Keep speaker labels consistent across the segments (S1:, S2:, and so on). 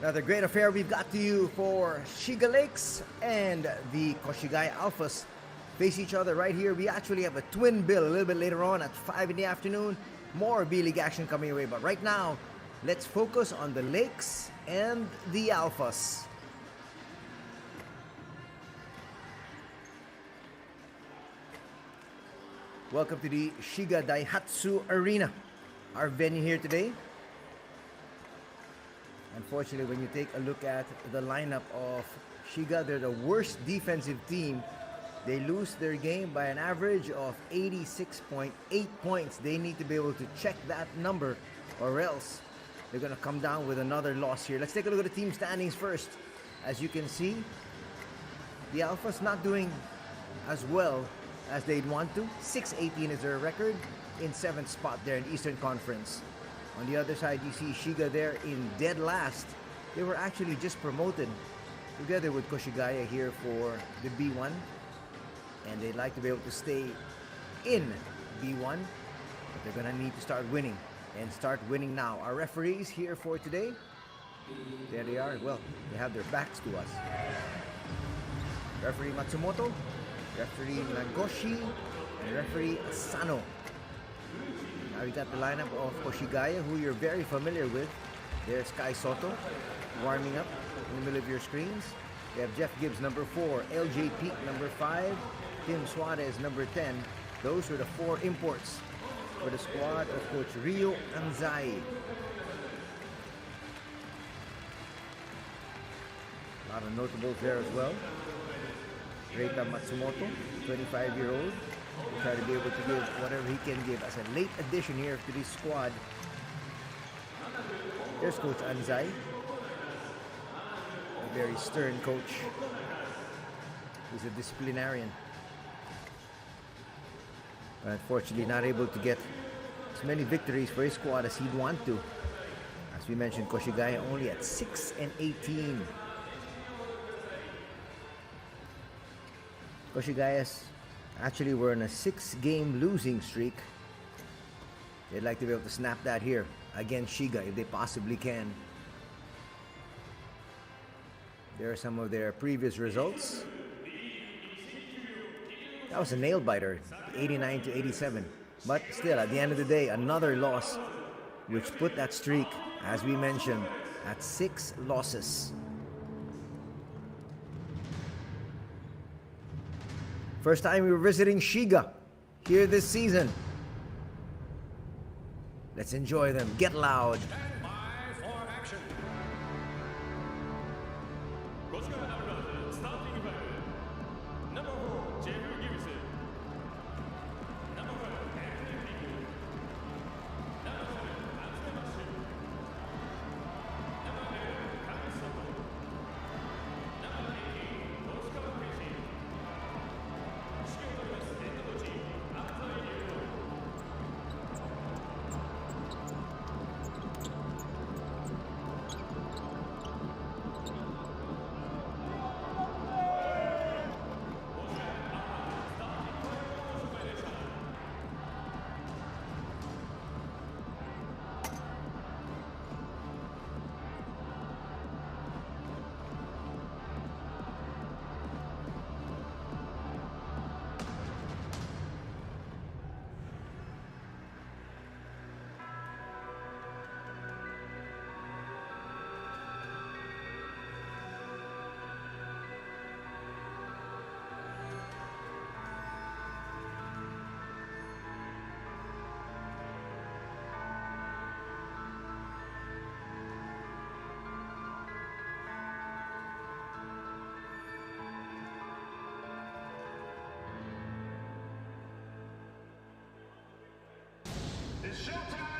S1: Another great affair we've got to you for Shiga Lakes and the Koshigaya Alphas face each other right here. We actually have a twin bill a little bit later on at 5 in the afternoon. More B-League action coming your way, but right now, let's focus on the Lakes and the Alphas. Welcome to the Shiga Daihatsu Arena, our venue here today. Unfortunately, when you take a look at the lineup of Shiga, they're the worst defensive team. They lose their game by an average of 86.8 points. They need to be able to check that number or else they're going to come down with another loss here. Let's take a look at the team standings first. As you can see, the Alphas not doing as well as they'd want to. 6-18 is their record, in 7th spot there in Eastern Conference. On the other side, you see Shiga there in dead last. They were actually just promoted together with Koshigaya here for the B1. And they'd like to be able to stay in B1. But they're going to need to start winning. And start winning now. Our referees here for today. There they are. Well, they have their backs to us. Referee Matsumoto, referee Nagoshi, and referee Asano. Now we got the lineup of Koshigaya, who you're very familiar with. There's Kai Soto, warming up in the middle of your screens. We have Jeff Gibbs, number 4, LJ Peak, number 5, Tim Suarez, number 10. Those are the 4 imports for the squad of Coach Rio Anzai. A lot of notables there as well. Reita Matsumoto, 25-year-old. We'll try to be able to give whatever he can give as a late addition here to this squad. There's Coach Anzai. A very stern coach. He's a disciplinarian. But unfortunately not able to get as many victories for his squad as he'd want to. As we mentioned, Koshigaya only at 6-18. Koshigayas actually were on a 6-game losing streak. They'd like to be able to snap that here against Shiga if they possibly can. There are some of their previous results. That was a nail biter, 89-87. But still, at the end of the day, another loss, which put that streak, as we mentioned, at 6 losses. First time we were visiting Shiga here this season. Let's enjoy them. Get loud.
S2: It's showtime!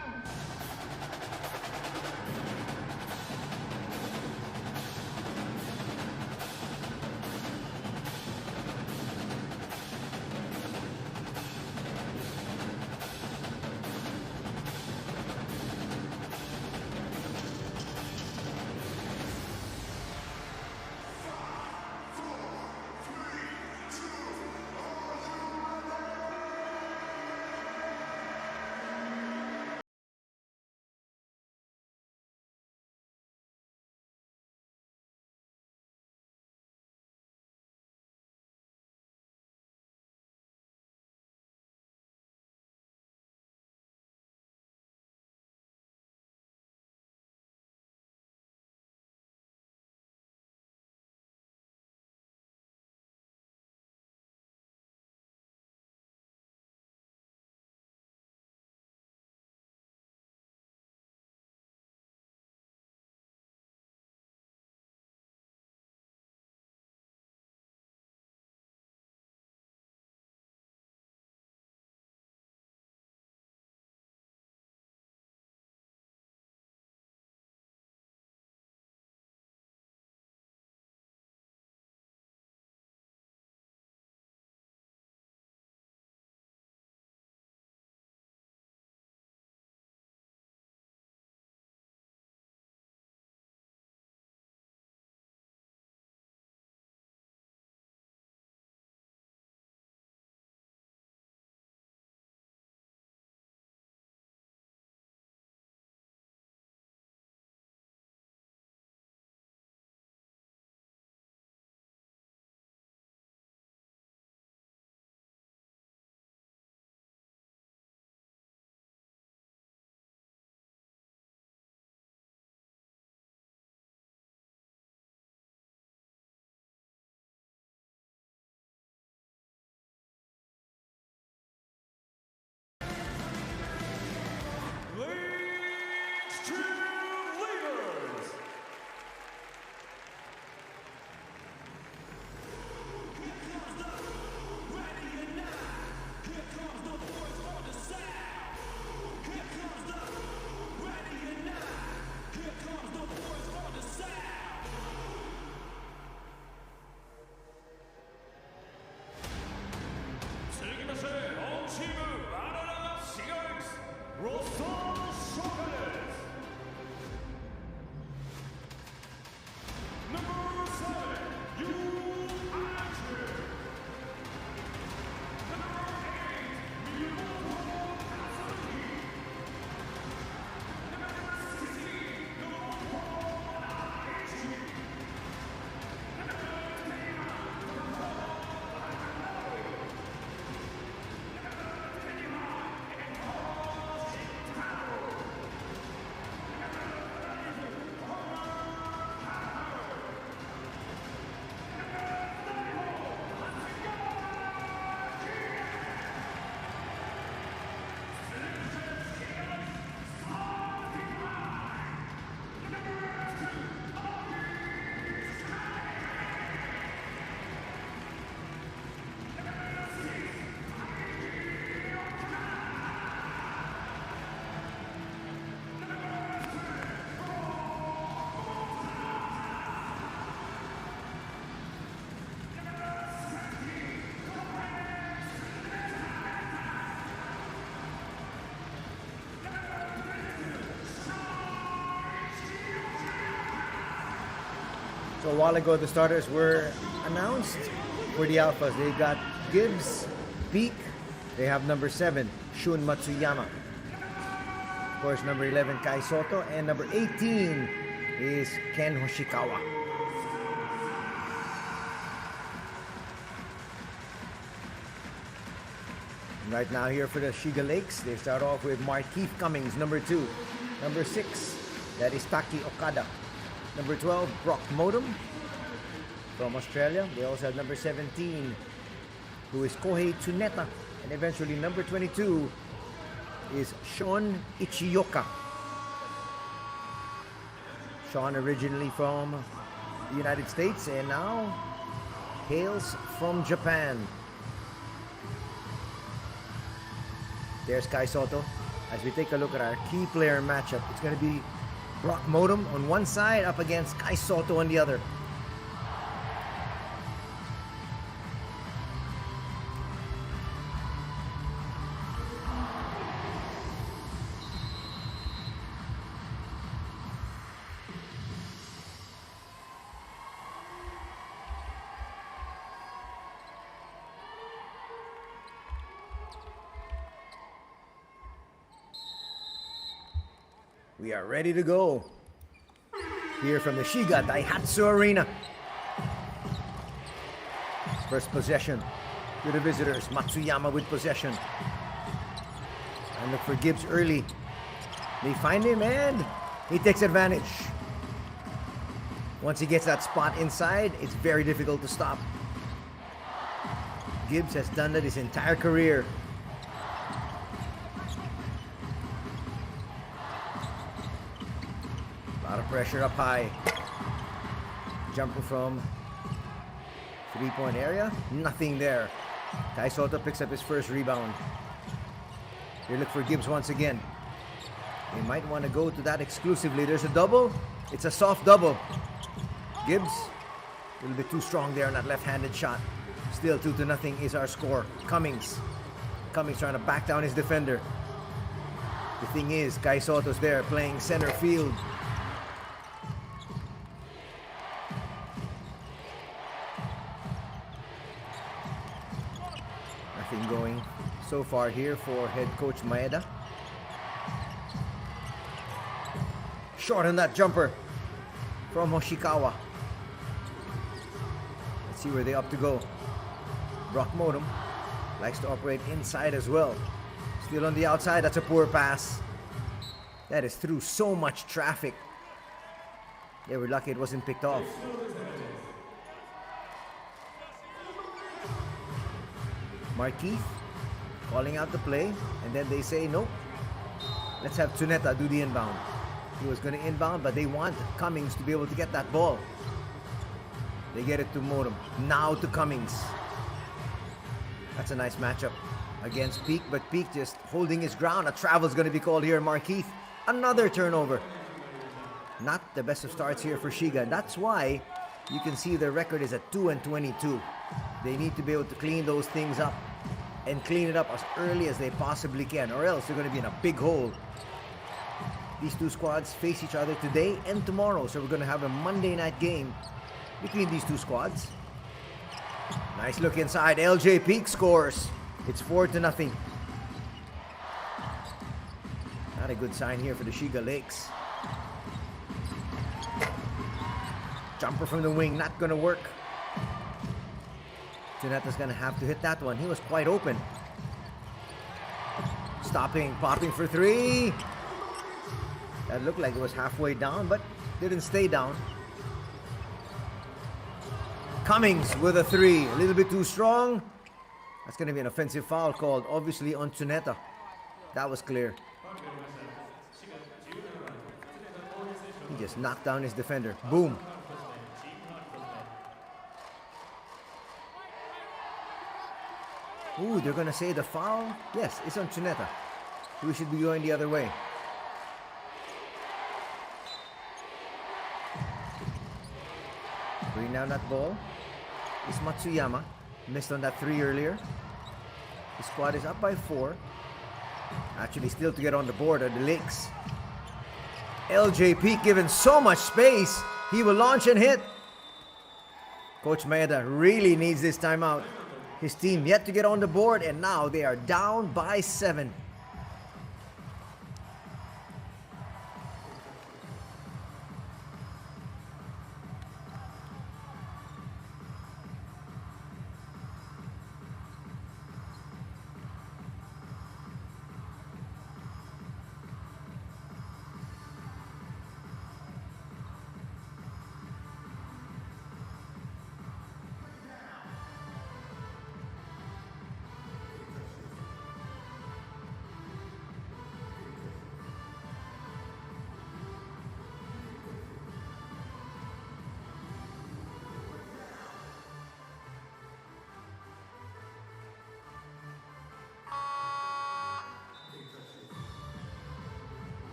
S2: Cheerleaders!
S1: So a while ago, the starters were announced for the Alphas. They got Gibbs, Beak. They have number 7, Shun Matsuyama. Of course, number 11, Kai Soto. And number 18 is Ken Hoshikawa. Right now here for the Shiga Lakes, they start off with Markeith Cummings, number 2. Number 6, that is Taki Okada. Number 12, Brock Modem from Australia. They also have number 17, who is Kohei Tsuneta. And eventually number 22 is Sean Ichioka. Sean originally from the United States and now hails from Japan. There's Kai Soto. As we take a look at our key player matchup, it's going to be Brock Modem on one side up against Kai Soto on the other. We are ready to go here from the Shiga Daihatsu Arena. First possession to the visitors. Matsuyama with possession. And look for Gibbs early. They find him and he takes advantage. Once he gets that spot inside, it's very difficult to stop. Gibbs has done that his entire career. A lot of pressure up high. Jumper from 3-point area. Nothing there. Kai Soto picks up his first rebound. Here look for Gibbs once again. They might want to go to that exclusively. There's a double. It's a soft double. Gibbs, a little bit too strong there on that left-handed shot. Still 2-0 is our score. Cummings trying to back down his defender. The thing is, Kai Soto's there playing center field. Nothing going so far here for head coach Maeda. Short on that jumper from Hoshikawa. Let's see where they up to go. Brock Modem likes to operate inside as well. Still on the outside, that's a poor pass. That is through so much traffic. They were lucky it wasn't picked off. Markeith calling out the play, and then they say, nope, let's have Tsuneta do the inbound. He was going to inbound, but they want Cummings to be able to get that ball. They get it to Modem. Now to Cummings. That's a nice matchup against Peak, but Peak just holding his ground. A travel's going to be called here. Markeith, another turnover. Not the best of starts here for Shiga. That's why you can see their record is at 2-22. They need to be able to clean those things up and clean it up as early as they possibly can, or else they're going to be in a big hole. These two squads face each other today and tomorrow, so we're going to have a Monday night game between these two squads. Nice look inside. LJ Peak scores. It's 4-0. Not a good sign here for the Shiga Lakes. Jumper from the wing, not going to work. Juneta's going to have to hit that one. He was quite open. Stopping, popping for three. That looked like it was halfway down, but didn't stay down. Cummings with a three. A little bit too strong. That's going to be an offensive foul called, obviously, on Juneta. That was clear. He just knocked down his defender. Boom. Ooh, they're going to say the foul? Yes, it's on Juneta. We should be going the other way. Bring down that ball. It's Matsuyama. Missed on that three earlier. The squad is up by 4. Actually, still to get on the board are the Lakes. LJ Peak given so much space. He will launch and hit. Coach Maeda really needs this timeout. His team yet to get on the board, and now they are down by 7.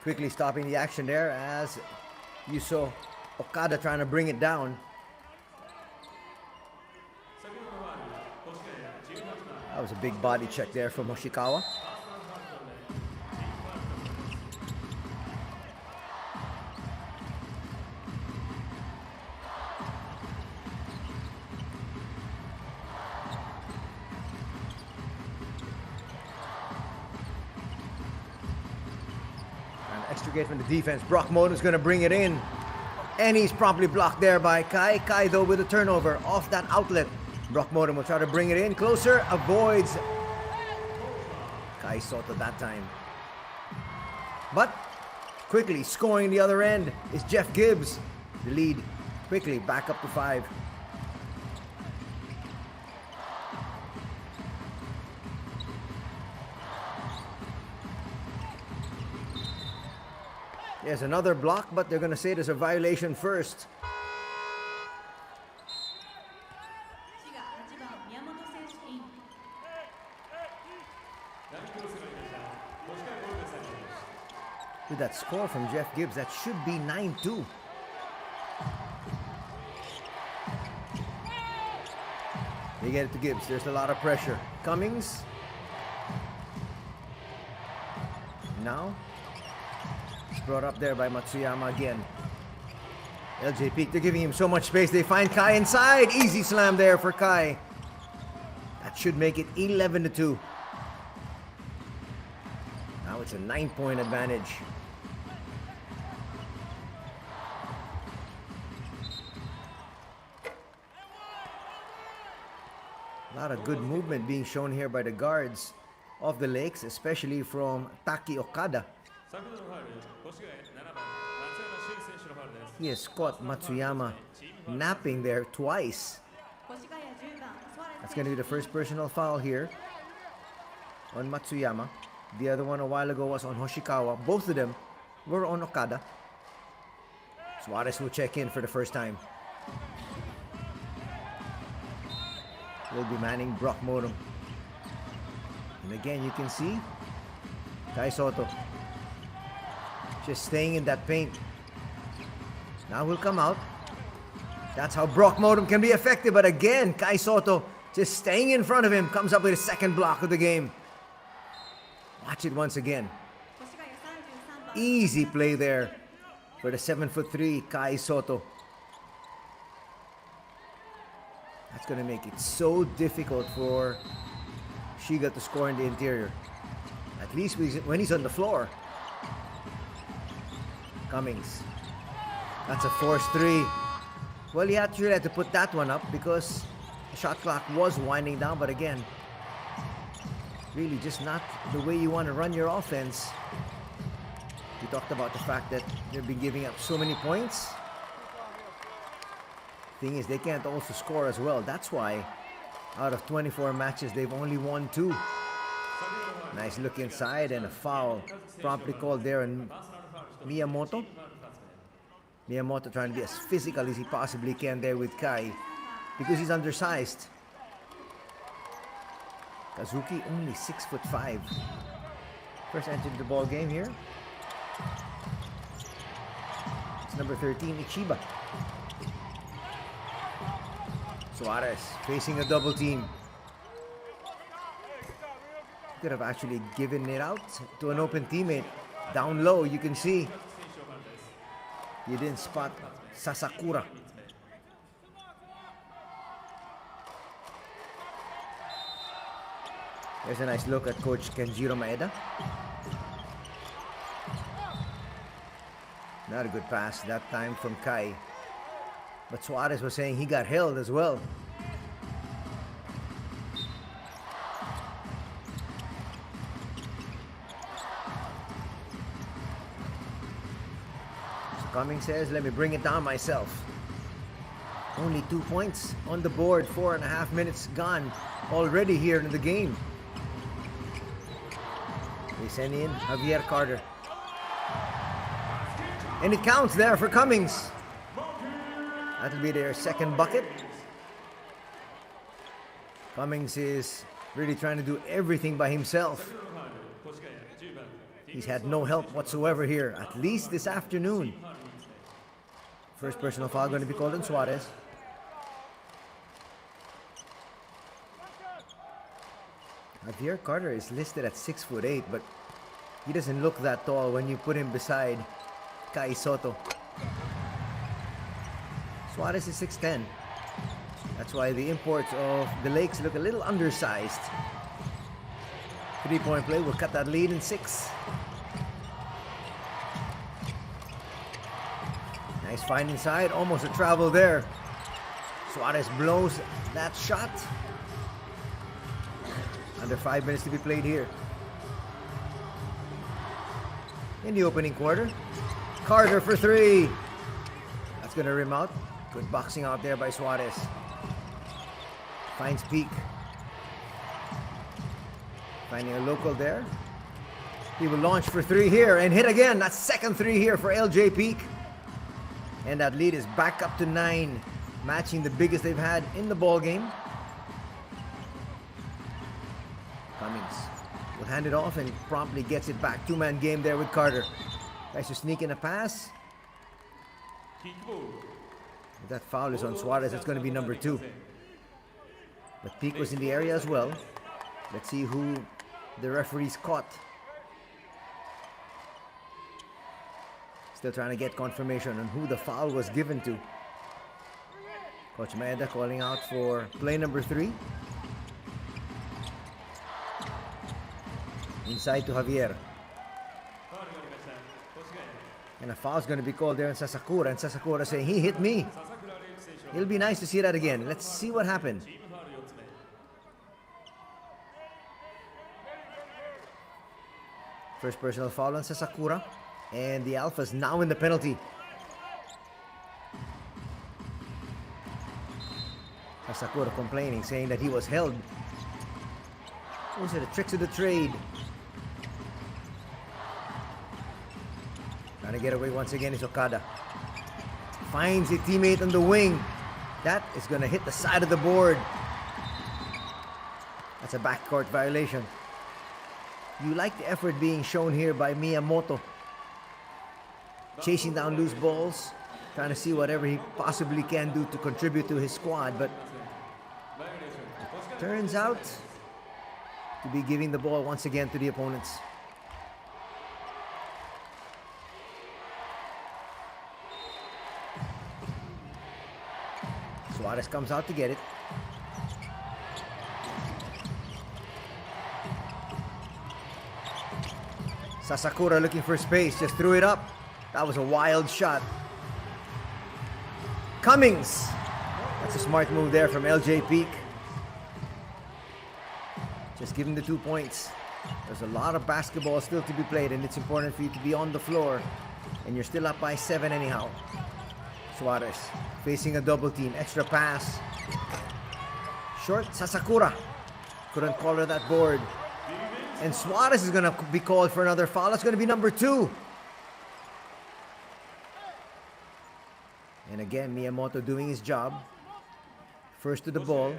S1: Quickly stopping the action there as you saw Okada trying to bring it down. That was a big body check there from Hoshikawa. Extricate from the defense. Brock Modem's going to bring it in. And he's promptly blocked there by Kai. Kai, though, with a turnover off that outlet. Brock Modem will try to bring it in closer. Avoids. Kai Soto that time. But quickly scoring the other end is Jeff Gibbs. The lead quickly back up to 5. There's another block, but they're going to say there's a violation first. With that score from Jeff Gibbs, that should be 9-2. They get it to Gibbs. There's a lot of pressure. Cummings. Now. Brought up there by Matsuyama again. LJ Peak, they're giving him so much space. They find Kai inside. Easy slam there for Kai. That should make it 11-2. Now it's a 9-point advantage. A lot of good movement being shown here by the guards of the Lakes, especially from Taki Okada. He has caught Matsuyama napping there twice. That's going to be the first personal foul here on Matsuyama. The other one a while ago was on Hoshikawa. Both of them were on Okada. Suarez will check in for the first time. Will be manning Brock Modem. And again, you can see Kai Soto just staying in that paint. Now he'll come out. That's how Brock Modem can be effective. But again, Kai Soto just staying in front of him, comes up with a second block of the game. Watch it once again. Easy play there for the 7'3" Kai Soto. That's going to make it so difficult for Shiga to score in the interior. At least when he's on the floor. Cummings. That's a forced 3. Well, he actually had to put that one up because the shot clock was winding down. But again, really just not the way you want to run your offense. We talked about the fact that they've been giving up so many points. Thing is, they can't also score as well. That's why out of 24 matches, they've only won 2. Nice look inside and a foul promptly called there on Miyamoto. Miyamoto trying to be as physical as he possibly can there with Kai because he's undersized. Kazuki only 6'5". First entered the ball game here. It's number 13, Ichiba. Suarez facing a double team. Could have actually given it out to an open teammate. Down low, you can see. You didn't spot Sasakura. There's a nice look at Coach Kenjiro Maeda. Not a good pass that time from Kai. But Suarez was saying he got held as well. So Cummings says, let me bring it down myself. Only 2 points on the board, 4.5 minutes gone already here in the game. They send in Javier Carter. And it counts there for Cummings. That'll be their second bucket. Cummings is really trying to do everything by himself. He's had no help whatsoever here, at least this afternoon. First personal foul going to be called on Suarez. Javier Carter is listed at 6'8", but he doesn't look that tall when you put him beside Kai Soto. Suarez is 6'10". That's why the imports of the Lakes look a little undersized. 3-point play will cut that lead in 6. Nice find inside, almost a travel there. Suarez blows that shot. Under 5 minutes to be played here. In the opening quarter, Carter for 3. That's going to rim out. Good boxing out there by Suarez. Finds Peak. Finding a local there. He will launch for 3 here and hit again. That's second 3 here for LJ Peak. And that lead is back up to 9, matching the biggest they've had in the ball game. Cummings will hand it off and promptly gets it back. 2-man game there with Carter. Tries to sneak in a pass. If that foul is on Suarez, that's going to be number 2. But Peak was in the area as well. Let's see who the referees caught. Still trying to get confirmation on who the foul was given to. Coach Maeda calling out for play number 3. Inside to Javier. And a foul's going to be called there on Sasakura. And Sasakura saying, he hit me. It'll be nice to see that again. Let's see what happened. First personal foul on Sasakura. And the Alphas now in the penalty. Sasakura complaining, saying that he was held. Those are the tricks of the trade. Trying to get away once again is Okada. Finds a teammate on the wing. That is going to hit the side of the board. That's a backcourt violation. You like the effort being shown here by Miyamoto. Chasing down loose balls. Trying to see whatever he possibly can do to contribute to his squad. But it turns out to be giving the ball once again to the opponents. Suarez comes out to get it. Sasakura looking for space, just threw it up. That was a wild shot. Cummings. That's a smart move there from LJ Peak. Just give him the 2 points. There's a lot of basketball still to be played, and it's important for you to be on the floor. And you're still up by 7 anyhow. Suarez facing a double team. Extra pass. Short. Sasakura couldn't collar that board. And Suarez is going to be called for another foul. That's going to be number 2. And again, Miyamoto doing his job. First to the ball.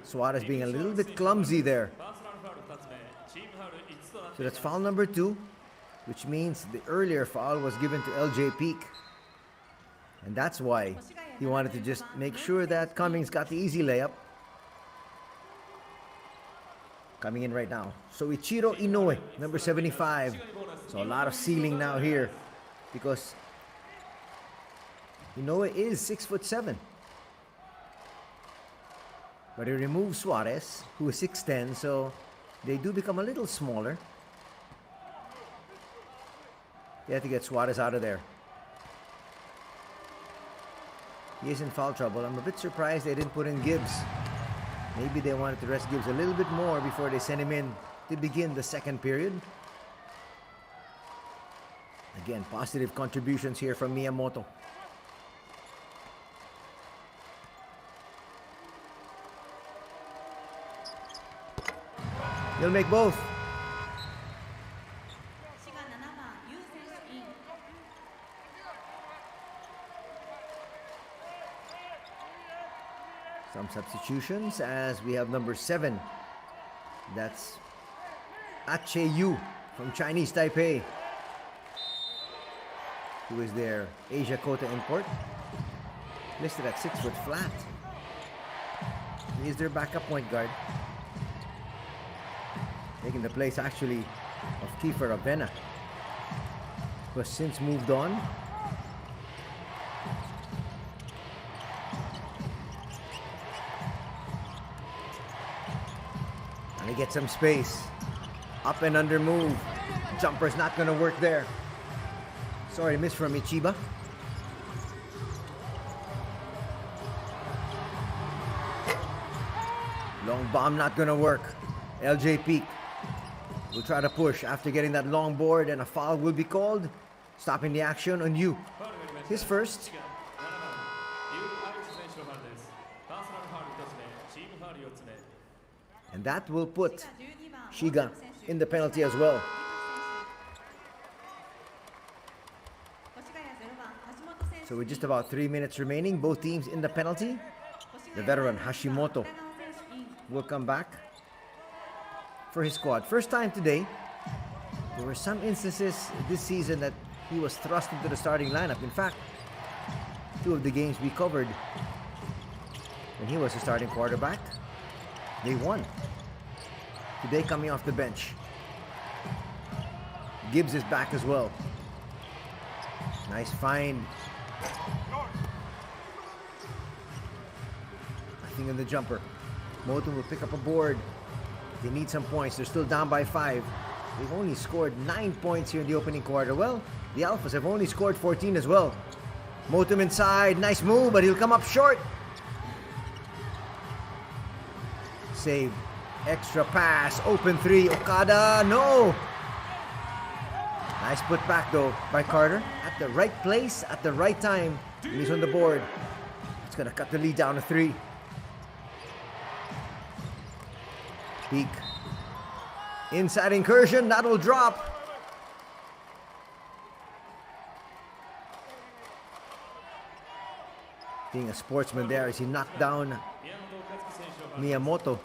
S1: Suarez being a little bit clumsy there. So that's foul number 2, which means the earlier foul was given to LJ Peak. And that's why he wanted to just make sure that Cummings got the easy layup. Coming in right now. So Ichiro Inoue, number 75. So a lot of ceiling now here because Inoue is 6'7". But he removes Suarez, who is 6'10", so they do become a little smaller. They have to get Suarez out of there. He is in foul trouble. I'm a bit surprised they didn't put in Gibbs. Maybe they wanted to rest Gibbs a little bit more before they send him in to begin the second period. Again, positive contributions here from Miyamoto. He'll make both. Some substitutions as we have number 7. That's Ache Yu from Chinese Taipei, who is their Asia Quota import. Listed at 6 foot flat. He is their backup point guard. Taking the place actually of Kiefer Avena, who has since moved on. And he gets some space. Up and under move. Jumper's not going to work there. Sorry, miss from Ichiba. Long bomb not going to work. LJ Peak will try to push after getting that long board, and a foul will be called, stopping the action on Yu. His first. And that will put Shiga in the penalty as well. So with just about 3 minutes remaining, both teams in the penalty. The veteran Hashimoto will come back for his squad. First time today. There were some instances this season that he was thrust into the starting lineup. In fact, 2 of the games we covered when he was the starting quarterback, they won. Today coming off the bench. Gibbs is back as well. Nice find. Nothing in the jumper. Motum will pick up a board. They need some points. They're still down by 5. They've only scored 9 points here in the opening quarter. Well, the Alphas have only scored 14 as well. Motum inside. Nice move, but he'll come up short. Save. Extra pass. Open 3. Okada. No. Nice put back though by Carter. At the right place, at the right time. And he's on the board. It's going to cut the lead down to 3. Peak. Inside incursion. That will drop. Being a sportsman there as he knocked down Miyamoto.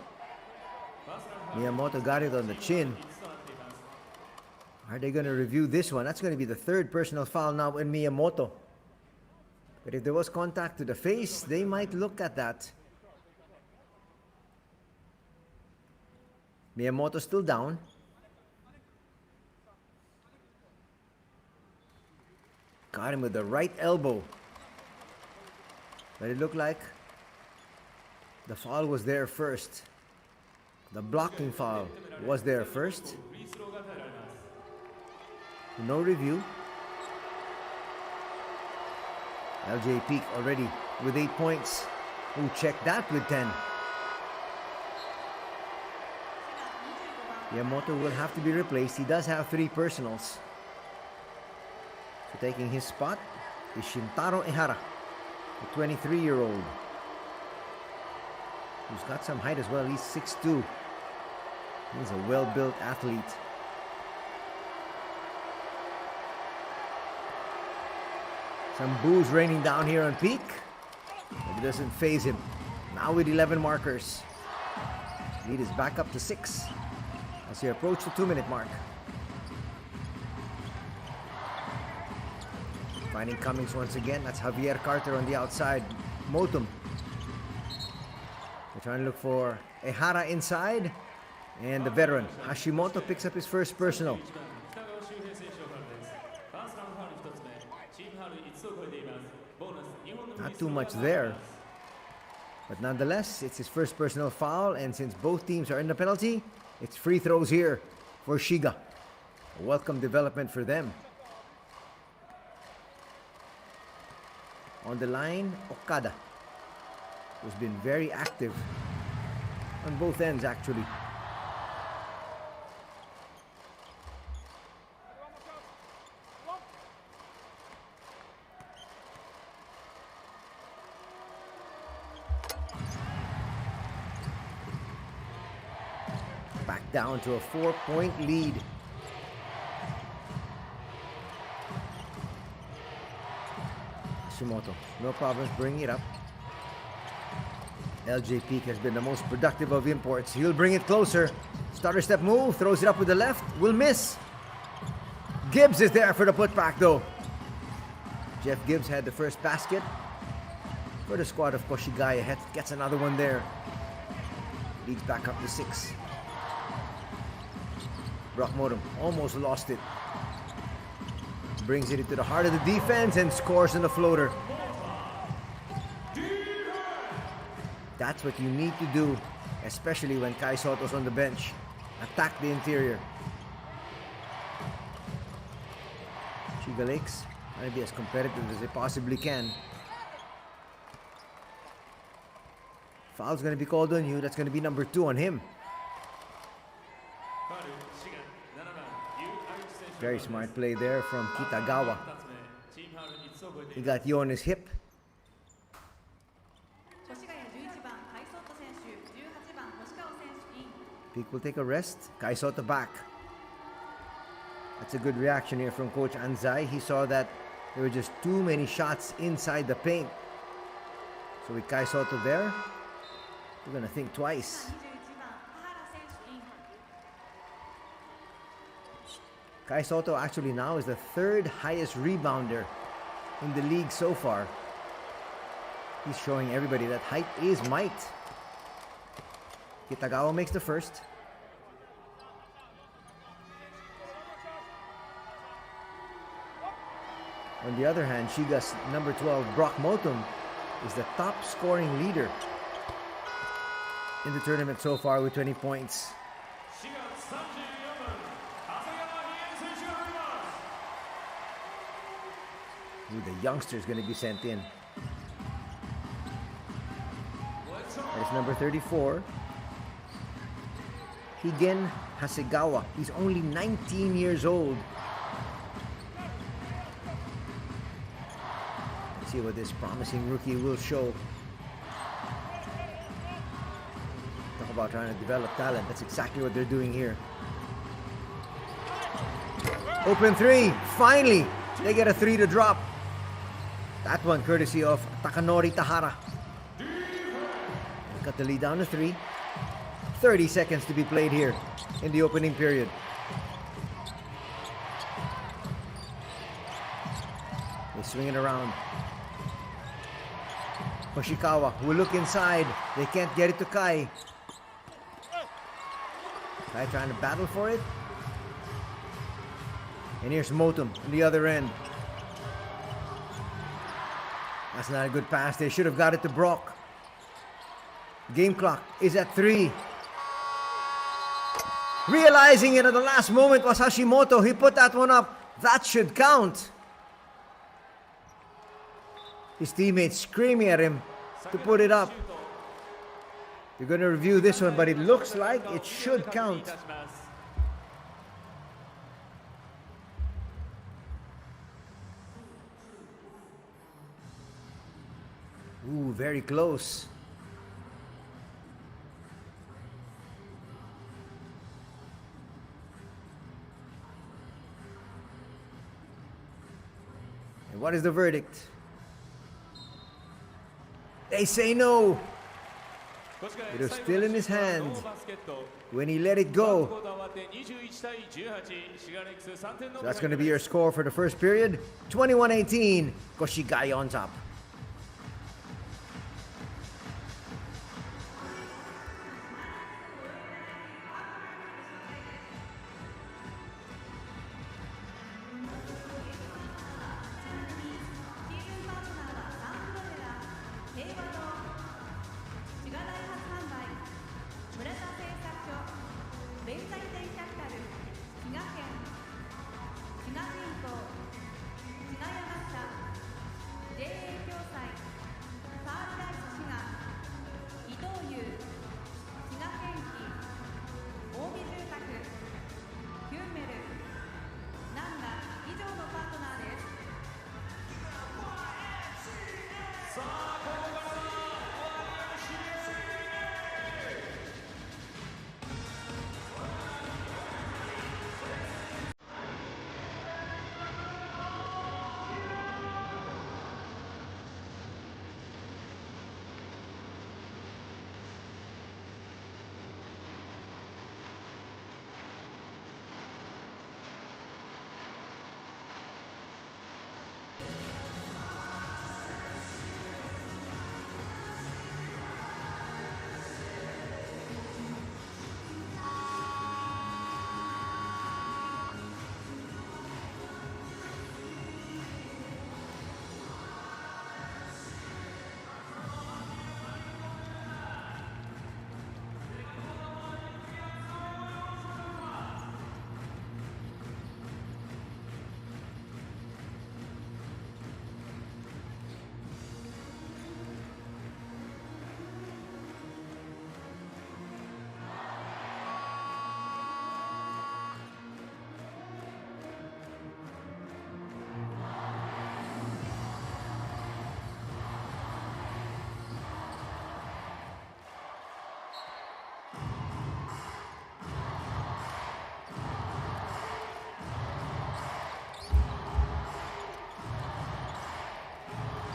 S1: Miyamoto got it on the chin. Are they going to review this one? That's going to be the 3rd personal foul now in Miyamoto. But if there was contact to the face, they might look at that. Miyamoto still down. Got him with the right elbow. But it looked like the foul was there first. The blocking foul was there first. No review. LJ Peak already with 8 points. Who checked that with 10? Yamamoto will have to be replaced. He does have 3 personals. So taking his spot is Shintaro Ehara, the 23-year-old. Who's got some height as well. He's 6'2". He's a well-built athlete. Some boos raining down here on Peak. But it doesn't faze him. Now with 11 markers. Lead is back up to 6 as he approaches the 2-minute mark. Finding Cummings once again. That's Javier Carter on the outside. Motum. They're trying to look for Ehara inside. And the veteran, Hashimoto, picks up his first personal. Not too much there. But nonetheless, it's his first personal foul. And since both teams are in the penalty, it's free throws here for Shiga. A welcome development for them. On the line, Okada, who's been very active on both ends actually. Back down to a 4-point lead. Hashimoto, no problems bringing it up. LJ Peak has been the most productive of imports. He'll bring it closer. Starter step move, throws it up with the left, will miss. Gibbs is there for the putback though. Jeff Gibbs had the first basket for the squad of Koshigaya. Gets another one there. Leads back up to 6. Brock Modem almost lost it. Brings it into the heart of the defense and scores on the floater. That's what you need to do, especially when Kai Soto's on the bench. Attack the interior. Shiga Lakes trying to be as competitive as they possibly can. Foul's going to be called on you. That's going to be number 2 on him. Very smart play there from Kitagawa. He got you on his hip. Peak will take a rest. Kai Soto back. That's a good reaction here from Coach Anzai. He saw that there were just too many shots inside the paint. So with Kai Soto there, we're going to think twice. Kai Soto actually now is the 3rd highest rebounder in the league so far. He's showing everybody that height is might. Kitagawa makes the first. On the other hand, Shiga's number 12, Brock Motum, is the top scoring leader in the tournament so far with 20 points. Ooh, the youngster is going to be sent in. There's number 34, Higen Hasegawa. He's only 19 years old. Let's see what this promising rookie will show. Talk about trying to develop talent. That's exactly what they're doing here. Open three. Finally, they get a three to drop. That one courtesy of Takanori Tahara. Cut the lead down to 3. 30 seconds to be played here in the opening period. They swing it around. Hoshikawa will look inside. They can't get it to Kai. Kai trying to battle for it. And here's Motum on the other end. That's not a good pass. They should have got it to Brock. Game clock is at 3. Realizing it at the last moment was Hashimoto. He put that one up. That should count. His teammates screaming at him to put it up. You're going to review this one, but it looks like it should count. Ooh, very close. And what is the verdict? They say no. It was still in his hand when he let it go. So that's going to be your score for the first period. 21-18, Koshigaya on top.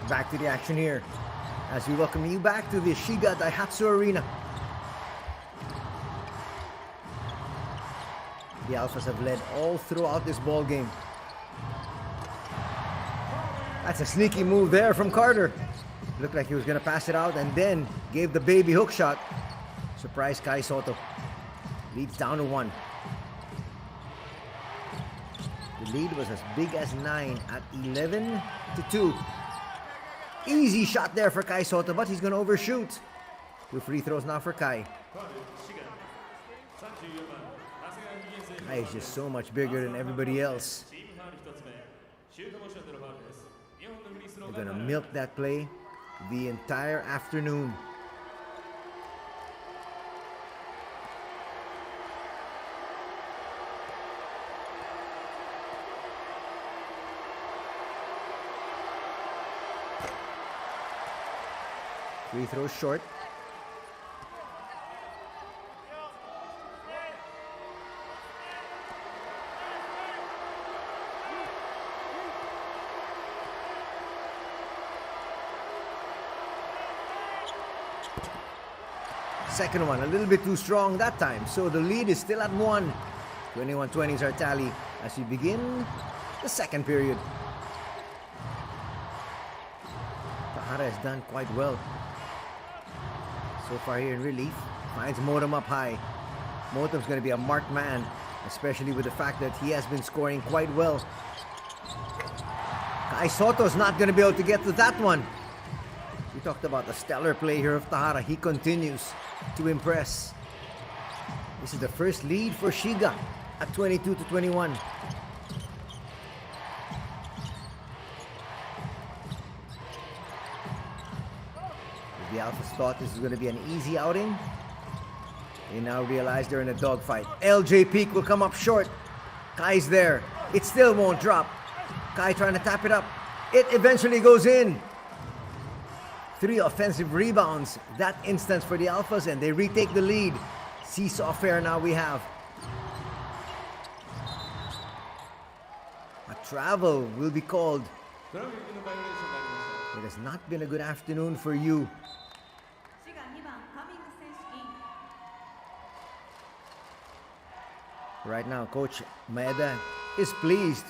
S1: Back to the action here as we welcome you back to the Shiga Daihatsu Arena. The Alphas have led all throughout this ball game. That's a sneaky move there from Carter. Looked like he was going to pass it out and then gave the baby hook shot. Surprised Kai Soto. Leads down to 1. The lead was as big as 9 at 11-2. Easy shot there for Kai Soto, but he's going to overshoot. 2 free throws now for Kai. Kai is just so much bigger than everybody else. They're going to milk that play the entire afternoon. Free throws short. Second one, a little bit too strong that time. So the lead is still at 1. 21-20 is our tally as we begin the second period. Tahara has done quite well so far here in relief. Finds Motum up high. Motum's going to be a marked man, especially with the fact that he has been scoring quite well. Kai Soto's not going to be able to get to that one. We talked about the stellar play here of Tahara. He continues to impress. This is the first lead for Shiga at 22-21. The Alphas thought this was going to be an easy outing. They now realize they're in a dogfight. LJ Peak will come up short. Kai's there. It still won't drop. Kai trying to tap it up. It eventually goes in. 3 offensive rebounds that instance for the Alphas, and they retake the lead. Seesaw affair now we have. A travel will be called. It has not been a good afternoon for you. Right now, Coach Maeda is pleased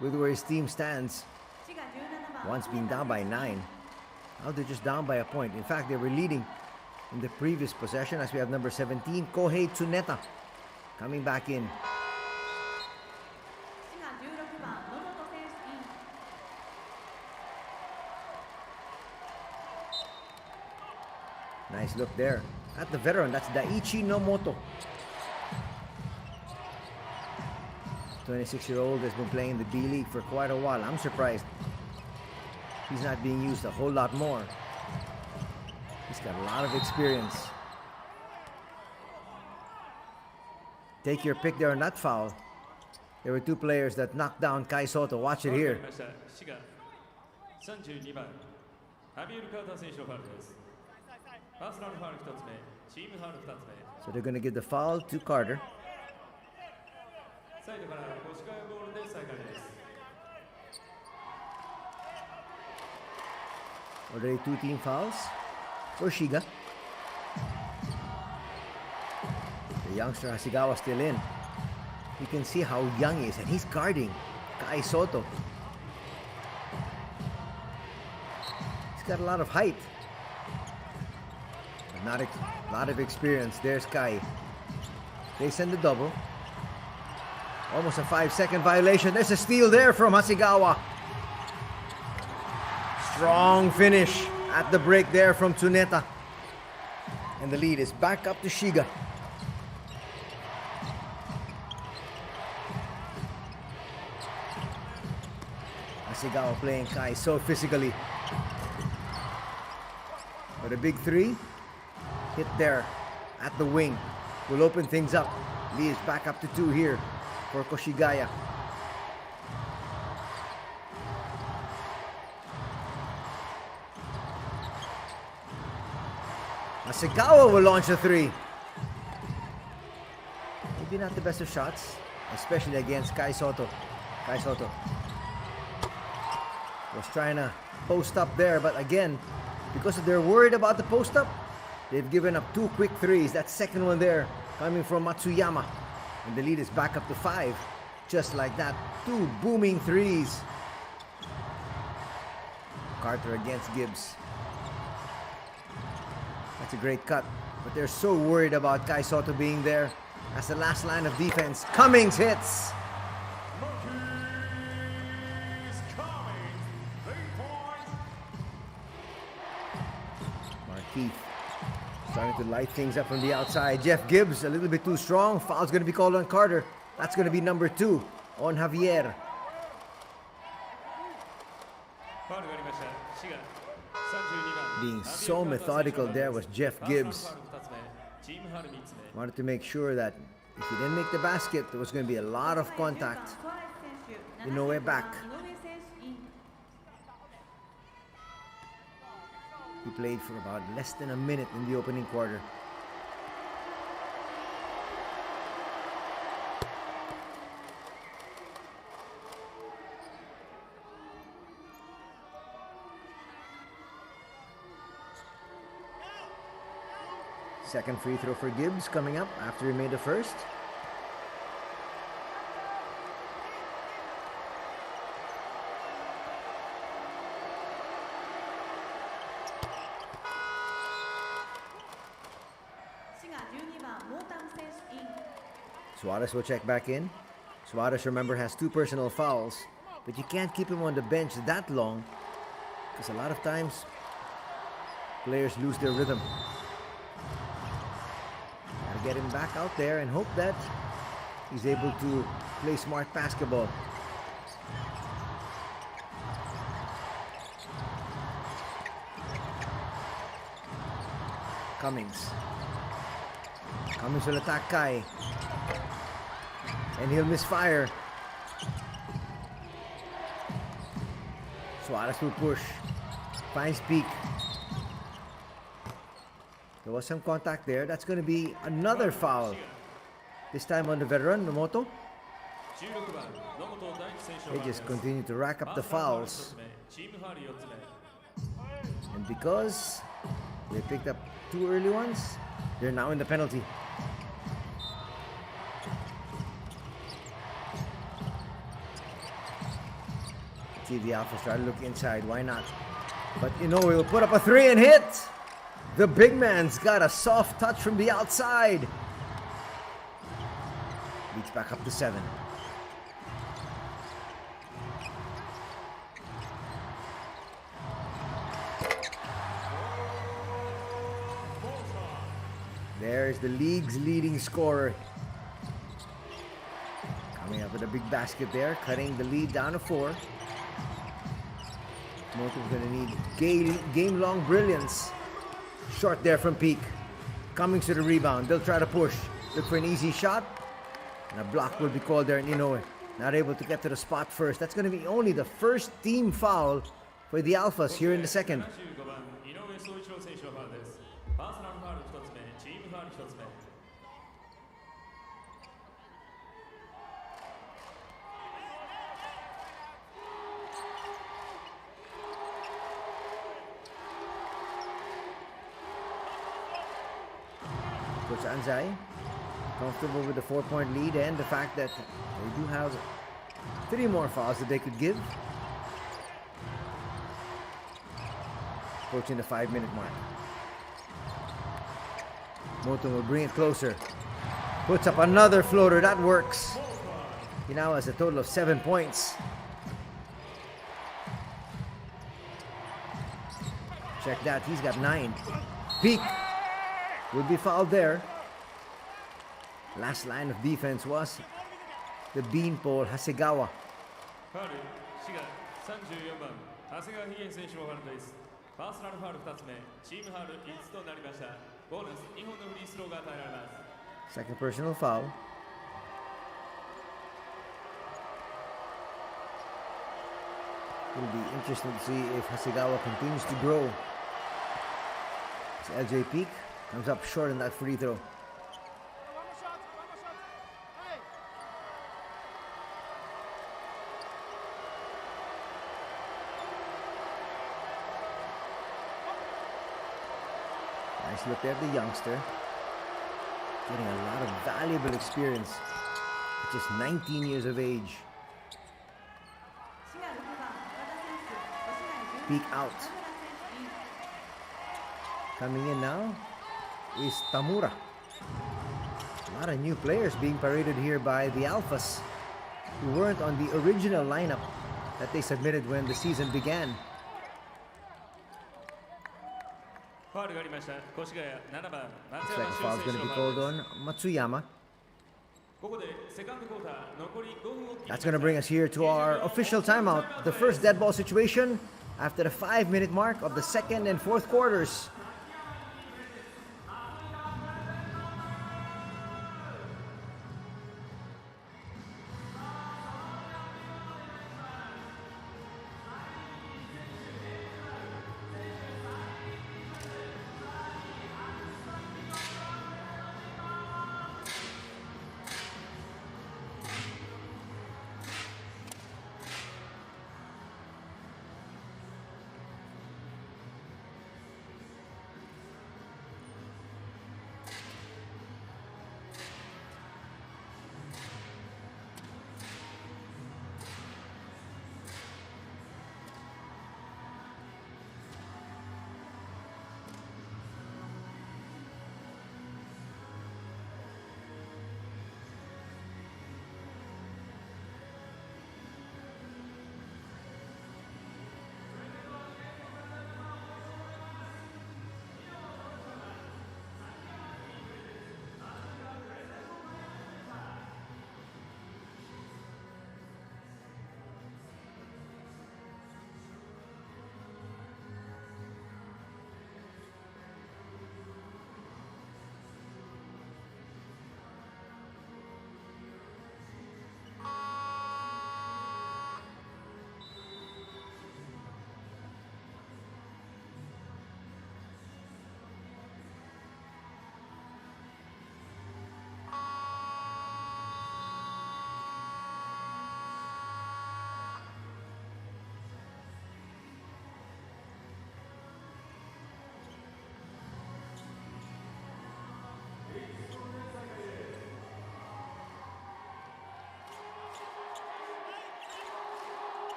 S1: with where his team stands. Once being down by 9. Now they're just down by a point. In fact, they were leading in the previous possession as we have number 17, Kohei Tsuneta, coming back in. Nice look there at the veteran. That's Daichi Nomoto. 26-year-old has been playing the B-League for quite a while. I'm surprised he's not being used a whole lot more. He's got a lot of experience. Take your pick there on that foul. There were 2 players that knocked down Kai Soto. Watch it here. So they're going to give the foul to Carter. Already 2 team fouls for Shiga. The youngster Hasegawa still in. You can see how young he is, and he's guarding Kai Soto. He's got a lot of height, but not a lot of experience. There's Kai. They send the double. Almost a 5-second violation. There's a steal there from Hasegawa. Strong finish at the break there from Tsuneta. And the lead is back up to Shiga. Hasegawa playing Kai so physically. But a big 3 hit there at the wing will open things up. Lead is back up to 2 here for Koshigaya. Hasegawa will launch a 3. Maybe not the best of shots, especially against Kai Soto. Kai Soto was trying to post up there, but again, because they're worried about the post up, they've given up 2 quick 3s. That second one there coming from Matsuyama. And the lead is back up to 5. Just like that. 2 booming 3s. Carter against Gibbs. That's a great cut. But they're so worried about Kai Soto being there as the last line of defense. Cummings hits. teeth. Starting to light things up from the outside. Jeff Gibbs, a little bit too strong. Foul's going to be called on Carter. That's going to be number 2 on Javier. Being so methodical there was Jeff Gibbs. Wanted to make sure that if he didn't make the basket, there was going to be a lot of contact. Inoue back. He played for about less than a minute in the opening quarter. Second free throw for Gibbs coming up after he made the first. Suarez will check back in. Suarez, remember, has 2 personal fouls, but you can't keep him on the bench that long because a lot of times players lose their rhythm. Gotta get him back out there and hope that he's able to play smart basketball. Cummings will attack Kai. And he'll misfire. Suarez will push. Finds Peak. There was some contact there. That's going to be another foul. This time on the veteran, Nomoto. They just continue to rack up the fouls. And because they picked up 2 early ones, they're now in the penalty. See the Alphas try to look inside. Why not? But Inoue will put up a 3 and hit. The big man's got a soft touch from the outside. Beats back up to 7. There's the league's leading scorer. Coming up with a big basket there, cutting the lead down to 4. Moto's going to need game-long brilliance. Short there from Peak. Cummings to the rebound. They'll try to push. Look for an easy shot. And a block will be called there in Inoue. Not able to get to the spot first. That's going to be only the first team foul for the Alphas here in the second. Coach Anzai comfortable with the 4-point lead and the fact that they do have 3 more fouls that they could give. Approaching the 5-minute mark. Moto will bring it closer. Puts up another floater. That works. He now has a total of 7 points. Check that. He's got 9. Peak will be fouled there. Last line of defense was the beanpole Hasegawa. Second personal foul. It'll be interesting to see if Hasegawa continues to grow. As LJ Peak comes up short on that free throw. Nice look there at the youngster. Getting a lot of valuable experience at just 19 years of age. Peak out. Coming in now is Tamura. A lot of new players being paraded here by the Alphas who weren't on the original lineup that they submitted when the season began.
S3: ファウルがありました。越谷7番松
S1: Looks like
S3: 山
S1: a
S3: 修
S1: foul's
S3: 正
S1: going to
S3: 手
S1: be
S3: のファウ
S1: called
S3: ルです。
S1: on Matsuyama.
S3: ここでセカンドクォーター残り5分を切りま
S1: That's
S3: した。
S1: going to bring us here to our official timeout. The first dead ball situation after the 5-minute mark of the second and fourth quarters.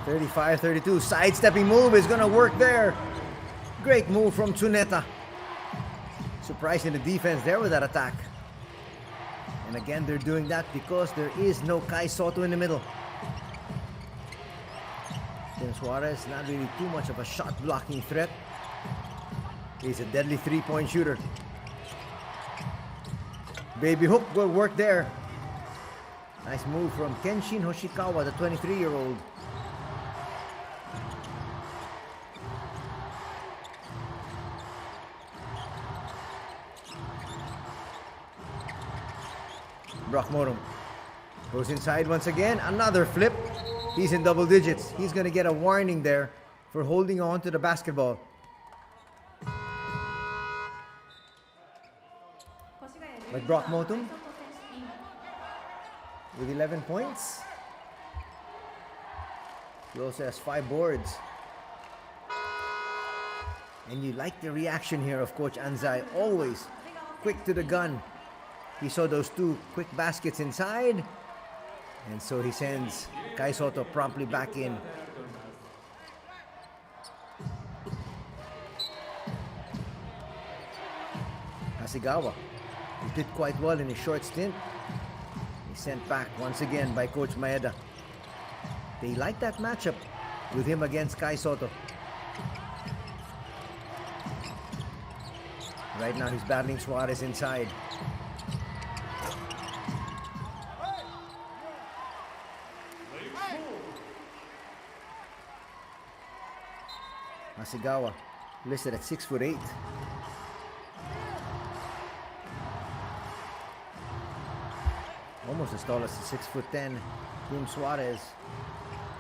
S1: (35-32) Sidestepping move is going to work there. Great move from Tsuneta. Surprising the defense there with that attack. And again, they're doing that because there is no Kai Soto in the middle. Tim Suarez, not really too much of a shot blocking threat. He's a deadly three-point shooter. Baby hook will work there. Nice move from Kenshin Hoshikawa, the 23-year-old. Brock Morum goes inside once again. Another flip. He's in double digits. He's going to get a warning there for holding on to the basketball. But Brock Motum with 11 points. He also has 5 boards. And you like the reaction here of Coach Anzai. Always quick to the gun. He saw those 2 quick baskets inside. And so he sends Kai Soto promptly back in. Hasegawa, he did quite well in his short stint. He's sent back once again by Coach Maeda. They like that matchup with him against Kai Soto. Right now he's battling Suarez inside. Hasegawa listed at 6'8". Almost as tall as the 6'10" Tim Suarez.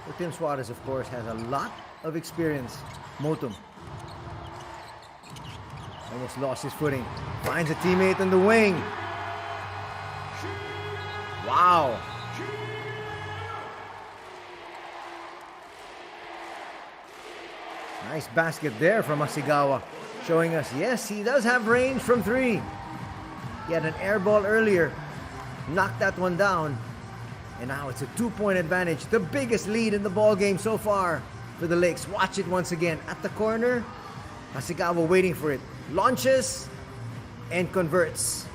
S1: But Tim Suarez, of course, has a lot of experience. Motum almost lost his footing. Finds a teammate in the wing. Wow. Nice basket there from Hasegawa, showing us, yes, he does have range from 3. He had an air ball earlier, knocked that one down, and now it's a 2-point advantage, the biggest lead in the ball game so far for the Lakes. Watch it once again at the corner. Hasegawa waiting for it, launches and converts.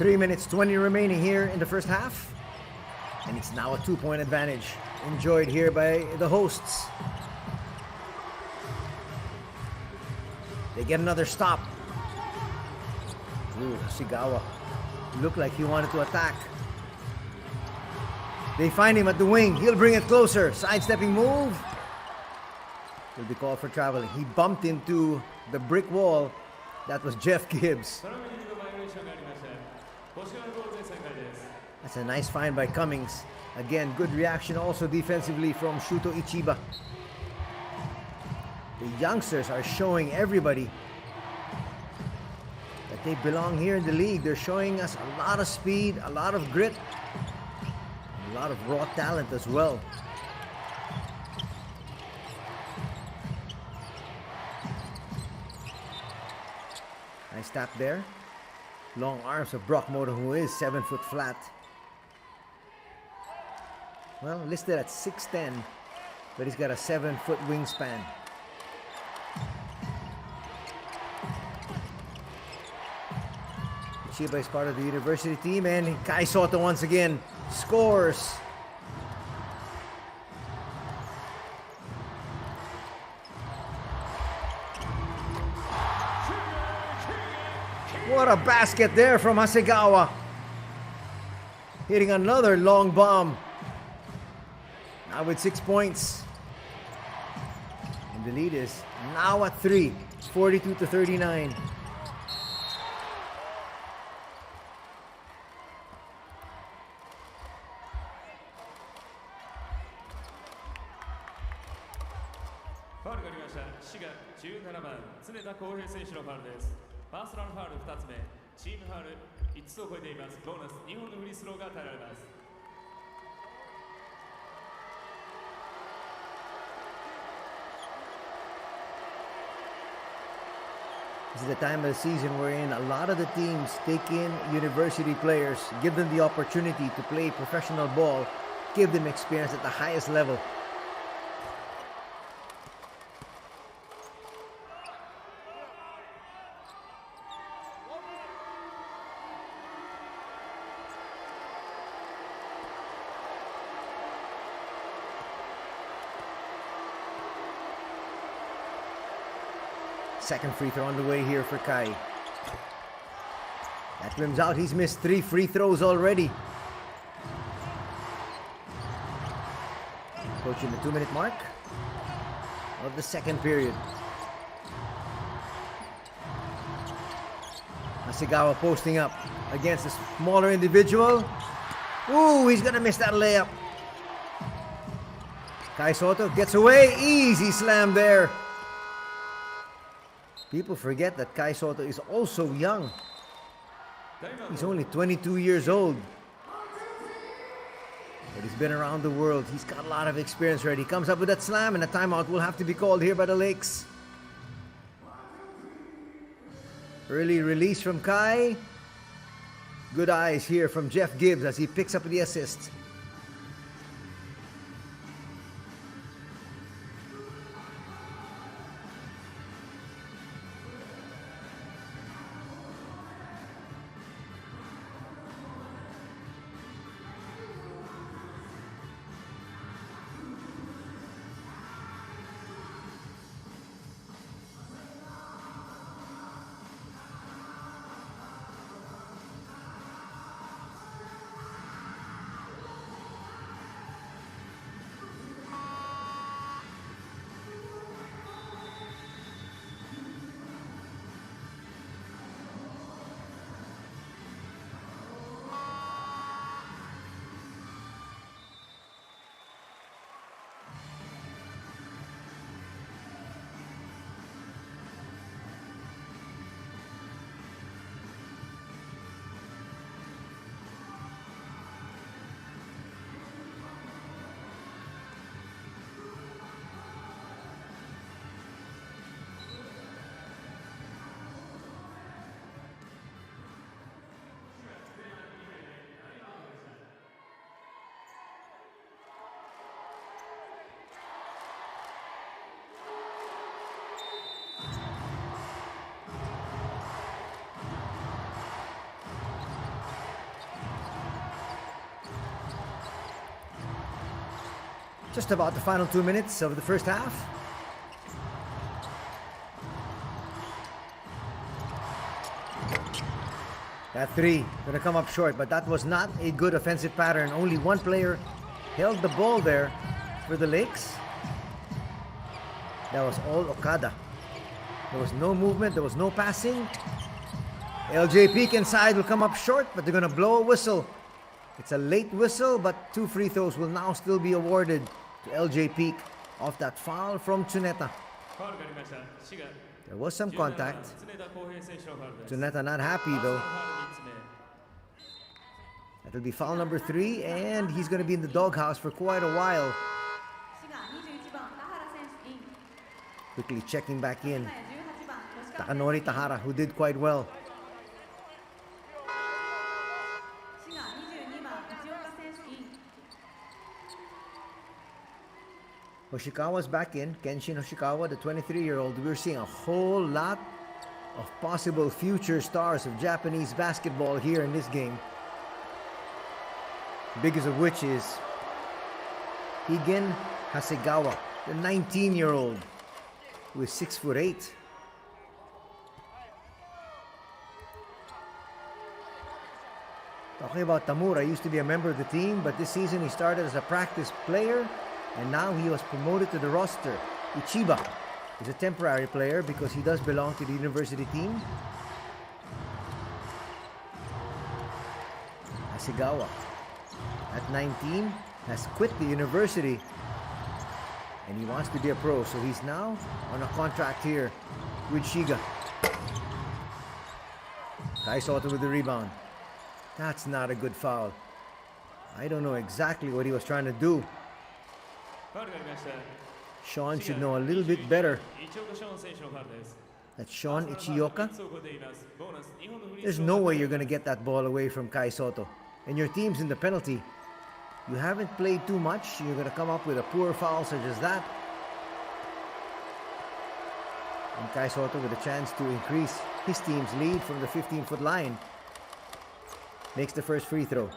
S1: 3 minutes 20 remaining here in the first half. And it's now a 2-point advantage enjoyed here by the hosts. They get another stop. Ooh, Shigawa looked like he wanted to attack. They find him at the wing. He'll bring it closer. Sidestepping move. Will be called for traveling. He bumped into the brick wall. That was Jeff Gibbs.
S3: その右のバイオレーションがありました越谷ボールで再開です
S1: That's a nice find by Cummings. Again, good reaction also defensively from Shuto Ichiba. The youngsters are showing everybody that they belong here in the league. They're showing us a lot of speed, a lot of grit, a lot of raw talent as well. Nice tap there. Long arms of Brock Moto, who is 7 foot flat. Well, listed at 6'10", but he's got a 7 foot wingspan. Chiba is part of the university team, and Kai Soto once again scores. What a basket there from Hasegawa. Hitting another long bomb. Now with 6 points. And the lead is now at 3. It's 42-39.
S3: ファウルがありました滋賀17番常田康平選手のファウルですパーソナルファウル2つ目チームファウル5つを超えていますボーナス2本のフリースローが与えられます
S1: This is the time of the season wherein a lot of the teams take in university players, give them the opportunity to play professional ball, give them experience at the highest level. Second free throw on the way here for Kai. That rims out. He's missed 3 free throws already. Approaching the 2-minute mark of the second period. Hasegawa posting up against a smaller individual. Ooh, he's gonna miss that layup. Kai Soto gets away. Easy slam there. People forget that Kai Soto is also young. He's only 22 years old. But he's been around the world. He's got a lot of experience already. He comes up with that slam, and a timeout will have to be called here by the Lakes. Early release from Kai. Good eyes here from Jeff Gibbs as he picks up the assist. Just about the final 2 minutes of the first half. That three gonna come up short, but that was not a good offensive pattern. Only one player held the ball there for the Lakes. That was all Okada. There was no movement, there was no passing. LJ Peak inside will come up short, but they're gonna blow a whistle. It's a late whistle, but 2 free throws will now still be awarded to LJ Peak off that foul from Tsuneta. There was some contact. Tsuneta not happy though. That'll be foul number 3, and he's going to be in the doghouse for quite a while. Quickly checking back in. Takanori Tahara, who did quite well. Hoshikawa's back in. Kenshin Hoshikawa, the 23-year-old. We're seeing a whole lot of possible future stars of Japanese basketball here in this game. Biggest of which is Higen Hasegawa, the 19-year-old, who is 6'8". Talking about Tamura, used to be a member of the team, but this season he started as a practice player, and now he was promoted to the roster. Ichiba is a temporary player because he does belong to the university team. Hasegawa, at 19, has quit the university and he wants to be a pro, so he's now on a contract here with Shiga. Kai Soto with the rebound. That's not a good foul. I don't know exactly what he was trying to do. Sean should know a little bit better. That's Sean Ichioka. There's no way you're going to get that ball away from Kai Soto. And your team's in the penalty. You haven't played too much. You're going to come up with a poor foul such as that. And Kai Soto with a chance to increase his team's lead from the 15-foot line. Makes the first free throw.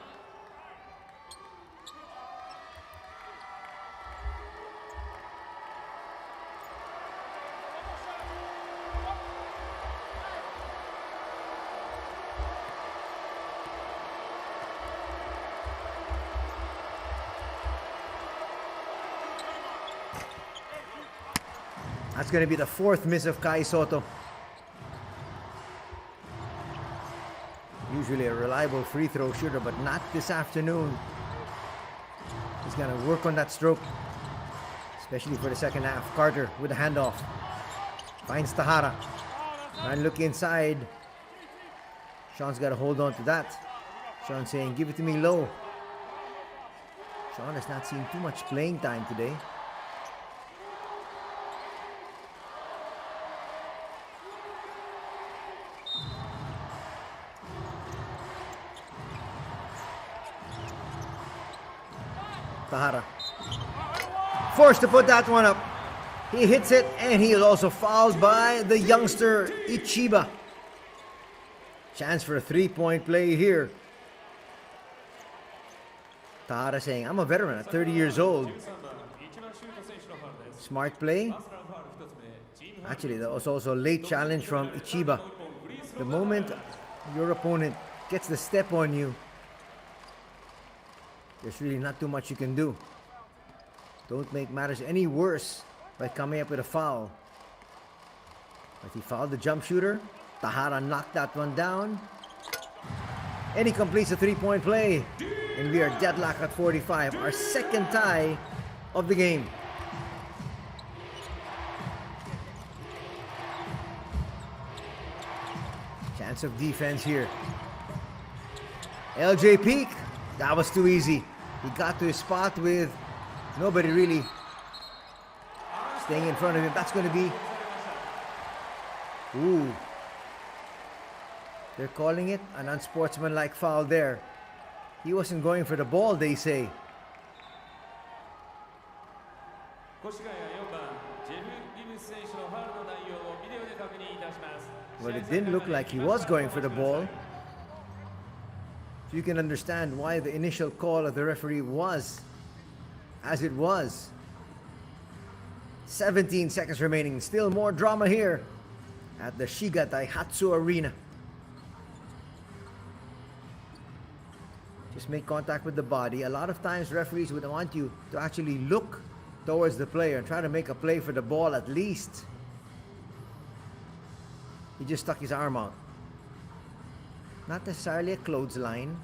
S1: That's going to be the 4th miss of Kai Soto. Usually a reliable free throw shooter, but not this afternoon. He's going to work on that stroke, especially for the second half. Carter with a handoff. Finds Tahara. And look inside. Sean's got to hold on to that. Sean saying, give it to me low. Sean has not seen too much playing time today. Tahara forced to put that one up. He hits it, and he is also fouled by the youngster Ichiba. Chance for a 3-point play here. Tahara saying, I'm a veteran at 30 years old. Smart play. Actually, that was also a late challenge from Ichiba. The moment your opponent gets the step on you, there's really not too much you can do. Don't make matters any worse by coming up with a foul. But he fouled the jump shooter. Tahara knocked that one down. And he completes a 3-point play. And we are deadlocked at 45. Our second tie of the game. Chance of defense here. LJ Peak. That was too easy. He got to his spot with nobody really staying in front of him. That's going to be... Ooh. They're calling it an unsportsmanlike foul there. He wasn't going for the ball, they say. Well, it didn't look like he was going for the ball. You can understand why the initial call of the referee was as it was. 17 seconds remaining. Still more drama here at the Shiga Daihatsu Arena. Just make contact with the body. A lot of times referees would want you to actually look towards the player and try to make a play for the ball at least. He just stuck his arm out. Not necessarily a clothesline,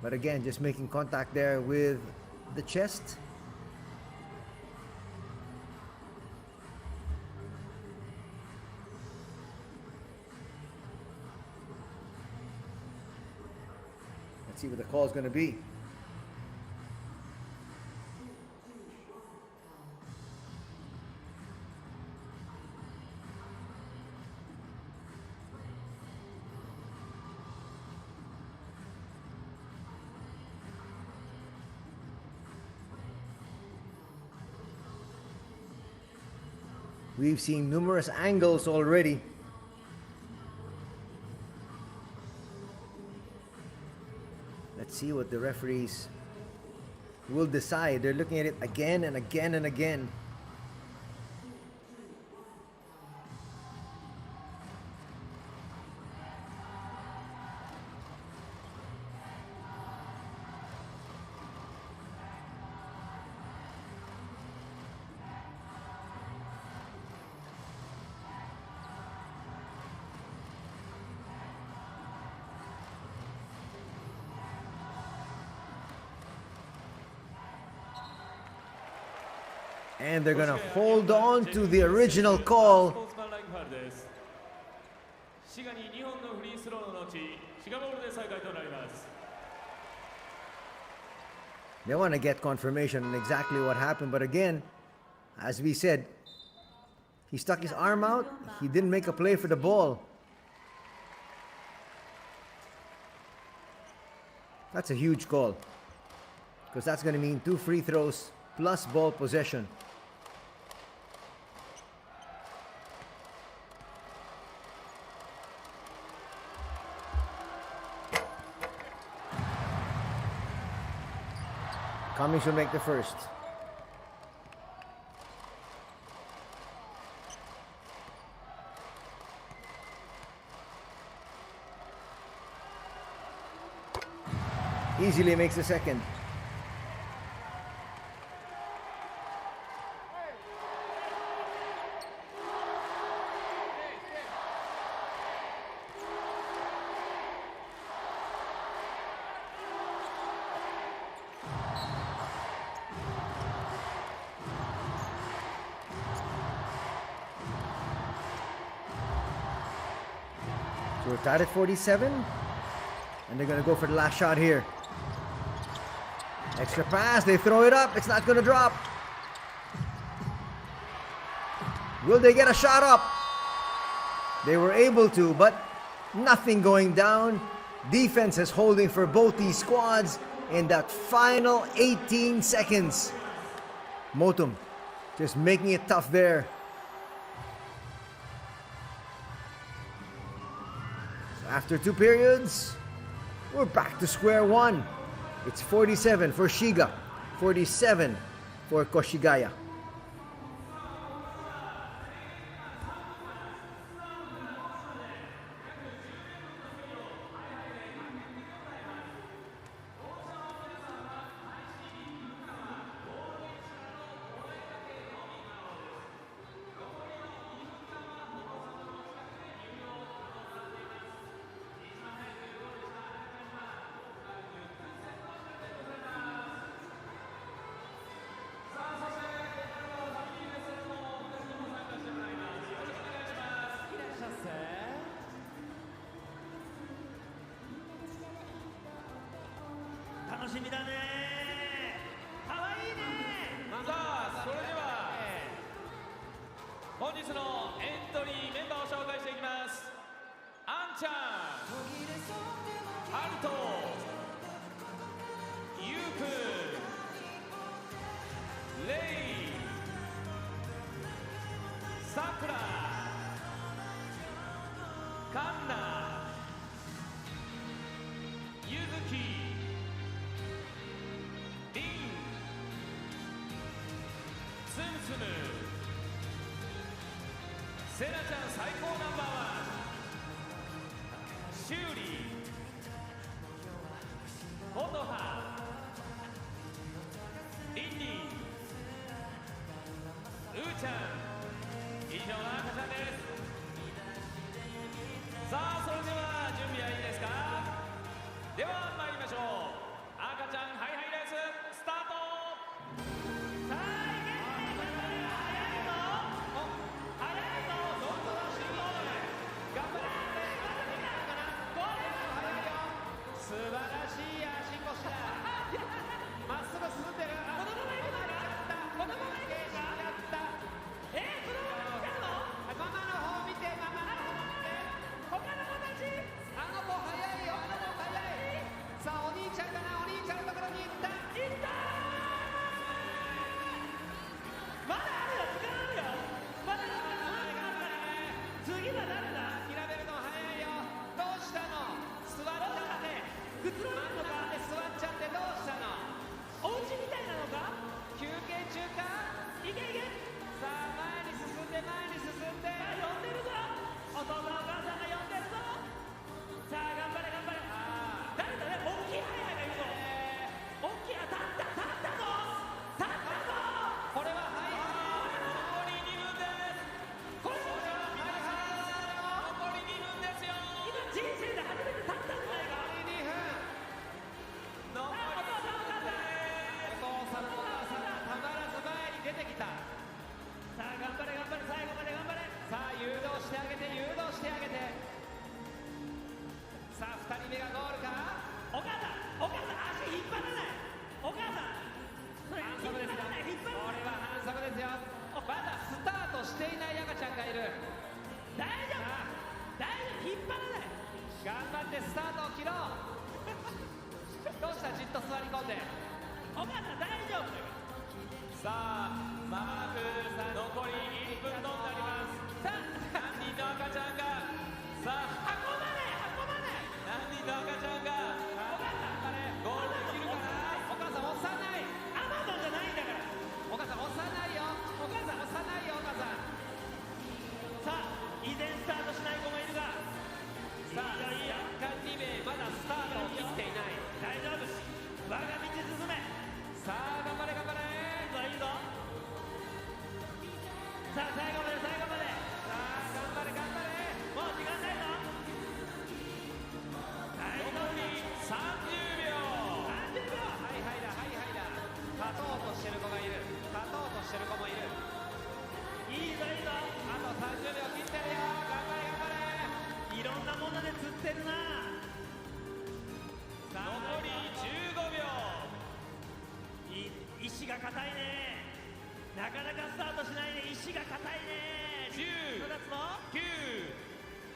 S1: but again, just making contact there with the chest. Let's see what the call is going to be. We've seen numerous angles already. Let's see what the referees will decide. They're looking at it again and again and again. And they're going to hold on to the original call. They want to get confirmation on exactly what happened. But again, as we said, he stuck his arm out. He didn't make a play for the ball. That's a huge call, because that's going to mean 2 free throws plus ball possession. Cummings will make the first. Easily makes the second. So we're tied at 47, and they're going to go for the last shot here. Extra pass, they throw it up, it's not going to drop. Will they get a shot up? They were able to, but nothing going down. Defense is holding for both these squads in that final 18 seconds. Motum just making it tough there. After 2 periods, we're back to square one. It's 47 for Shiga, 47 for Koshigaya.
S3: むセナちゃん最高ナンバーワンシューリーフォトハリンリンうーちゃん以上の赤ちゃんです。さあそれでは準備はいいですか。では参りましょう。赤ちゃんハイハイレーススタート。さあいけ早いぞどんどん進行頑張れ素晴らしい足腰だまっすぐ進んでるこのまま行くのこのまま行くのこのまま行くのママの方見てママの方見て他の子たちあの子早いよあの子早いさあお兄ちゃんかなお兄ちゃんのところに行ったまだあるよ時間あるよまだ次は誰だ調べるの早いよどうしたの座っちゃってくつろいのか座っちゃってどうしたのお家みたいなのか休憩中かいけいけさあ前に進んで前に進んで呼んでるぞお父さんお母さんが呼んでるぞさあ頑張れ頑張れ誰だね大きいハイハイがいるぞ大きい立ったぞこれはハイハイ残り2分ですこれはハイハイ残り2分ですよ今人生で初めて立ったんじゃないか残り2分残りお父さんお母さんがたまらず前に出てきたさあ頑張れ頑張れ最後まで頑張れさあ誘導してあげて誘導してあげてさあ2人目がゴールかお母さん足引っ張らないお母さんそれ引っ張らないこれは反則ですよまだスタートしていない赤ちゃんがいる大丈夫引っ張らない頑張ってスタートを切ろうどうしたじっと座り込んでお母さん大丈夫さあまもなく残り1分となりますさあ何人の赤ちゃんがさあ運ばない何人の赤ちゃんがお母さんゴールできるかなお母さん押さないアマゾンじゃないんだからお母さん押さないよお母さん押さないよお母さんさあ依然スタートしない子もいるがさあ若干2名まだスタートを切っていない大丈夫我が道進めさあ頑張れ頑張れいいぞさあ最後までさあ頑張れもう時間ないぞ残り30秒ハイハイだ勝とうとしてる子がいるいいぞあと30秒切ってるよ頑張れいろんなもので釣ってるな残り15秒石が硬いねなかなかスタートしないね石が硬いね10、9、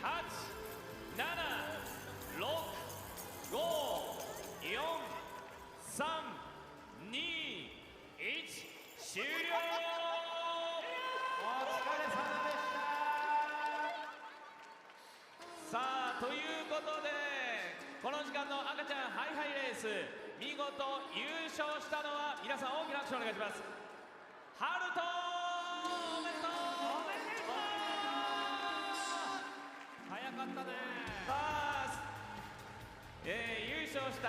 S3: 8、7、6、5、4、3、2、1終了お疲れ様でしたさあということでこの時間の赤ちゃんハイハイレース見事優勝したのは皆さん大きな拍手をお願いしますハルトおめでとう早かったねさあ、優勝した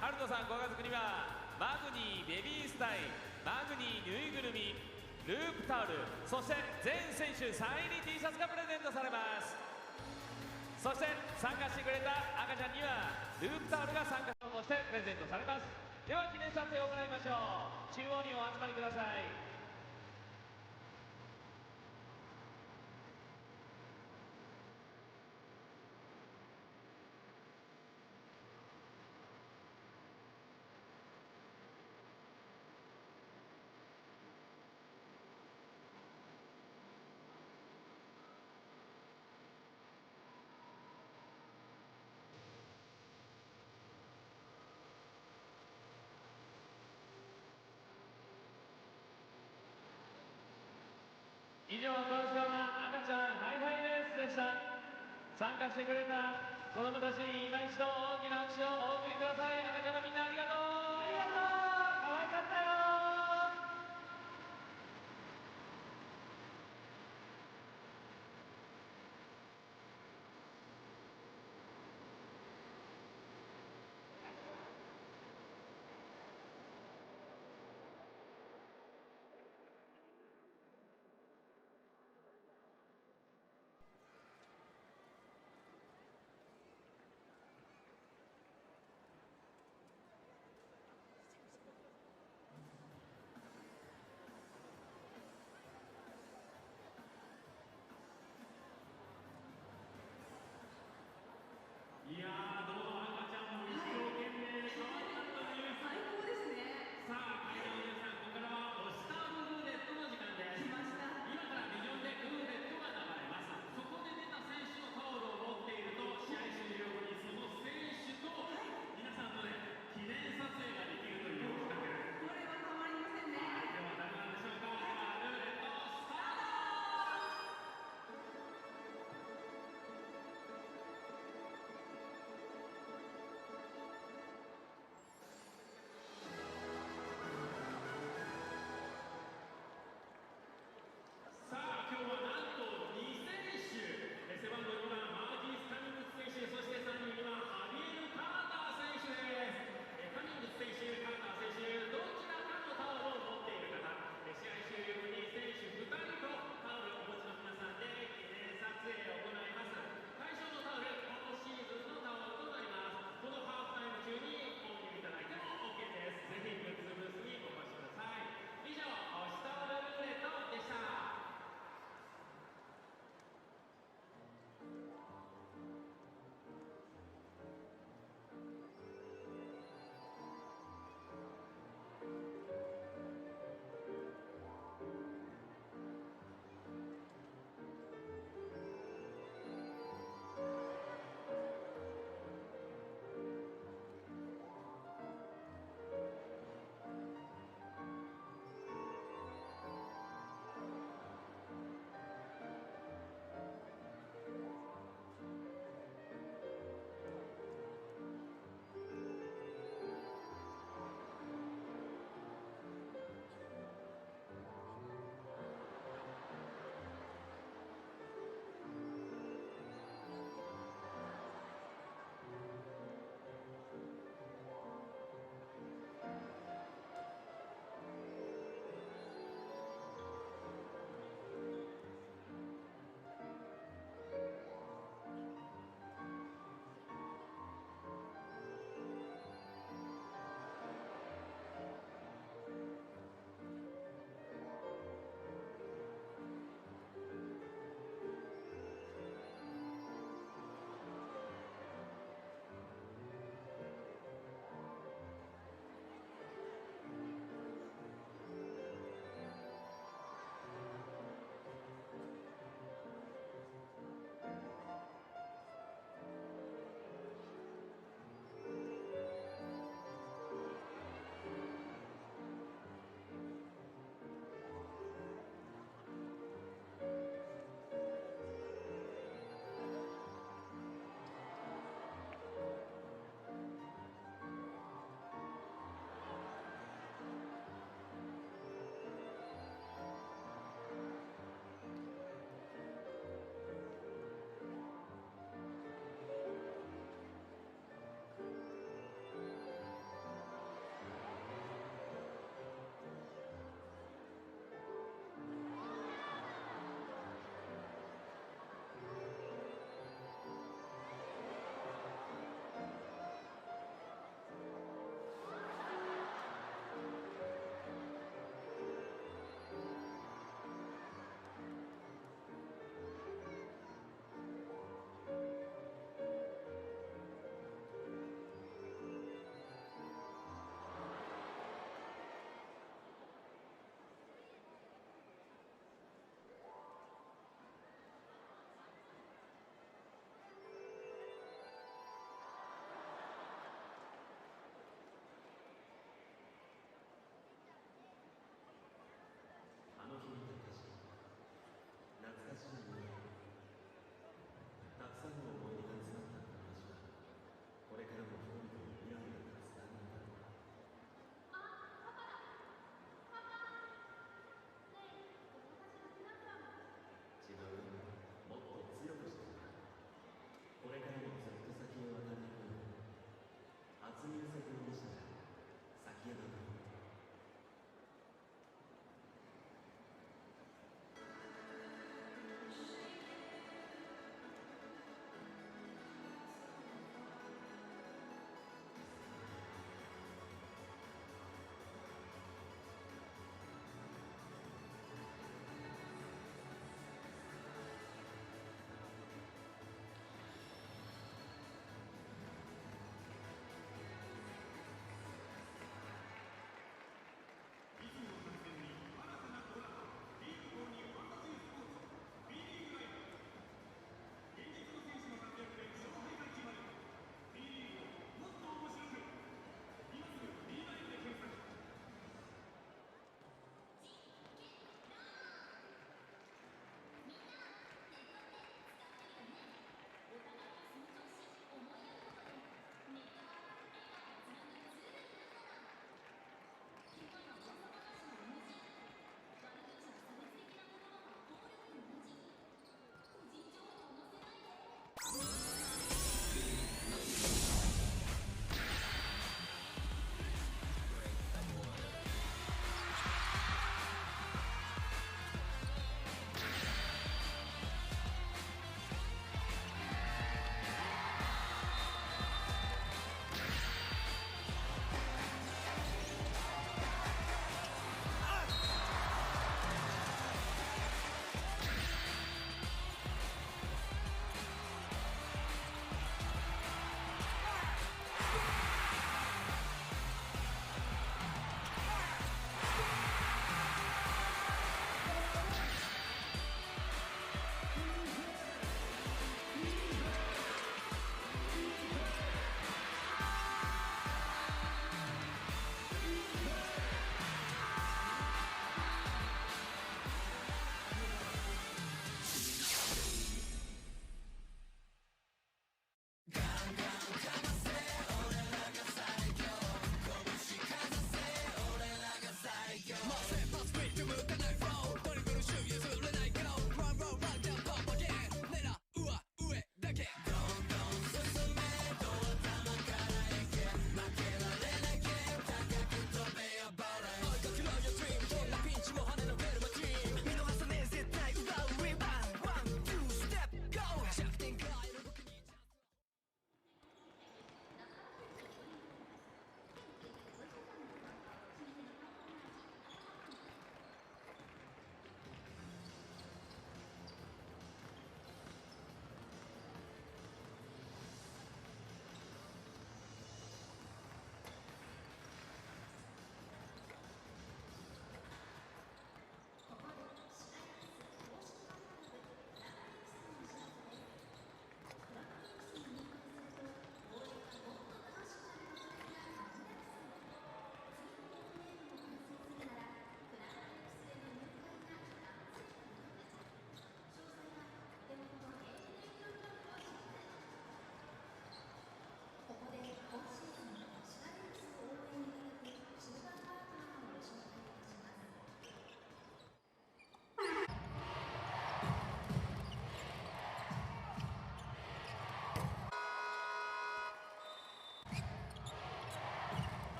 S3: ハルトさんご家族にはマグニーベビースタイマグニーぬいぐるみループタオルそして全選手サイン入り T シャツがプレゼントされますそして参加してくれた赤ちゃんにはループタオルが参加賞としてプレゼントされますでは記念撮影を行いましょう中央にお集まりください以上、今週は赤ちゃんハイハイレースでした。参加してくれた子供たちに今一度大きな拍手をお送りください。赤ちゃんのみんなありがとう。ありがとう。可愛かったよ。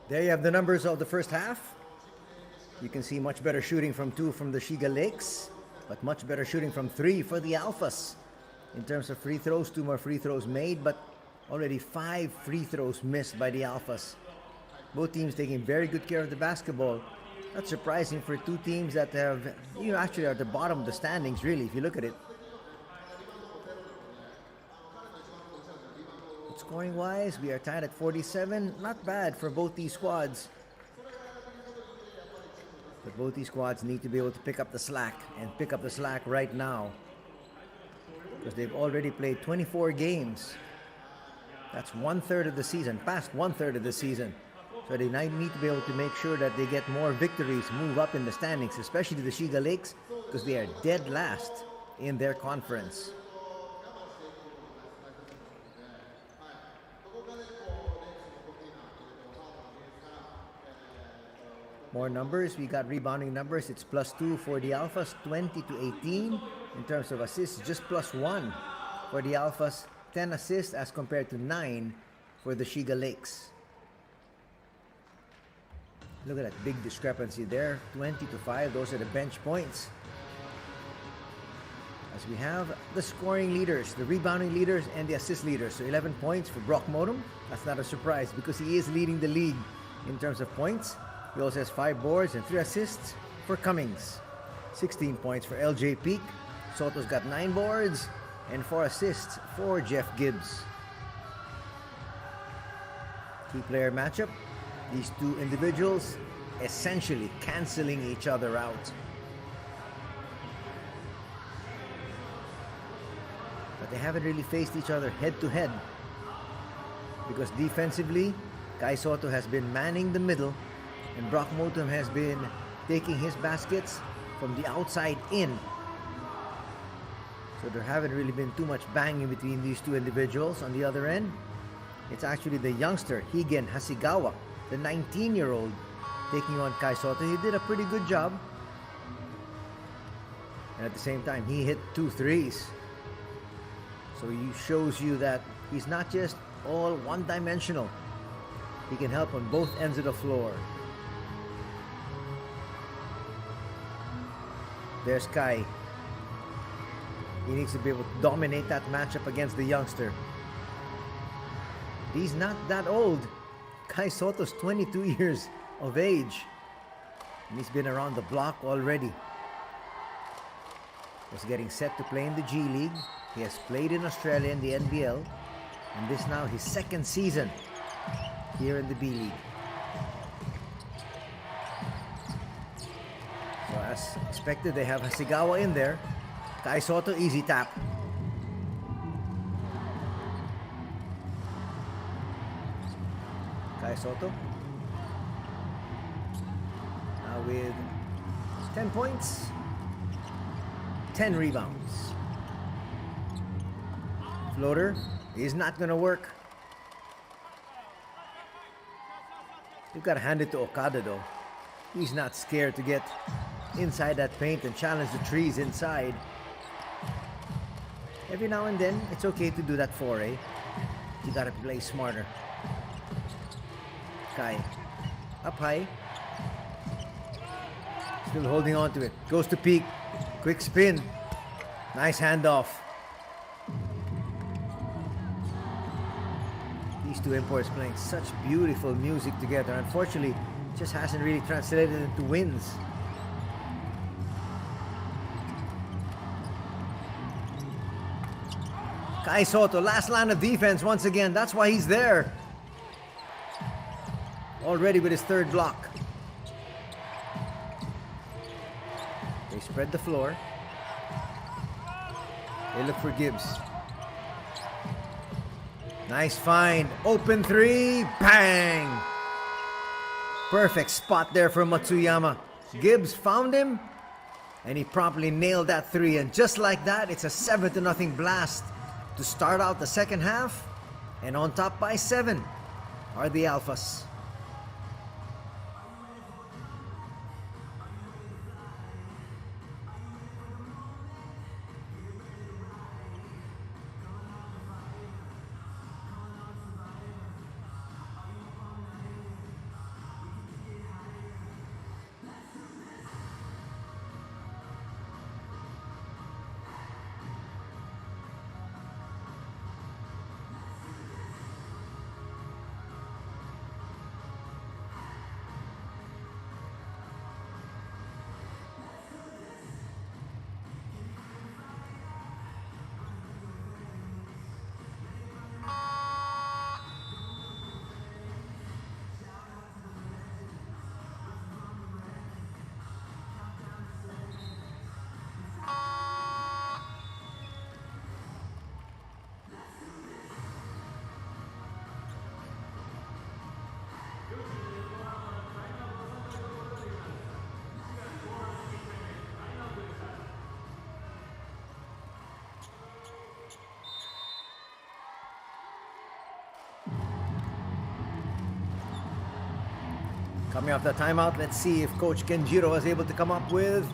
S1: There you have the numbers of the first half. You can see much better shooting from 2 from the Shiga Lakes, but much better shooting from 3 for the Alphas. In terms of free throws, 2 more free throws made, but already 5 free throws missed by the Alphas. Both teams taking very good care of the basketball. That's surprising for 2 teams that have, actually are at the bottom of the standings, really, if you look at it. But scoring-wise, we are tied at 47. Not bad for both these squads. But both these squads need to be able to pick up the slack, and pick up the slack right now. Because they've already played 24 games. That's 1/3 of the season, past 1/3 of the season. So they need to be able to make sure that they get more victories, move up in the standings, especially the Shiga Lakes, because they are dead last in their conference. More numbers, we got rebounding numbers. It's +2 for the Alphas, 20-18. In terms of assists, just +1 for the Alphas, 10 assists as compared to 9 for the Shiga Lakes. Look at that big discrepancy there. 20-5. Those are the bench points. As we have the scoring leaders, the rebounding leaders, and the assist leaders. So 11 points for Brock Modem. That's not a surprise because he is leading the league in terms of points. He also has 5 boards and 3 assists for Cummings. 16 points for LJ Peak. Soto's got 9 boards and 4 assists for Jeff Gibbs. Two-player matchup. These two individuals essentially canceling each other out. But they haven't really faced each other head-to-head because defensively, Kai Soto has been manning the middle and Brock Motum has been taking his baskets from the outside in. So there haven't really been too much banging between these two individuals. On the other end, it's actually the youngster, Higen Hasegawa, the 19-year-old, taking on Kai Soto. He did a pretty good job. And at the same time, he hit 2 threes. So he shows you that he's not just all one-dimensional. He can help on both ends of the floor. There's Kai. He needs to be able to dominate that matchup against the youngster. He's not that old. Kai Soto's 22 years of age. And he's been around the block already. Was getting set to play in the G League. He has played in Australia in the NBL. And this now his 2nd season here in the B-League. So as expected, they have Hasegawa in there. Kai Soto, easy tap. Kai Soto. Now with 10 points, 10 rebounds. Floater is not going to work. You've got to hand it to Okada though. He's not scared to get inside that paint and challenge the trees inside. Every now and then, it's okay to do that foray. You got to play smarter. Kai, up high. Still holding on to it. Goes to Peak. Quick spin. Nice handoff. These two imports playing such beautiful music together. Unfortunately, it just hasn't really translated into wins. Kai Soto, last line of defense once again. That's why he's there. Already with his 3rd block. They spread the floor. They look for Gibbs. Nice find. Open 3. Bang! Perfect spot there for Matsuyama. Gibbs found him. And he promptly nailed that 3. And just like that, it's a 7-0 blast to start out the 2nd half. And on top by 7 are the Alphas. Coming off that timeout, let's see if Coach Kenjiro is able to come up with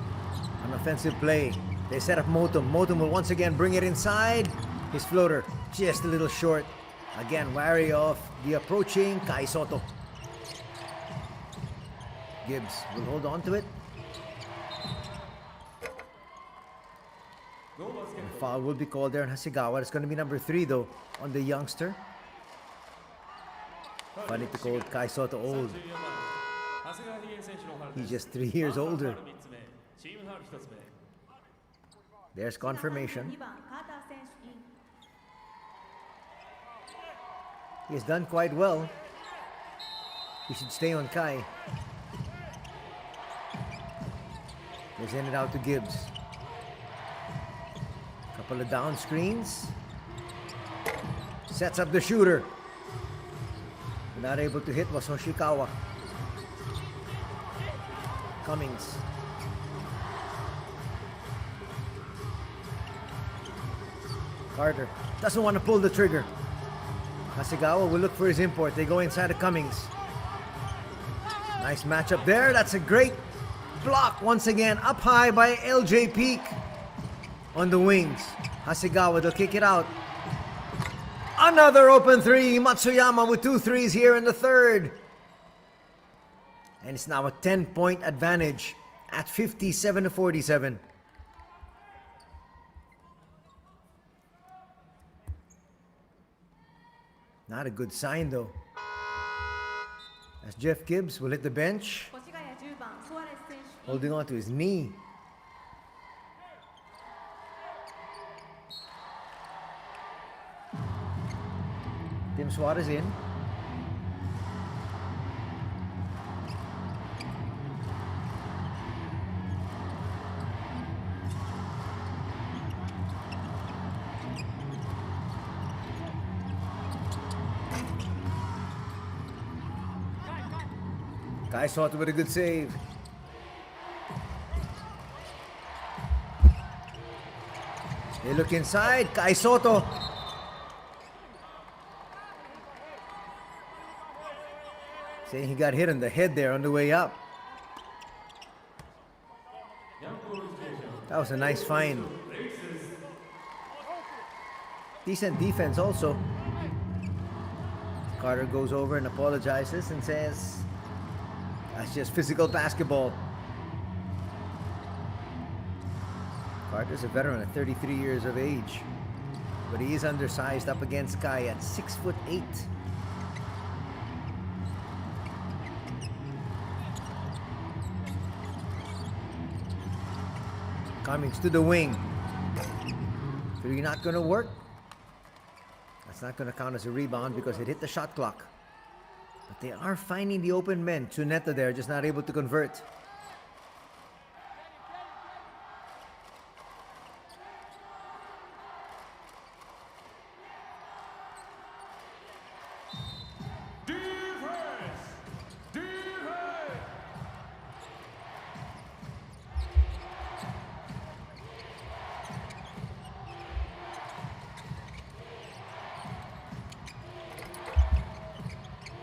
S1: an offensive play. They set up Motum. Motum will once again bring it inside. His floater just a little short. Again, wary of the approaching Kai Soto. Gibbs will hold on to it. And a foul will be called there on Hasegawa. It's going to be number 3 though on the youngster. Funny to call Kai Soto old. He's just 3 years older. There's confirmation. He has done quite well. He should stay on Kai. They send it out to Gibbs. Couple of down screens. Sets up the shooter. Not able to hit was Hoshikawa. Cummings. Carter doesn't want to pull the trigger. Hasegawa will look for his import. They go inside of Cummings. Nice matchup there. That's a great block once again. Up high by LJ Peak on the wings. Hasegawa, they'll kick it out. Another open 3. Matsuyama with 2 threes here in the third. And it's now a 10-point advantage at 57-47. Not a good sign though. As Jeff Gibbs will hit the bench, holding on to his knee. Tim Suarez in. Kai Soto with a good save. They look inside. Kai Soto. Saying he got hit on the head there on the way up. That was a nice find. Decent defense also. Carter goes over and apologizes and says, that's just physical basketball. Carter's a veteran at 33 years of age, but he is undersized up against Kai at 6'8". Cummings to the wing. 3 not going to work. That's not going to count as a rebound because it hit the shot clock. But they are finding the open men. Tsuneta there, just not able to convert.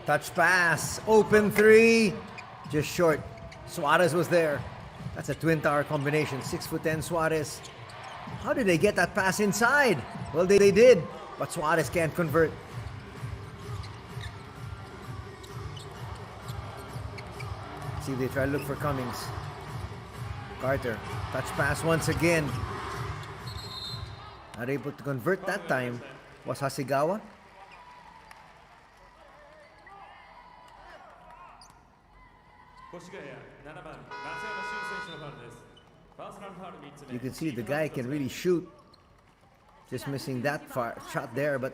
S1: Touch pass, open 3, just short. Suarez was there. That's a twin tower combination. 6'10" Suarez. How did they get that pass inside? Well, they did, but Suarez can't convert. See if they try to look for Cummings. Carter, touch pass once again. Not able to convert that time was Hasegawa. You can see the guy can really shoot. Just missing that far shot there, but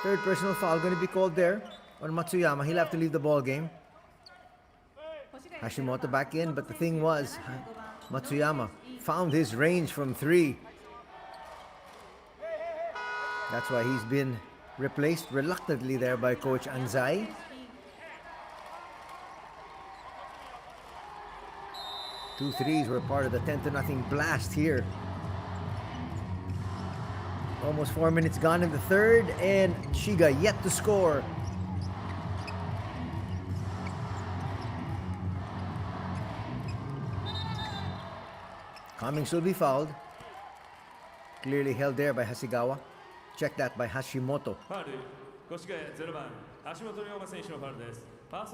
S1: third personal foul going to be called there on Matsuyama. He'll have to leave the ball game. Hashimoto back in, but the thing was, Matsuyama found his range from 3. That's why he's been replaced reluctantly there by Coach Anzai. Two threes were part of the 10-0 blast here. Almost 4 minutes gone in the third, and Shiga yet to score. Cummings will be fouled. Clearly held there by Hasegawa. Check that by Hashimoto.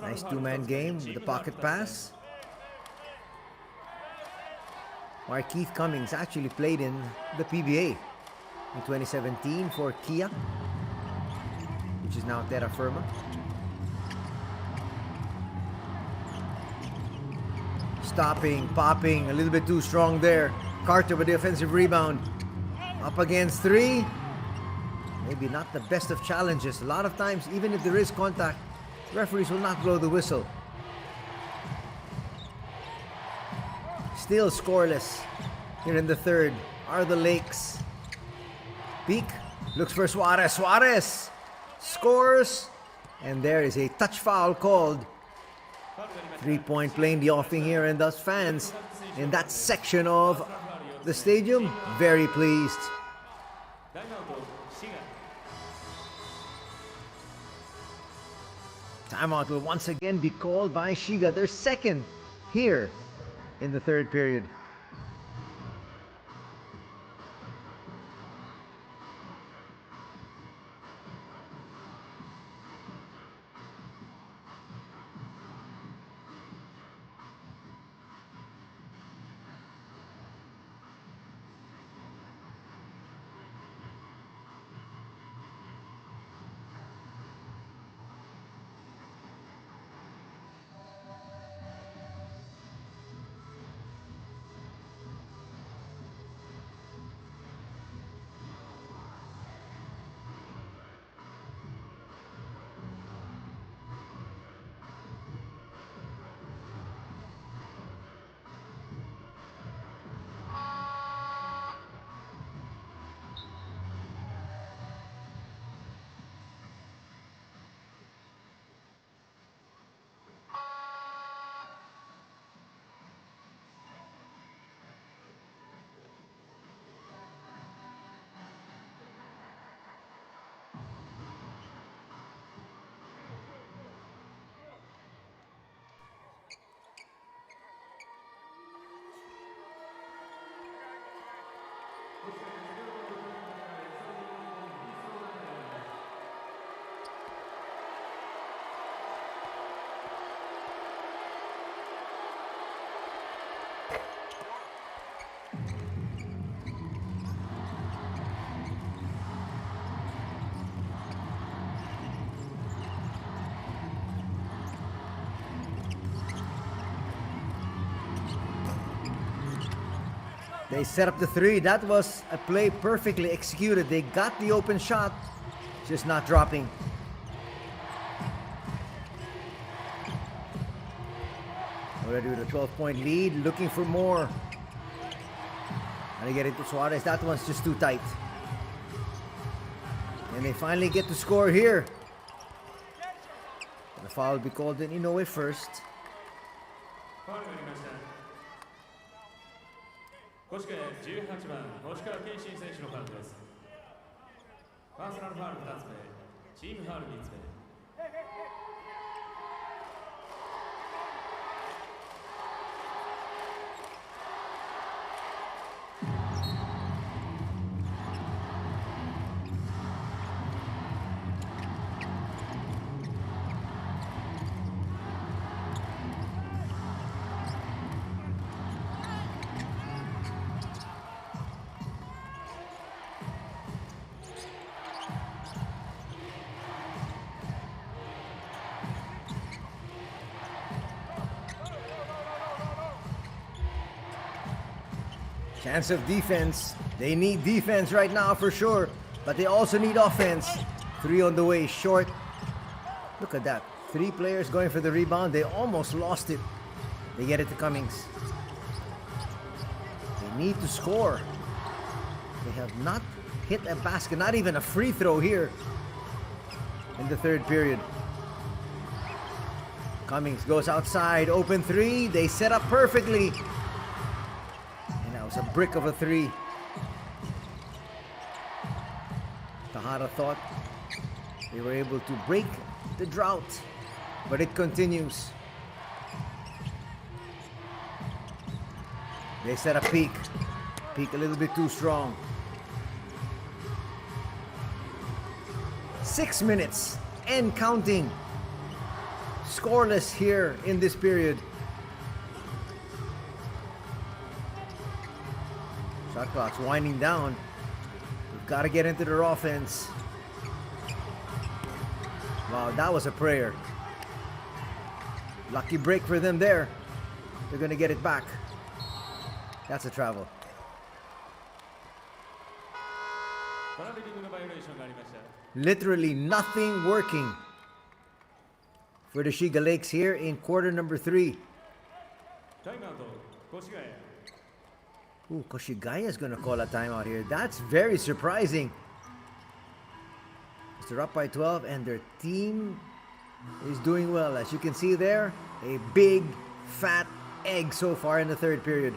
S1: Nice two-man game with the pocket pass. Markeith Cummings actually played in the PBA in 2017 for Kia, which is now Terra Firma. Stopping, popping, a little bit too strong there. Carter with the offensive rebound. Up against three. Maybe not the best of challenges. A lot of times, even if there is contact, referees will not blow the whistle. Still scoreless here in the third are the Lakes. Peak looks for Suarez. Suarez scores. And there is a touch foul called. 3-point play in the offing here, and thus fans in that section of the stadium very pleased. Timeout will once again be called by Shiga, their second here in the third period. They set up the three. That was a play perfectly executed. They got the open shot, just not dropping. Already with a 12-point lead, looking for more. And they get it to Suarez. That one's just too tight. And they finally get to score here. The foul will be called in Inoue first. KOSHIGAYA 18番星川健信選手のファウルです。パーソナルファウル2つ目、チームファウル3つ目。Chance of defense. They need defense right now for sure, but they also need offense. Three on the way, short. Look at that. Three players going for the rebound. They almost lost it. They get it to Cummings. They need to score. They have not hit a basket, not even a free throw here in the third period. Cummings goes outside, open three. They set up perfectly. A brick of a three. Tahara thought they were able to break the drought, but it continues. They set a peak. Peak a little bit too strong. 6 minutes and counting. Scoreless here in this period. Shot clock's winding down. We've got to get into their offense. Wow, that was a prayer. Lucky break for them there. They're going to get it back. That's a travel. Literally nothing working for the Shiga Lakes here in quarter number 3. Ooh, Koshigaya is going to call a timeout here. That's very surprising. They're up by 12 and their team is doing well. As you can see there, a big fat egg so far in the third period.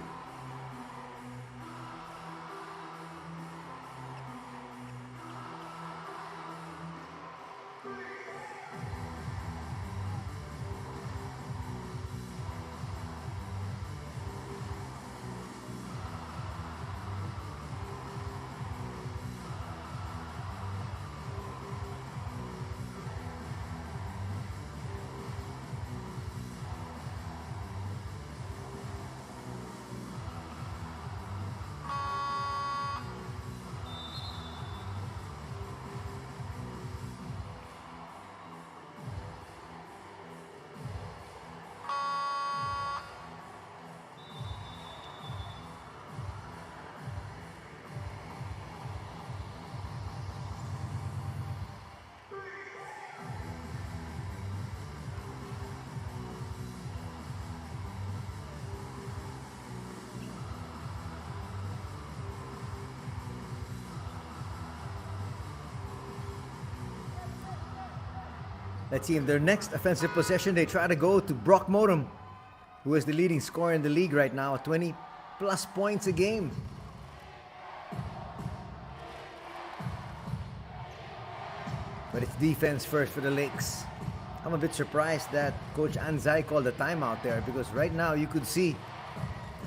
S1: Let's see, in their next offensive possession, they try to go to Brock Modem, who is the leading scorer in the league right now, 20 plus points a game. But it's defense first for the Lakes. I'm a bit surprised that Coach Anzai called a timeout there, because right now you could see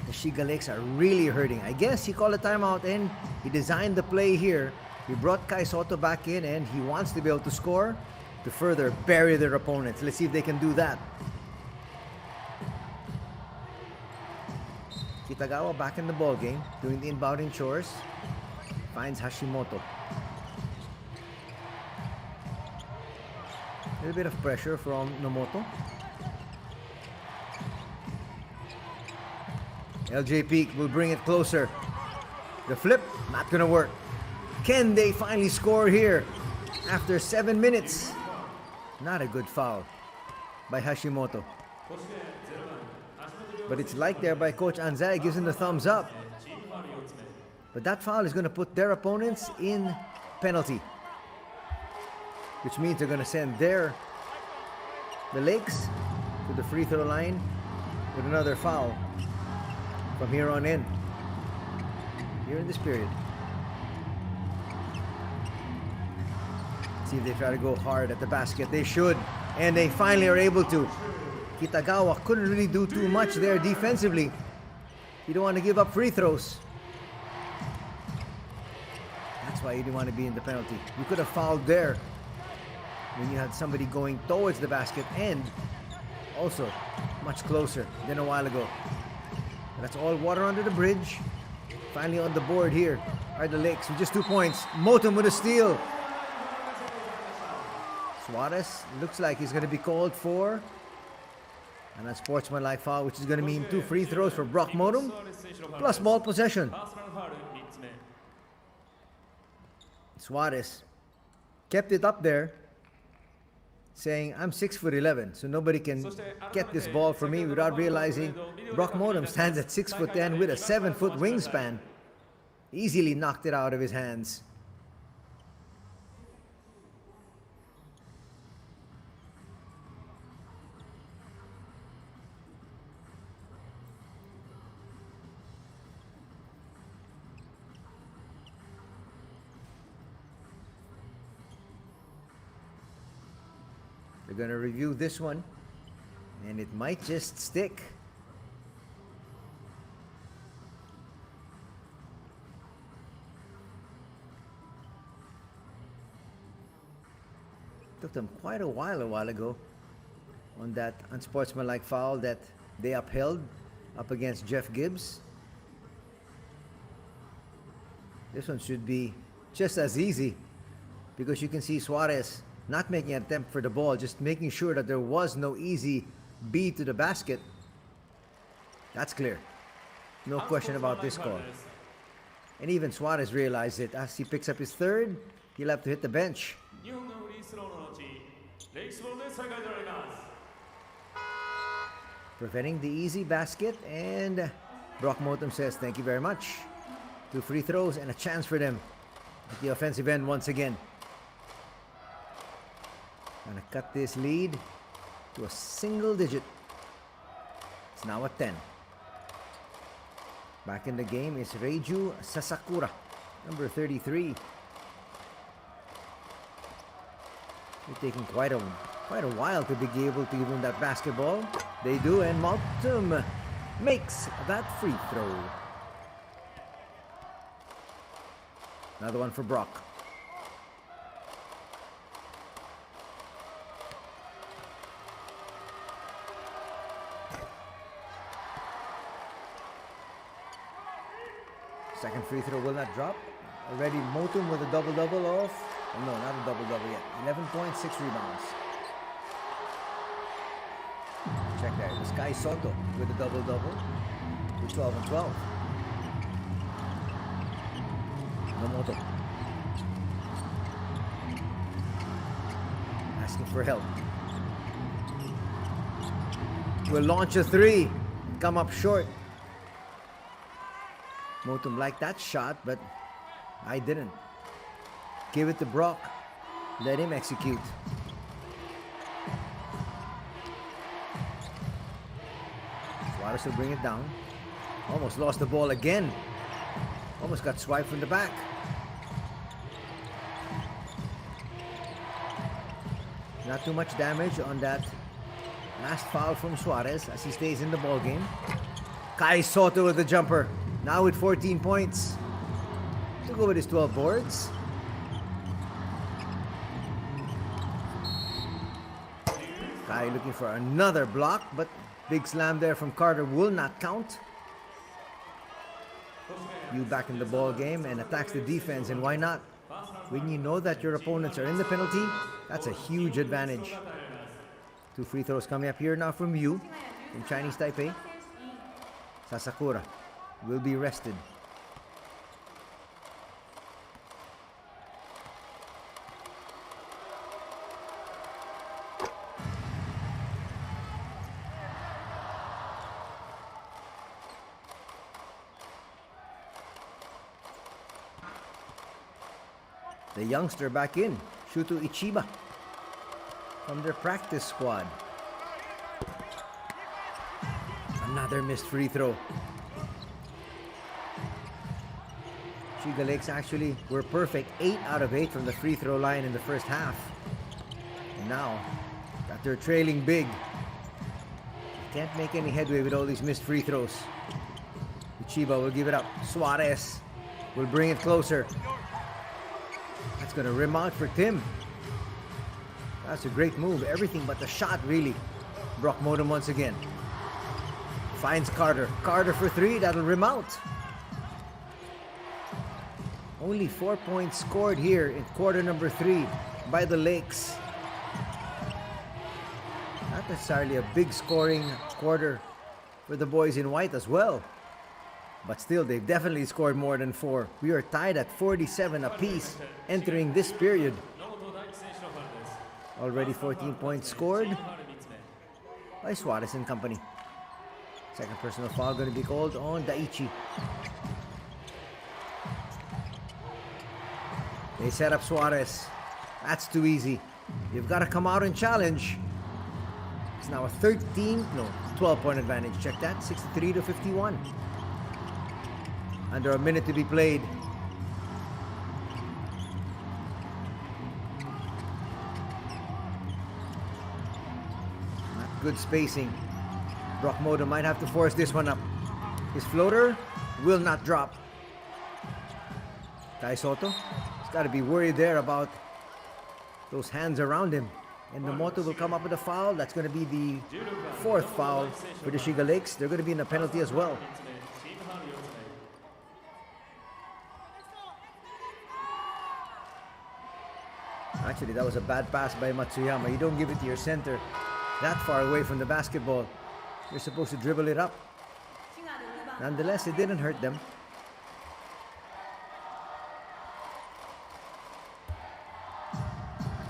S1: the Shiga Lakes are really hurting. I guess he called a timeout and he designed the play here. He brought Kai Soto back in and he wants to be able to score to further bury their opponents. Let's see if they can do that. Kitagawa back in the ball game, doing the inbounding chores. Finds Hashimoto. A little bit of pressure from Nomoto. LJ Peak will bring it closer. The flip, not gonna work. Can they finally score here after 7 minutes? Not a good foul by Hashimoto. But it's like there by Coach Anzai, gives him the thumbs up. But that foul is going to put their opponents in penalty, which means they're going to send the Lakes to the free throw line with another foul from here on in, here in this period. See if they try to go hard at the basket. They should, and they finally are able to. Kitagawa couldn't really do too much there defensively. You don't want to give up free throws. That's why you didn't want to be in the penalty. You could have fouled there when you had somebody going towards the basket and also much closer than a while ago. That's all water under the bridge. Finally on the board here are the Lakes with just 2 points. Motum with a steal. Suarez looks like he's going to be called for an unsportsmanlike foul, which is going to mean 2 free throws for Brock Modem plus ball possession. Suarez kept it up there, saying, I'm 6'11", so nobody can get this ball from me, without realizing Brock Modem stands at 6'10" with a 7-foot wingspan. Easily knocked it out of his hands. They're going to review this one, and it might just stick. Took them quite a while ago on that unsportsmanlike foul that they upheld up against Jeff Gibbs. This one should be just as easy because you can see Suarez not making an attempt for the ball, just making sure that there was no easy B to the basket. That's clear. No question about this call. And even Suarez realized it. As he picks up his third, he'll have to hit the bench. Preventing the easy basket, and Brock Motum says thank you very much. 2 free throws and a chance for them at the offensive end once again. Gonna cut this lead to a single digit. It's now at 10. Back in the game is Reiju Sasakura, number 33. It's taking quite a while to be able to give him that basketball. They do, and Motum makes that free throw. Another one for Brock. Second free throw will not drop. Already Motum with a double-double of... Oh, no, not a double-double yet. 11 points, 6 rebounds. Check that. It was Kai Soto with a double-double. With 12 and 12. No Motum. Asking for help. Will launch a three. Come up short. Motum liked that shot, but I didn't. Give it to Brock. Let him execute. Suarez will bring it down. Almost lost the ball again. Almost got swiped from the back. Not too much damage on that last foul from Suarez as he stays in the ball game. Kai Soto with the jumper. Now with 14 points. To go with his 12 boards. Kai looking for another block, but big slam there from Carter will not count. You back in the ball game and attacks the defense, and why not? When you know that your opponents are in the penalty, that's a huge advantage. 2 free throws coming up here now from Yu, from Chinese Taipei. Sasakura will be rested. The youngster back in, Shuto Ichiba, from their practice squad. Another missed free throw. Shiga Lakes actually were perfect, 8 out of 8 from the free throw line in the first half. And now that they're trailing big, they can't make any headway with all these missed free throws. Ichiba will give it up. Suarez will bring it closer. That's going to rim out for Tim. That's a great move. Everything but the shot, really. Brock Motum once again. Finds Carter. Carter for 3. That'll rim out. Only 4 points scored here in quarter number 3 by the Lakes. Not necessarily a big scoring quarter for the boys in white as well. But still, they've definitely scored more than 4. We are tied at 47 apiece entering this period. Already 14 points scored by Suarez and company. Second personal foul going to be called on Daichi. They set up Suarez. That's too easy. You've got to come out and challenge. It's now a 12-point advantage. Check that, 63-51. Under a minute to be played. Not good spacing. Brock Motum might have to force this one up. His floater will not drop. Kai Soto has got to be worried there about those hands around him. And Nomoto will come up with a foul. That's going to be the 4th foul for the Shiga Lakes. They're going to be in a penalty as well. Actually, that was a bad pass by Matsuyama. You don't give it to your center that far away from the basketball. You're supposed to dribble it up. Nonetheless, it didn't hurt them.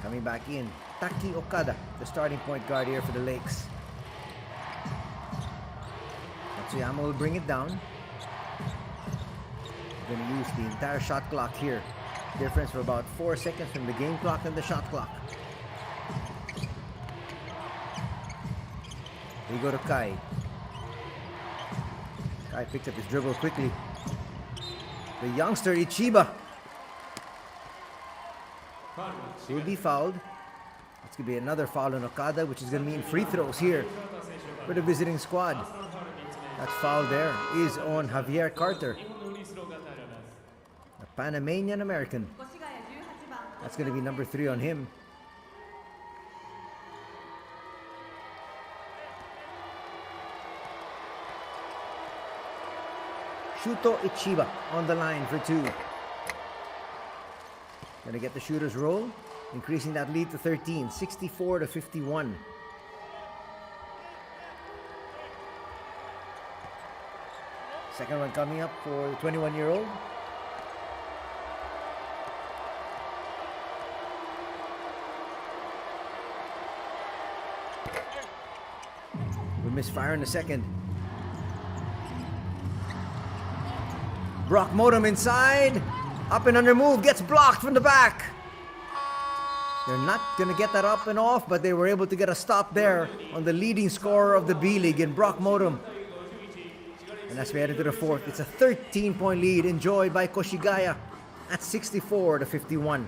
S1: Coming back in, Taki Okada, the starting point guard here for the Lakes. Matsuyama will bring it down. Going to use the entire shot clock here. Difference for about 4 seconds from the game clock and the shot clock. We go to Kai. Kai picked up his dribble quickly. The youngster Ichiba will be fouled. It's going to be another foul on Okada, which is going to mean free throws here for the visiting squad. That foul there is on Javier Carter, a Panamanian American. That's going to be number 3 on him. Shuto Ichiba on the line for 2. Gonna get the shooter's roll, increasing that lead to 13, 64-51. Second one coming up for the 21-year-old. We misfire in the second. Brock Modem inside. Up and under move. Gets blocked from the back. They're not going to get that up and off, but they were able to get a stop there on the leading scorer of the B-League in Brock Modem. And as we head into the fourth, it's a 13-point lead enjoyed by Koshigaya at 64-51.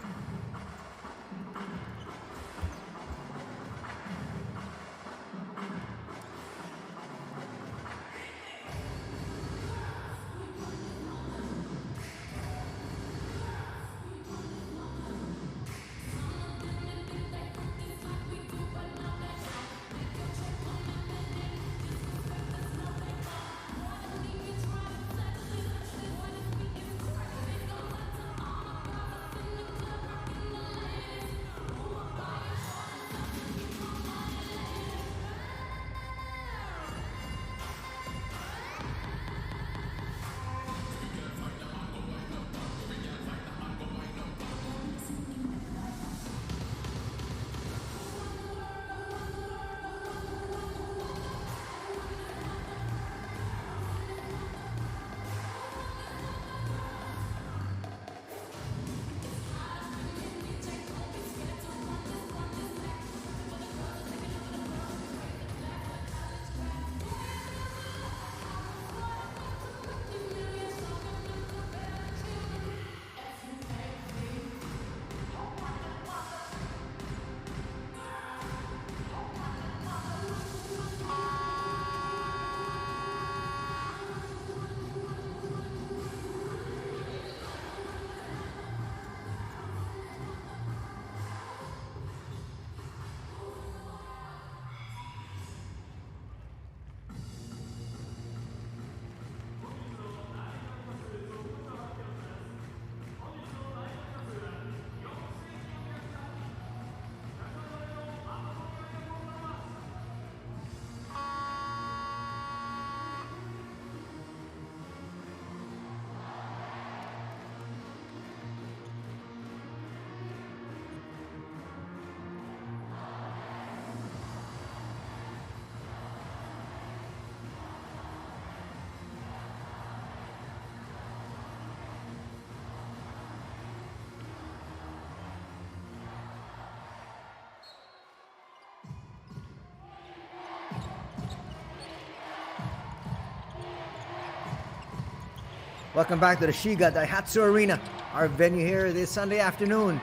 S1: Welcome back to the Shiga Daihatsu Arena, our venue here this Sunday afternoon.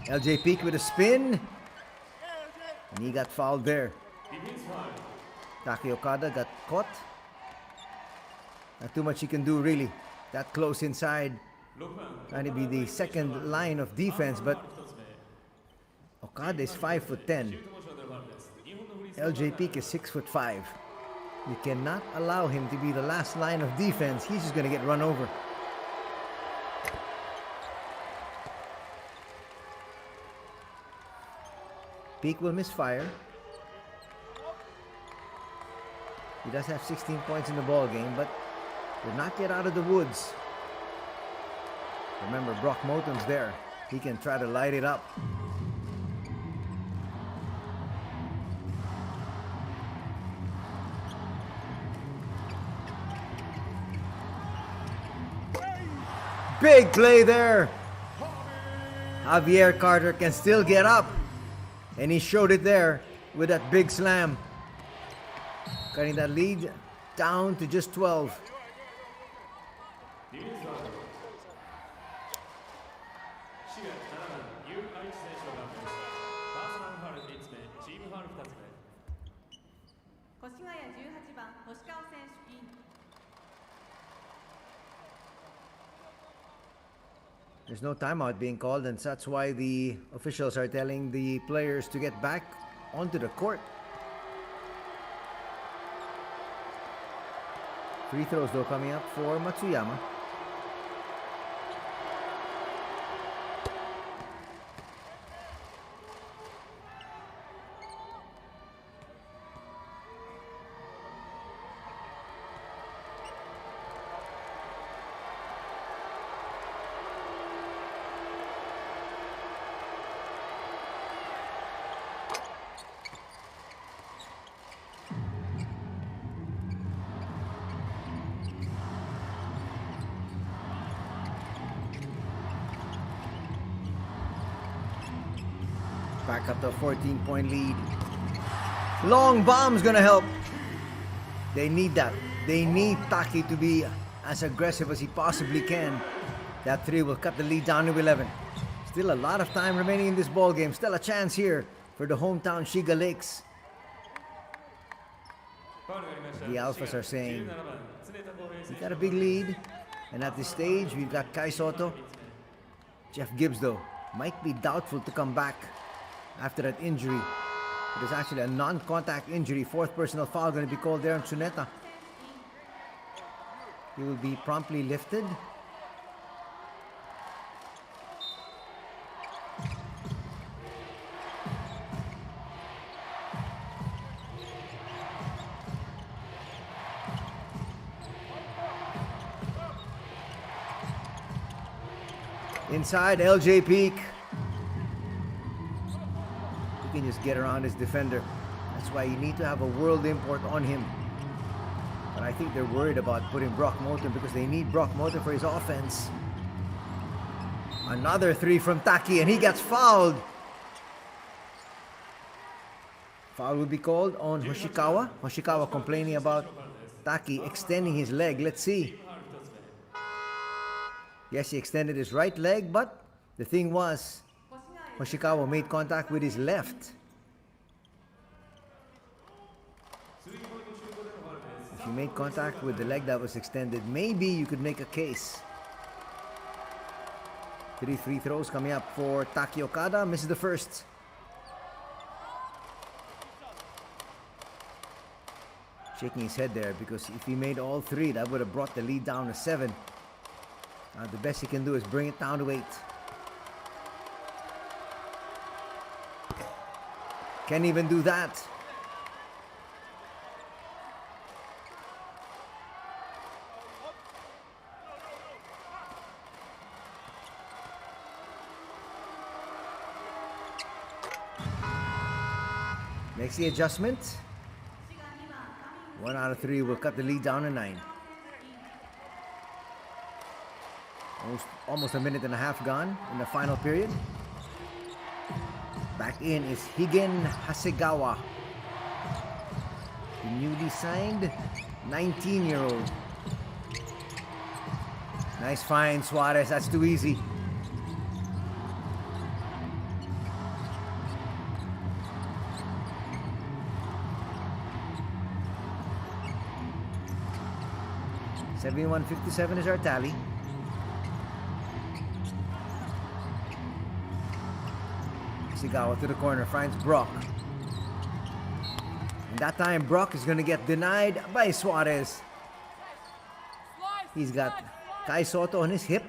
S1: LJ Peak with a spin, and he got fouled there. Taki Okada got caught. Not too much he can do really. That close inside, trying to be the second line of defense, but Okada is 5'10". LJ Peak is 6'5". You cannot allow him to be the last line of defense. He's just going to get run over. Peak will misfire. He does have 16 points in the ball game, but they're not yet out of the woods. Remember, Brock Motum's there. He can try to light it up. Big play there. Javier Carter can still get up. And he showed it there with that big slam. Cutting that lead down to just 12. There's no timeout being called, and that's why the officials are telling the players to get back onto the court. Free throws though coming up for Matsuyama. Back up to a 14-point lead. Long bomb's gonna help. They need that. They need Taki to be as aggressive as he possibly can. That three will cut the lead down to 11. Still a lot of time remaining in this ball game. Still a chance here for the hometown Shiga Lakes. The Alphas are saying we got a big lead, and at this stage we've got Kai Soto. Jeff Gibbs though might be doubtful to come back after that injury. It is actually a non-contact injury. Fourth personal foul going to be called there on Tsuneta. He will be promptly lifted. Inside, LJ Peak. He can just get around his defender. That's why you need to have a world import on him. But I think they're worried about putting Brock Motum because they need Brock Motum for his offense. Another three from Taki, and he gets fouled. Foul will be called on Hoshikawa. Hoshikawa complaining about Taki extending his leg. Let's see. Yes, he extended his right leg, but the thing was, Hoshikawa made contact with his left. If you made contact with the leg that was extended, maybe you could make a case. 3 free throws coming up for Taki Okada. Misses the first. Shaking his head there because if he made all three, that would have brought the lead down to 7. The best he can do is bring it down to 8. Can't even do that. Makes the adjustment. 1 out of 3 will cut the lead down to 9. Almost a minute and a half gone in the final period. Back in is Higen Hasegawa, the newly signed 19-year-old. Nice find, Suarez. That's too easy. $71.57 is our tally. Sigawa to the corner, finds Brock. And that time Brock is going to get denied by Suarez. He's got Kai Soto on his hip,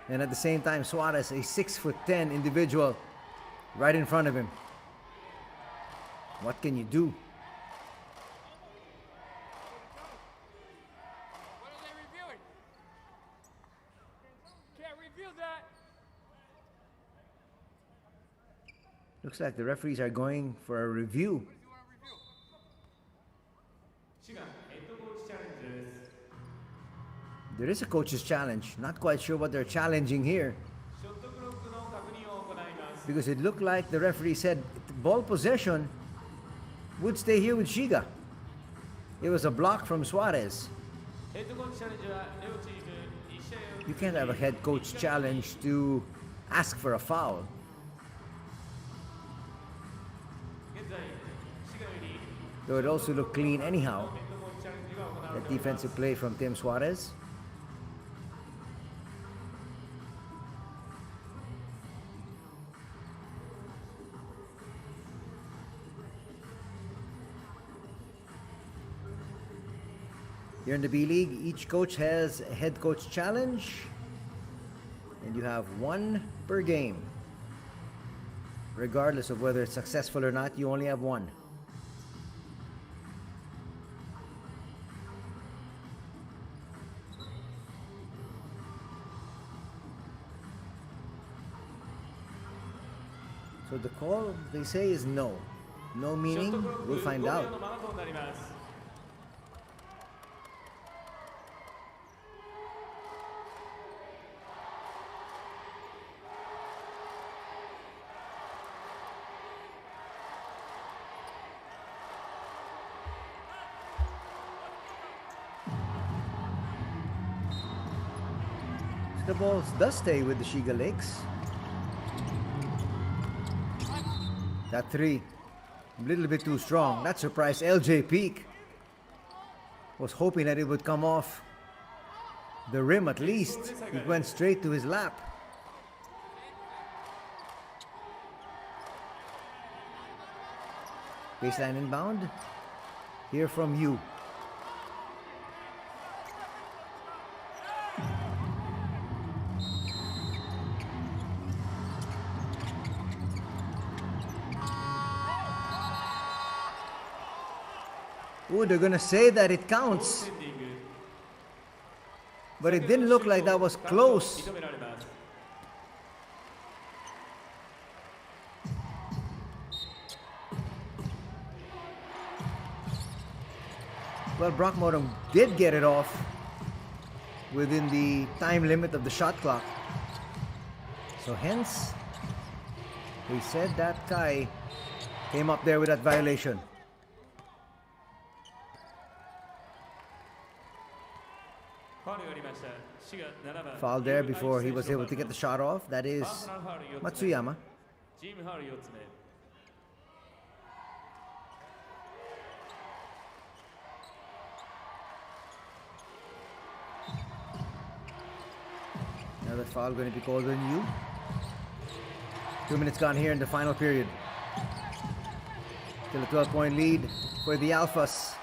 S1: and at the same time Suarez, a 6'10" individual, right in front of him. What can you do?
S4: What are they reviewing? Can't review that.
S1: Looks like the referees are going for a review.
S4: You want to review?
S3: シガヘッドコーチチャレンジです
S1: There is a coach's challenge. Not quite sure what they're challenging here,
S3: ショットクロックの確認を行います
S1: because it looked like the referee said ball possession would stay here with Shiga. It was a block from Suarez.
S3: ヘッドコーチチャレンジは両チーム1試合を
S1: You can't have a head coach challenge to ask for a foul.
S3: 現在シガより
S1: Though it also looked clean anyhow.
S3: ヘッドコーチチャレンジが行われ
S1: That
S3: ています
S1: defensive play from Tim Suarez. Here in the B-League, each coach has a head coach challenge, and you have one per game. Regardless of whether it's successful or not, you only have one. So the call, they say, is no. No
S3: ショッ
S1: meaning,
S3: トクロック
S1: we'll
S3: 5
S1: find
S3: 秒
S1: out.
S3: のままとなります
S1: The ball does stay with the Shiga Lakes. That three, a little bit too strong. That surprised LJ Peak. Was hoping that it would come off the rim at least. It went straight to his lap. Baseline inbound. Hear from you. Ooh, they're gonna say that it counts.
S3: センディング
S1: But it didn't look like that was close.
S3: 認められます
S1: Well, Brock Modem did get it off within the time limit of the shot clock. So hence, he said that Kai came up there with that violation. Foul there before he was able to get the shot off. That is Matsuyama.
S3: チームファウル4つ目
S1: Another foul going to be called on you. 2 minutes gone here in the final period. Still a 12-point lead for the Alphas.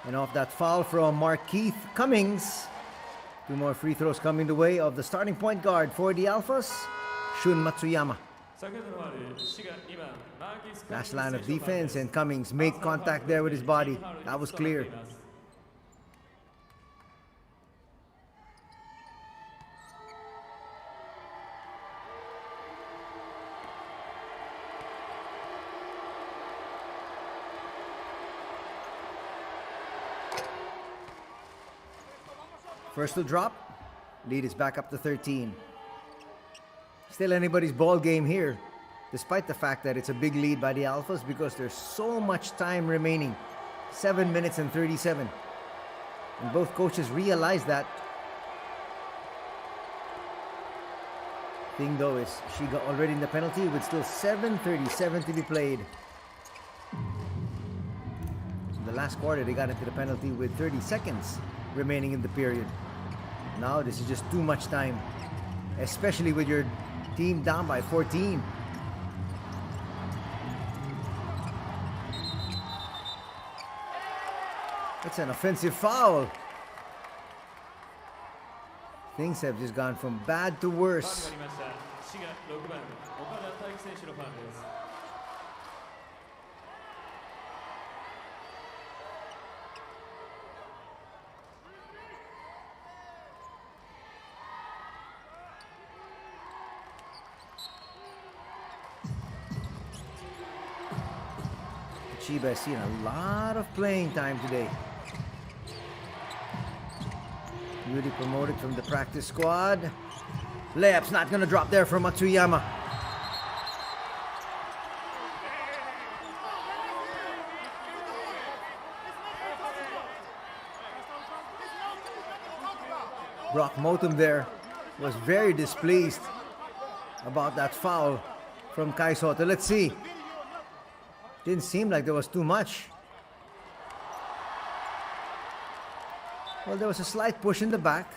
S1: And off that foul from Markeith Cummings. 2 more free throws coming the way of the starting point guard for the Alphas, Shun Matsuyama.
S3: 先ほどのファウルシガ2番マーキース
S1: Last line of defense, and Cummings made contact there with his body. That was clear. First to drop. Lead is back up to 13. Still anybody's ball game here, despite the fact that it's a big lead by the Alphas because there's so much time remaining. 7 minutes and 37. And both coaches realize that. Thing though is Shiga already in the penalty with still 7:37 to be played. In the last quarter, they got into the penalty with 30 seconds remaining in the period. Now this is just too much time, especially with your team down by 14. It's an offensive foul. Things have just gone from bad to
S3: ファウル
S1: worse.
S3: がありましたシガ6番岡田大輝選手のファウルです
S1: Shiba has seen a lot of playing time today. Newly promoted from the practice squad. Layup's not going to drop there from Matsuyama. Brock Motum there was very displeased about that foul from Kai Soto. Let's see. Didn't seem like there was too much. Well, there was a slight push in the back.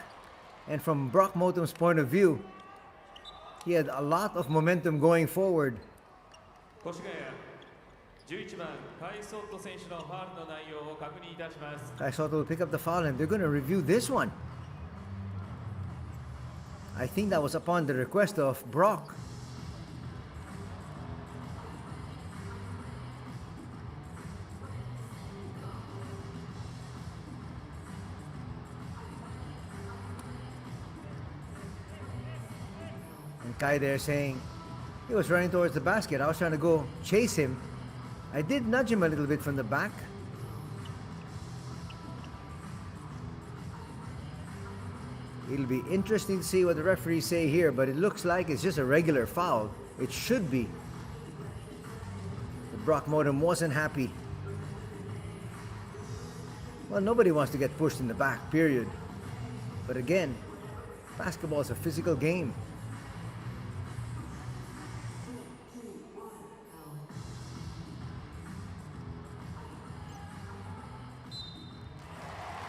S1: And from Brock Motum's point of view, he had a lot of momentum going forward.
S5: 越谷11番カイソット選手のファウルの内容を確認いたします。
S1: Kai Soto will pick up the foul and they're going to review this one. I think that was upon the request of Brock. And Kai there saying he was running towards the basket. I was trying to go chase him. I did nudge him a little bit from the back. It'll be interesting to see what the referees say here, but it looks like it's just a regular foul. It should be. But Brock Motum wasn't happy. Well, nobody wants to get pushed in the back, period. But again, basketball is a physical game.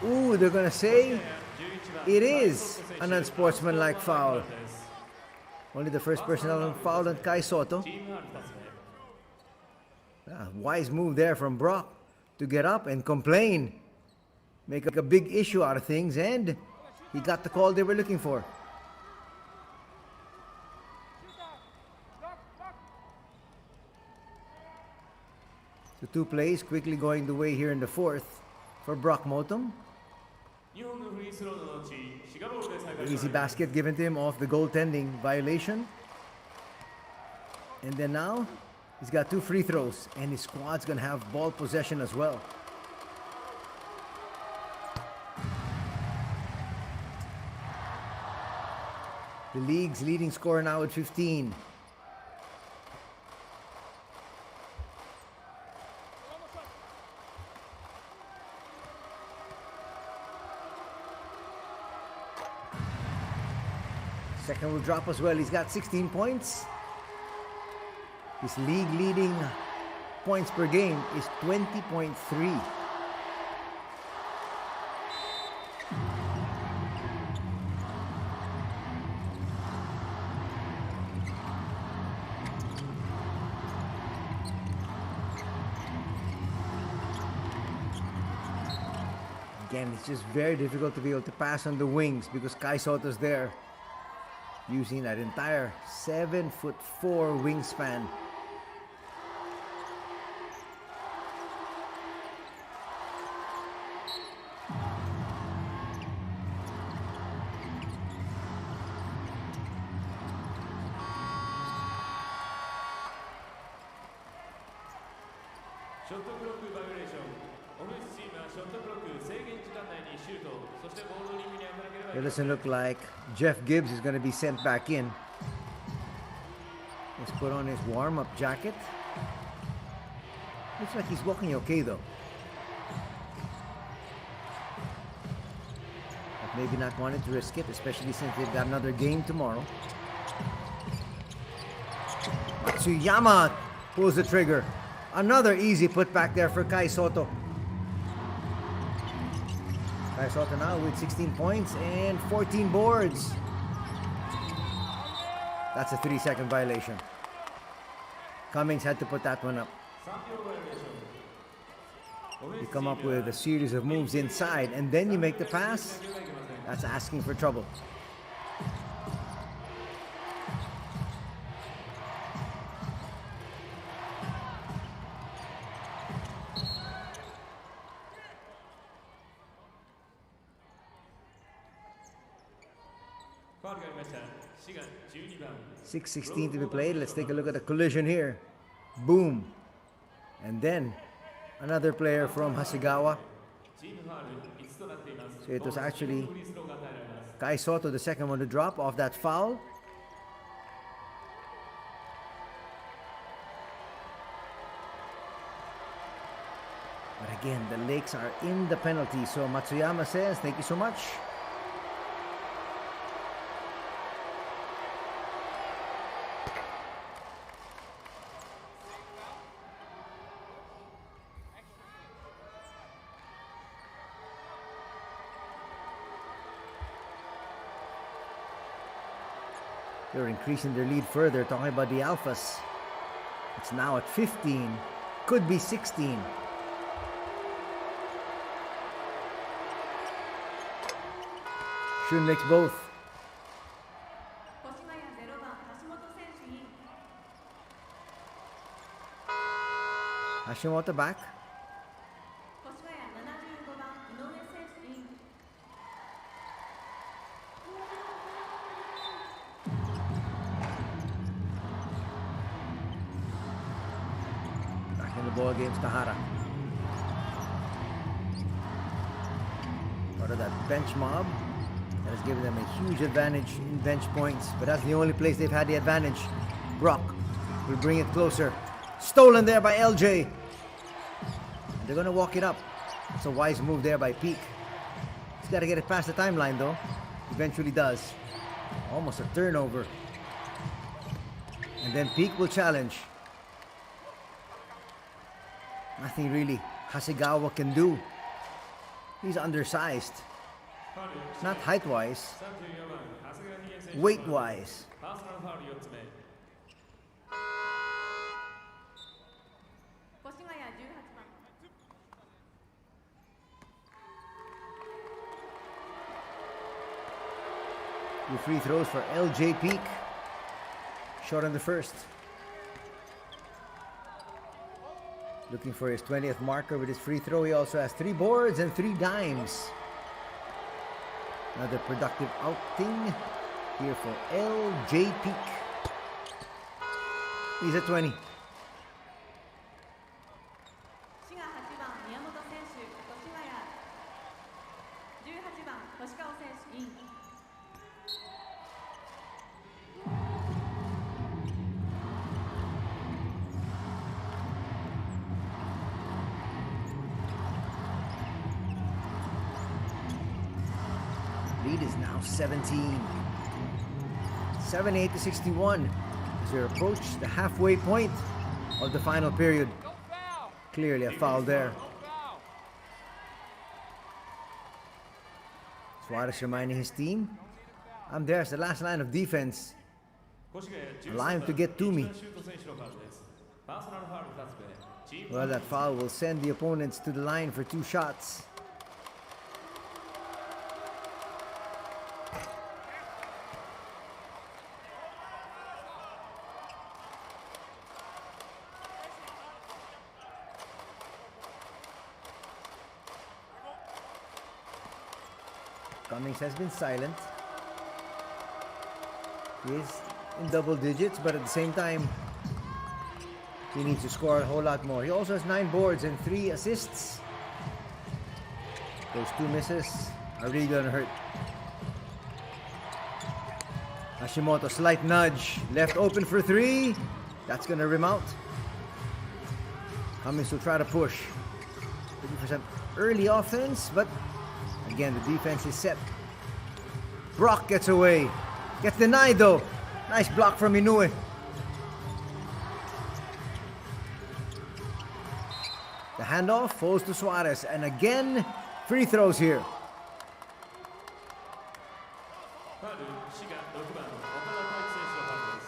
S1: Ooh, they're gonna say it is an unsportsmanlike foul. Only the first person fouled on Kai Soto. Wise move there from Brock to get up and complain. Make a big issue out of things, and he got the call they were looking for. So two plays quickly going the way here in the fourth for Brock Motum. Easy basket given to him off the goaltending violation. And then now, he's got two free throws, and his squad's gonna have ball possession as well. The league's leading scorer now at 15. Second will drop as well. He's got 16 points. His league leading points per game is 20.3. Again, it's just very difficult to be able to pass on the wings because Kai Soto's there, using that entire 7'4" wingspan. It doesn't look like Jeff Gibbs is going to be sent back in. Let's put on his warm-up jacket. Looks like he's walking okay though. But maybe not wanting to risk it, especially since they've got another game tomorrow. Matsuyama pulls the trigger. Another easy putback there for Kai Soto. Kai Soto now with 16 points and 14 boards. That's a 3-second violation. Cummings had to put that one up. You come up with a series of moves inside and then you make the pass. That's asking for trouble.
S5: Foul がありました。滋賀12番。
S1: 6:16 to be played. Let's take a look at the collision here. Boom. And then another player from Hasegawa.
S5: チームファール5つとなっています。
S1: So it was actually
S5: フリースローが与えられます。
S1: Kai Soto, the second one to drop off that foul. But again, the Lakes are in the penalty. So Matsuyama says, thank you so much. They're increasing their lead further, talking about the Alphas. It's now at 15, could be 16. Shun makes both.
S6: 越谷0番橋本選手イン
S1: Hashimoto back.
S6: 越谷75番井上選手イン
S1: Back in the ball against Tahara. Part of that bench mob that has given them a huge advantage in bench points, but that's the only place they've had the advantage. Brock will bring it closer. Stolen there by LJ. They're going to walk it up. It's a wise move there by Peak. He's got to get it past the timeline though. Eventually does. Almost a turnover. And then Peak will challenge. Nothing really Hasegawa can do. He's undersized. Not height-wise,
S5: 34番長谷川秀選手
S1: weight-wise.
S5: パーソナルファウル4つ目。
S6: 越谷18番
S1: Two free throws for LJ Peak. Short on the first. Looking for his 20th marker with his free throw. He also has 3 boards and 3 dimes. Another productive outing here for LJ Peak. He's at 20.
S6: 滋賀8番宮本選手越谷18番星川選手イン
S1: Lead is now 17. 78 to 61 as we approach the halfway point of the final period.
S4: No foul.
S1: Clearly a foul there.
S4: No foul.
S1: Suarez reminding his team, I'm there as the last line of defense.
S5: 越谷
S1: Allow him
S5: 13
S1: to get to
S5: 番
S1: me.
S5: シュート選手のファウルです。パーソナルファウル2つ目。チーム
S1: Well, that foul will send the opponents to the line for 2 shots. Cummings has been silent. He is in double digits, but at the same time, he needs to score a whole lot more. He also has 9 boards and 3 assists. Those 2 misses are really going to hurt. Hashimoto, slight nudge. Left open for 3. That's going to rim out. Cummings will try to push. Looking for some early offense, but again, the defense is set. Brock gets away. Gets denied though. Nice block from Inoue. The handoff falls to Suarez. And again, free throws here.
S5: ファウル、滋賀6番、岡田太一選手のファウルです。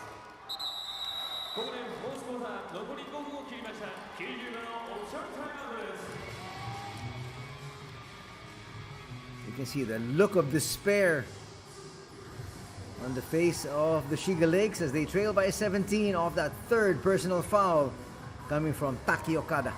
S5: ここでフォースクォーター残り5分を切りました。90秒のオフィシャルタイムアウトです。
S1: You can see the look of despair on the face of the Shiga Lakes as they trail by 17 off that 3rd personal foul coming from Taki Okada.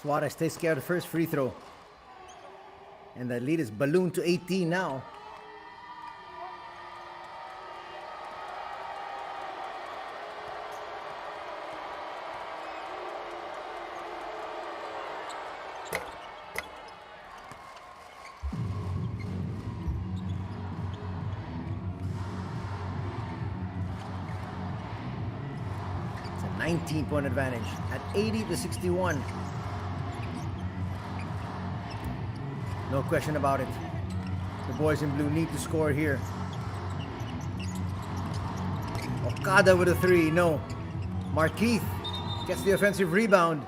S1: Suarez takes care of the first free throw. And the lead is ballooned to 18 now. It's a 19-point advantage at 80-61. No question about it. The boys in blue need to score here. Okada with a three. No. Markeith gets the offensive rebound.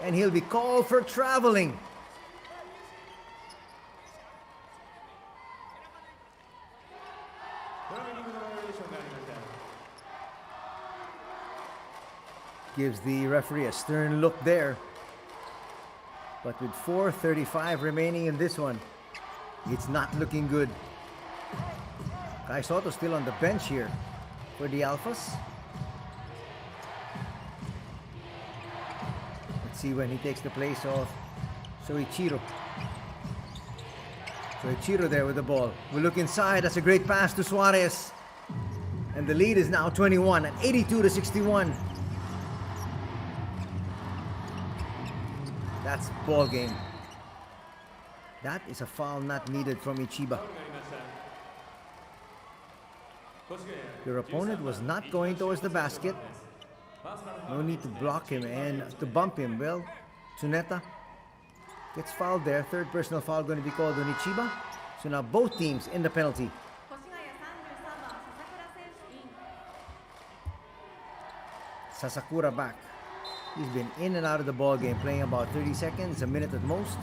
S1: And he'll be called for traveling. Gives the referee a stern look there. But with 4:35 remaining in this one, it's not looking good. Kai Soto still on the bench here for the Alphas. Let's see when he takes the place of Soichiro. Soichiro there with the ball. We look inside. That's a great pass to Suarez. And the lead is now 21 at 82-61. That's ball game. That is a foul not needed from Ichiba. Your opponent was not going towards the basket. No need to block him and to bump him. Well, Tsuneta gets fouled there. Third personal foul going to be called on Ichiba. So now both teams in the penalty.
S6: 越谷33番笹倉選手イン
S1: Sasakura back. He's been in and out of the ball game, playing about 30 seconds, a minute at most.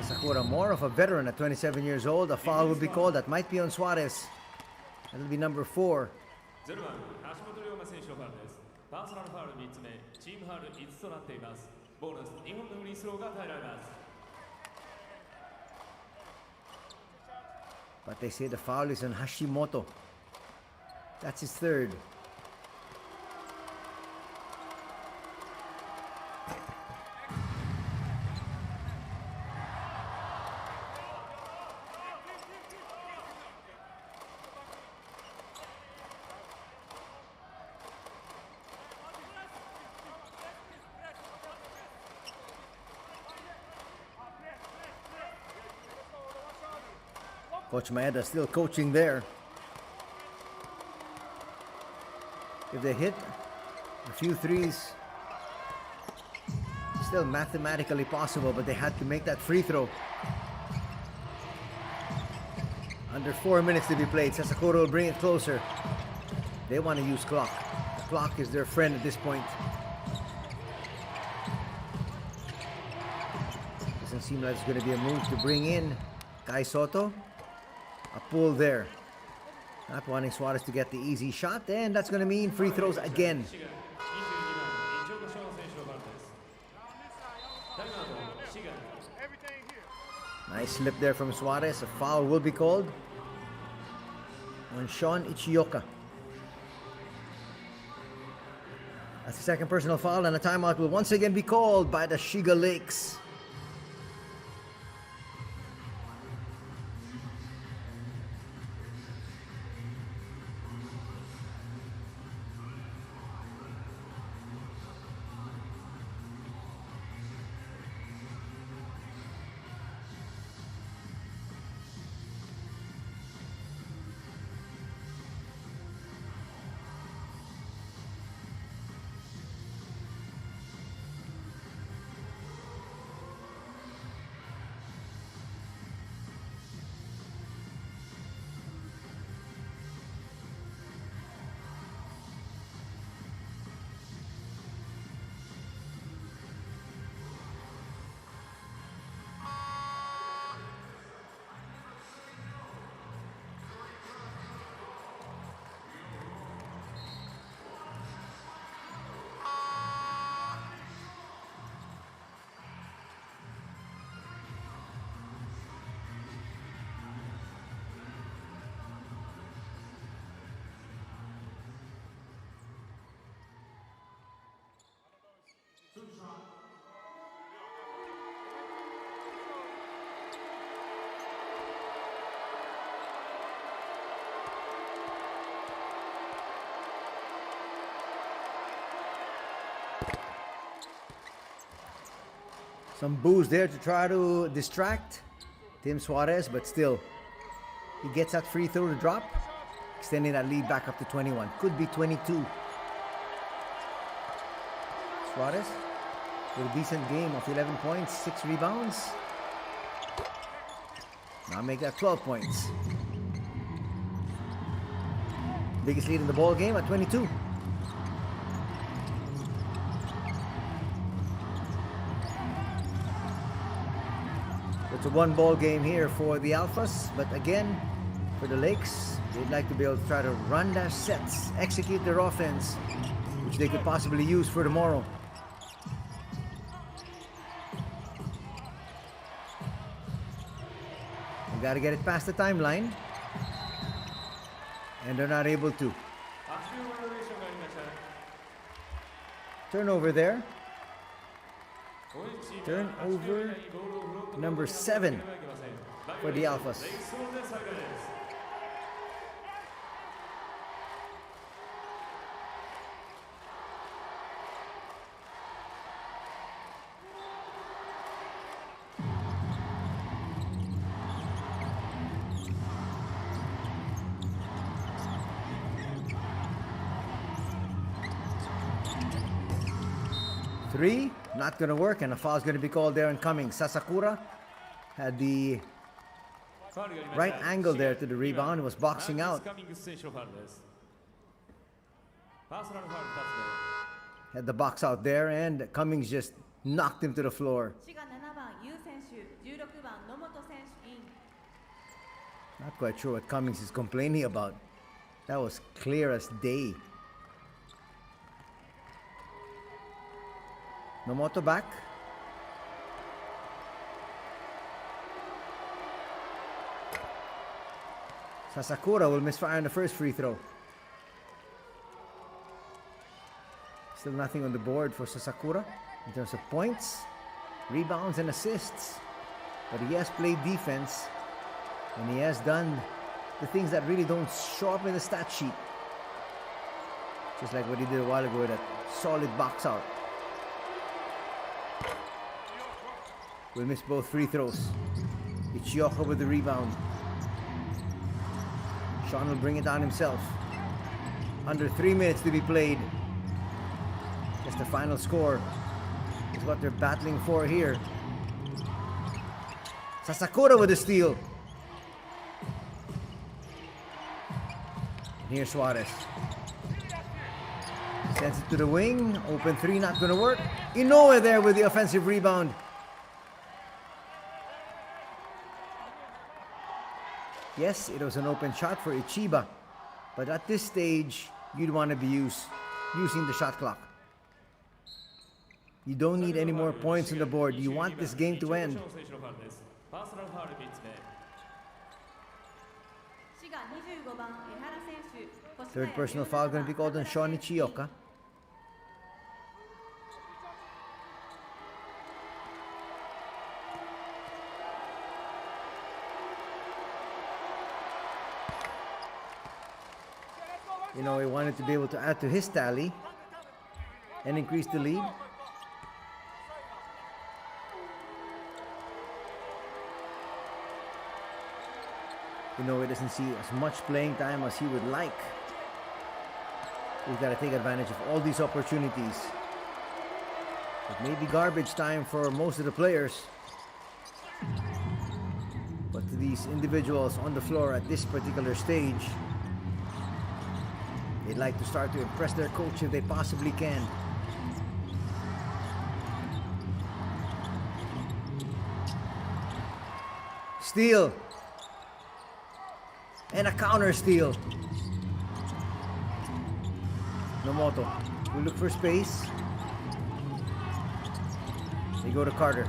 S1: Sasakura, more of a veteran at 27 years old. A foul will be called. That might be on Suarez. That'll be number 4.
S5: 0番橋本龍馬選手のファウルです。パーソナルファウル3つ目、チームファウル5つとなっています。ボーナス2本のフリースローが与えられます。
S1: But they say the foul is on Hashimoto. That's his third. Coach Maeda still coaching there. If they hit a few threes, still mathematically possible, but they had to make that free throw. Under 4 minutes to be played. Sasakura will bring it closer. They want to use clock. The clock is their friend at this point. Doesn't seem like it's going to be a move to bring in Kai Soto. A pull there. Not wanting Suarez to get the easy shot, and that's going to mean free throws again. Nice slip there from Suarez. A foul will be called on Sean Ichioka. That's the second personal foul, and a timeout will once again be called by the Shiga Lakes. Some boos there to try to distract Tim Suarez, but still, he gets that free throw to drop, extending that lead back up to 21. Could be 22. Suarez with a decent game of 11 points, 6 rebounds. Now make that 12 points. Biggest lead in the ball game at 22. It's a one-ball game here for the Alphas, but again, for the Lakes, they'd like to be able to try to run their sets, execute their offense, which they could possibly use for tomorrow. They got to get it past the timeline, and they're not able to. Turnover there. Turnover number 7 for the Alphas. Three, not going to work, and a foul is going to be called there on Cummings. Sasakura had the right angle there to the rebound. He was boxing out. Had the box out there, and Cummings just knocked him to the floor.
S6: 滋賀7番ユウ選手、16番野本選手イン。
S1: Not quite sure what Cummings is complaining about. That was clear as day. Nomoto back. Sasakura will misfire on the first free throw. Still nothing on the board for Sasakura in terms of points, rebounds, and assists. But he has played defense, and he has done the things that really don't show up in the stat sheet. Just like what he did a while ago with that solid box out. Will miss both free throws. Ichioka with the rebound. Sean will bring it on himself. Under 3 minutes to be played. Just the final score is what they're battling for here. Sasakura with the steal. And here's Suarez. Sends it to the wing. Open three, not going to work. Inoue there with the offensive rebound. Yes, it was an open shot for Ichiba, but at this stage, you'd want to be using the shot clock. You don't need any more points on the board. You want this game to end.
S6: 滋賀25番江原選手、
S1: Third personal foul going to be called on Sean Ichioka. You know, he wanted to be able to add to his tally and increase the lead. You know, he doesn't see as much playing time as he would like. He's got to take advantage of all these opportunities. It may be garbage time for most of the players. But to these individuals on the floor at this particular stage, they'd like to start to impress their coach if they possibly can. Steal. And a counter steal. Nomoto will look for space. They go to Carter.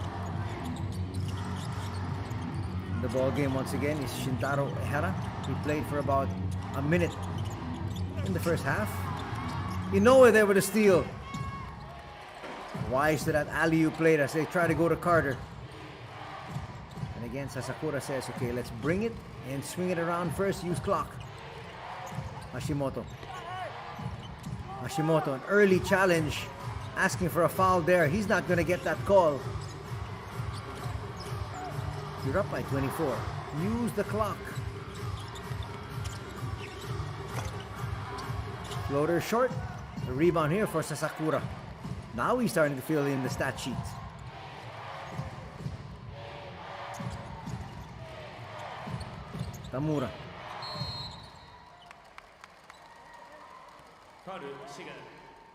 S1: The ball game once again is Shintaro Ehara. He played for about a minute in the first half. Inoue there with a steal. Wise to that alley-oop play as they try to go to Carter. And again, Sasakura says, okay, let's bring it and swing it around first, use clock. Hashimoto. Hashimoto, an early challenge, asking for a foul there. He's not going to get that call. You're up by 24. Use the clock. Floater short. A rebound here for Sasakura. Now he's starting to fill in the stat sheet. Tamura.
S5: ファウル、シガ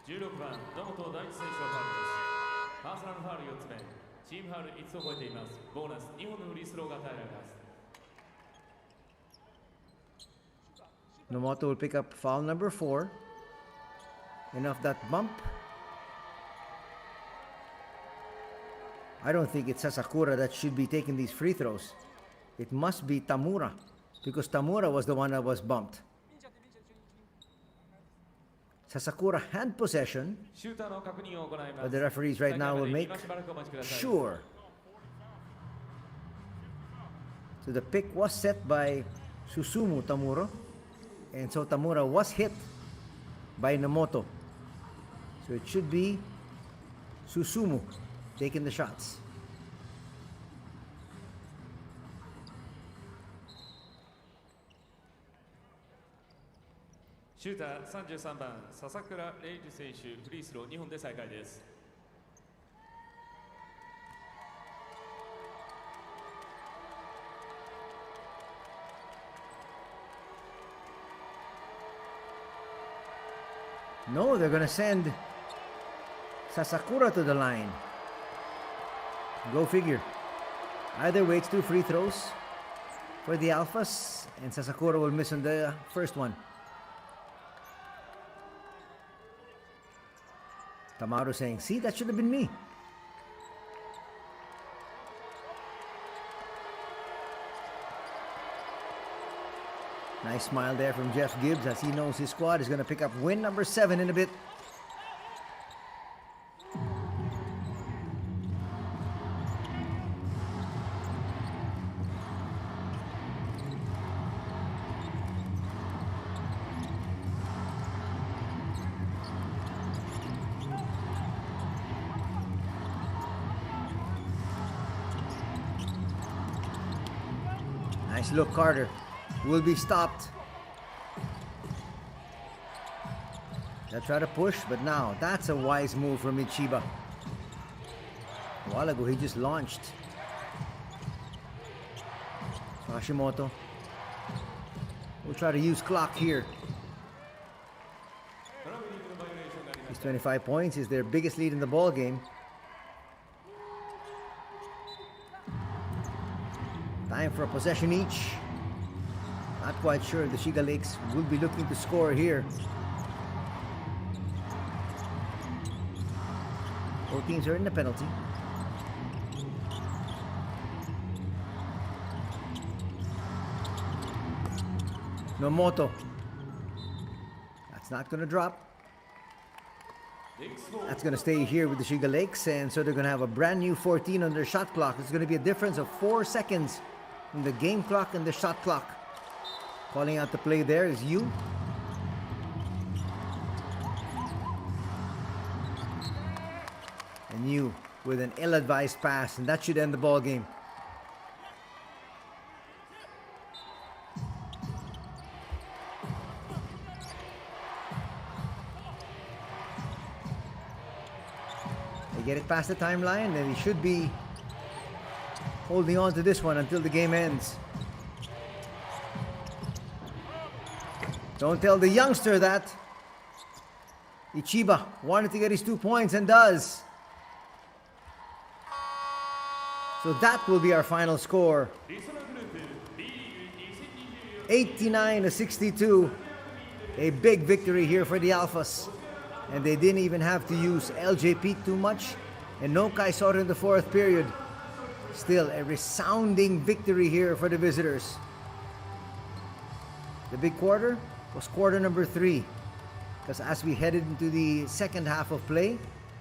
S5: 16番、野本大地選手のファウルです。パーソナルファウル4つ目、チームファウル5つを超えています。ボーナス2本のフリースローが与えられます。
S1: Nomoto will pick up foul number 4. And off that bump, I don't think it's Sasakura that should be taking these free throws. It must be Tamura, because Tamura was the one that was bumped. Sasakura had possession,
S5: シューターの確認を行います。
S1: but the referees right now will make
S5: 今しばらくお待ちください。
S1: sure. So the pick was set by Susumu Tamura, and so Tamura was hit by Nomoto. So it should be Susumu taking the shots.
S5: Shooter 33番、笹倉玲樹選手、フリースロー2本で再開です。
S1: No, they're going to send Sasakura to the line. Go figure. Either way, it's 2 free throws for the Alphas, and Sasakura will miss on the first one. Tamaru saying, see, that should have been me. Nice smile there from Jeff Gibbs as he knows his squad is going to pick up win number 7 in a bit. Nice look, Carter. Will be stopped. They'll try to push, but now that's a wise move from Ichiba. A while ago, he just launched. So Hashimoto will try to use clock here. His 25 points is their biggest lead in the ball game. Time for a possession each. Not quite sure the Shiga Lakes will be looking to score here. Both teams are in the penalty. Nomoto. That's not going to drop. That's going to stay here with the Shiga Lakes, and so they're going to have a brand new 14 on their shot clock. It's going to be a difference of 4 seconds in the game clock and the shot clock. Calling out the play there is you. And you with an ill-advised pass, and that should end the ball game. They get it past the timeline, and he should be holding on to this one until the game ends. Don't tell the youngster that. Ichiba wanted to get his 2 points and does. So that will be our final score. 89-62. A big victory here for the Alphas. And they didn't even have to use LJP too much. And no Kaisoro in the 4th period. Still a resounding victory here for the visitors. The big quarter was quarter number 3, because as we headed into the second half of play,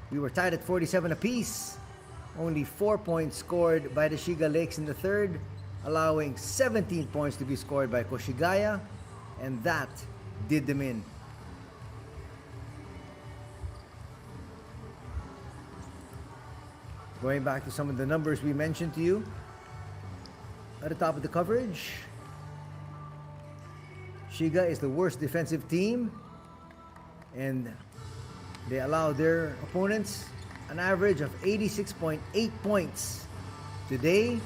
S1: we were tied at 47 apiece. Only 4 points scored by the Shiga Lakes in the third, allowing 17 points to be scored by Koshigaya, and that did them in. Going back to some of the numbers we mentioned to you, at the top of the coverage. Shiga is the worst defensive team, and they allow their opponents an average of 86.8 points. Today,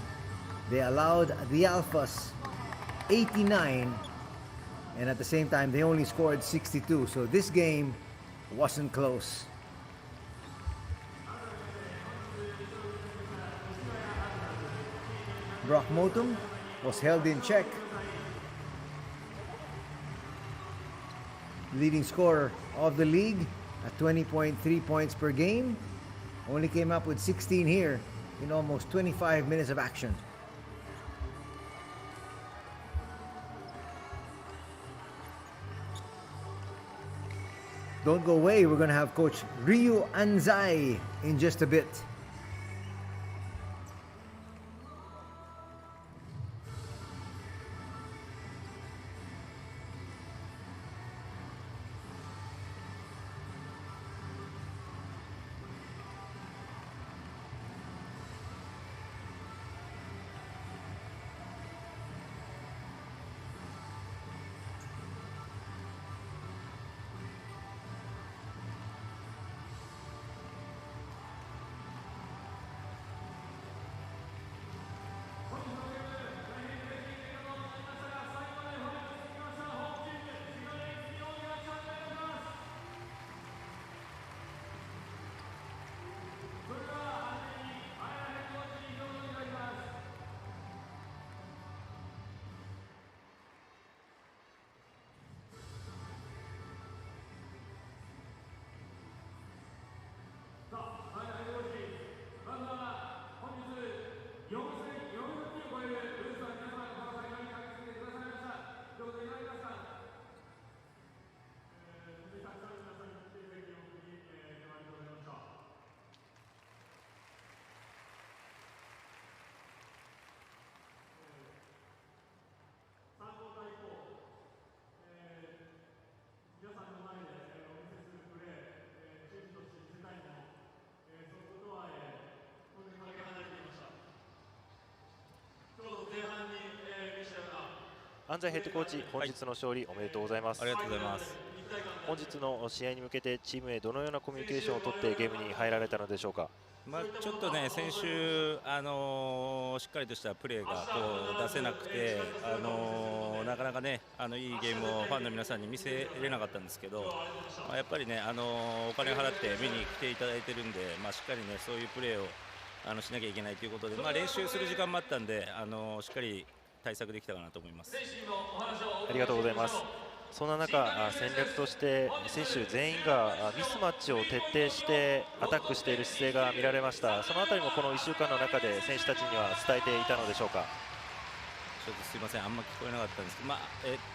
S1: they allowed the Alphas 89, and at the same time, they only scored 62. So this game wasn't close. Brock Motum was held in check. Leading scorer of the league at 20.3 points per game. Only came up with 16 here in almost 25 minutes of action. Don't go away, we're going to have Coach Ryu Anzai in just a bit.
S7: 安西ヘッドコーチ、本日の勝利おめでとうございます。
S8: ありがとうございます。
S7: 本日の試合に向けてチームへどのようなコミュニケーションをとってゲームに入られたのでしょうか。
S8: ちょっとね、先週、しっかりとしたプレーがこう出せなくて、なかなかね、いいゲームをファンの皆さんに見せれなかったんですけど、やっぱりね、お金を払って見に来ていただいてるんで、しっかりね、そういうプレーをしなきゃいけないということで、練習する時間もあったんで、しっかり対策できたかなと思います。
S7: ありがとうございます。そんな中、戦略として選手全員がミスマッチを徹底してアタックしている姿勢が見られました。そのあたりもこの1週間の中で選手たちには伝えていたのでしょうか。
S8: ちょっとすみません、あんま聞こえなかったんですけど、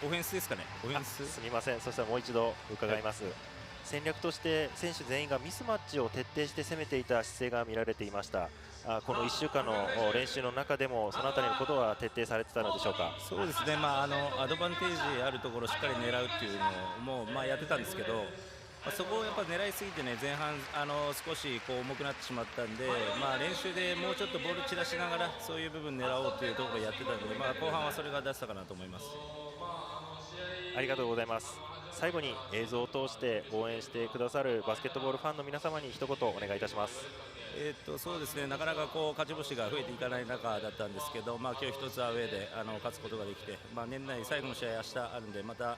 S8: オフェンスですかね。オフェンス。
S7: すみません、そしたらもう一度伺います。戦略として選手全員がミスマッチを徹底して攻めていた姿勢が見られていました。この1週間の練習の中でもそのあたりのことは徹底されてたのでしょうか。
S8: そうですね、アドバンテージあるところをしっかり狙うっていうのをもうやってたんですけど、そこをやっぱ狙いすぎてね、前半少しこう重くなってしまったんで、練習でもうちょっとボール散らしながらそういう部分狙おうというところをやってたので、後半はそれが出せたかなと思います。
S7: ありがとうございます。最後に映像を通して応援してくださるバスケットボールファンの皆様に一言お願いいたします。
S8: そうですね、なかなかこう勝ち星が増えていかない中だったんですけど、今日一つアウェーで勝つことができて、年内最後の試合明日あるんで、また、ア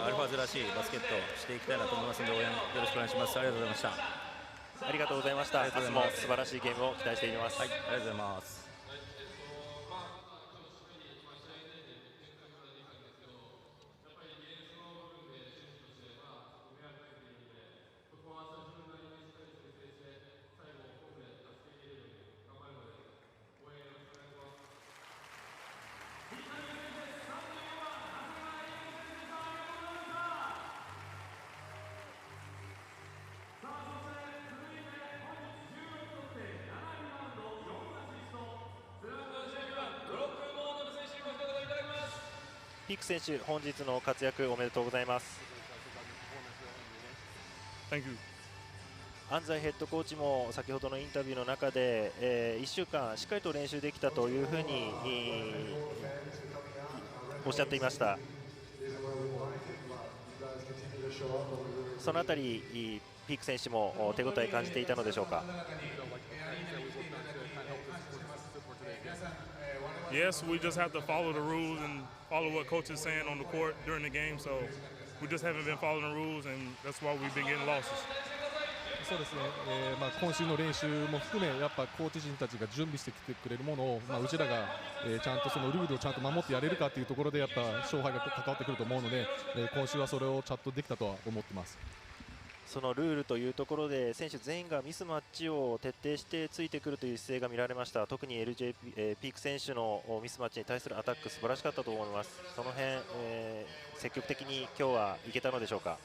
S8: ルファーズらしいバスケットをしていきたいなと思いますので、応援よろしくお願いします。ありがとうございました。
S7: ありがとうございました。明日も素晴らしいゲームを期待しています。
S8: はい、ありがとうございます。
S7: ピーク選手、本日の活躍おめでとうございます。
S9: Thank you.
S7: 安西ヘッドコーチも先ほどのインタビューの中で、1週間しっかりと練習できたというふうに、おっしゃっていました。そのあたりピーク選手も手応え感じていたのでしょうか。
S2: Yes, we just have to follow the rules and follow what coach is saying on the court during the game. So we just haven't been following the rules, and that's why we've been getting losses.
S9: そうですね、今週の練習も含めやっぱコーチ陣たちが準備してきてくれるものを、うちらが、ちゃんとそのルールをちゃんと守ってやれるかというところでやっぱ勝敗が関わってくると思うので、今週はそれをちゃんとできたとは思ってます。
S7: そのルールというところで選手全員がミスマッチを徹底してついてくるという姿勢が見られました。特に LJ、ピーク選手のミスマッチに対するアタック素晴らしかったと思います。その辺、積極的に今日はいけたのでしょうか。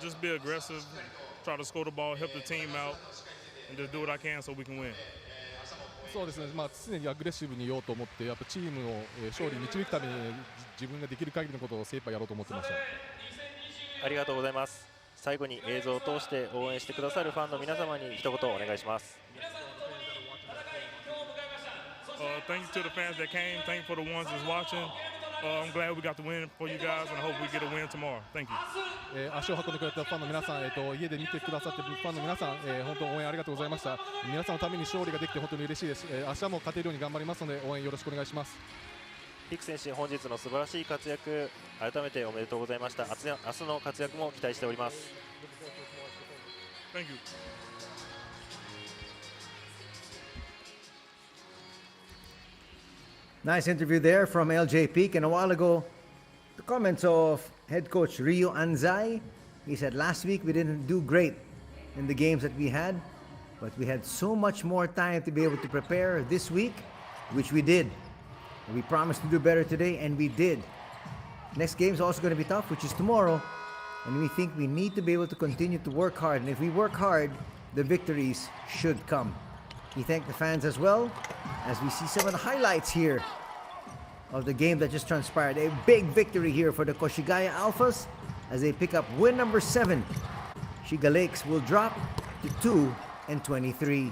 S2: Just be aggressive, try to score the ball, help the team out, and just do what I can so we can win.
S9: そうですね、常にアグレッシブにいようと思ってやっぱチームを勝利に導くために自分ができる限りのことを精一杯やろうと思ってました。
S7: ありがとうございます。最後に映像を通して応援してくださるファンの皆様に一言お願いします。
S2: Thank you to the fans that came. Thank you for the ones that's watching. I'm glad we got the win for you guys, and I hope we get a win tomorrow. Thank you.
S9: 足を運んでくれたファンの皆さん、家で見てくださっているファンの皆さん、本当応援ありがとうございました。皆さんのために勝利ができて本当に嬉しいです。明日も勝てるように頑張りますので応援よろしくお願いします。
S7: ピク選手、本日の素晴らしい活躍改めておめでとうございました。明日の活躍も期待しております。
S2: Thank you.
S1: Nice interview there from LJ Peak. And a while ago, the comments of head coach Ryo Anzai. He said last week we didn't do great in the games that we had, but we had so much more time to be able to prepare this week, which we did. And we promised to do better today, and we did. Next game is also going to be tough, which is tomorrow. And we think we need to be able to continue to work hard. And if we work hard, the victories should come. He thanked the fans as well, as we see some of the highlights here of the game that just transpired. A big victory here for the Koshigaya Alphas as they pick up win number 7. Shiga Lakes will drop to 2-23.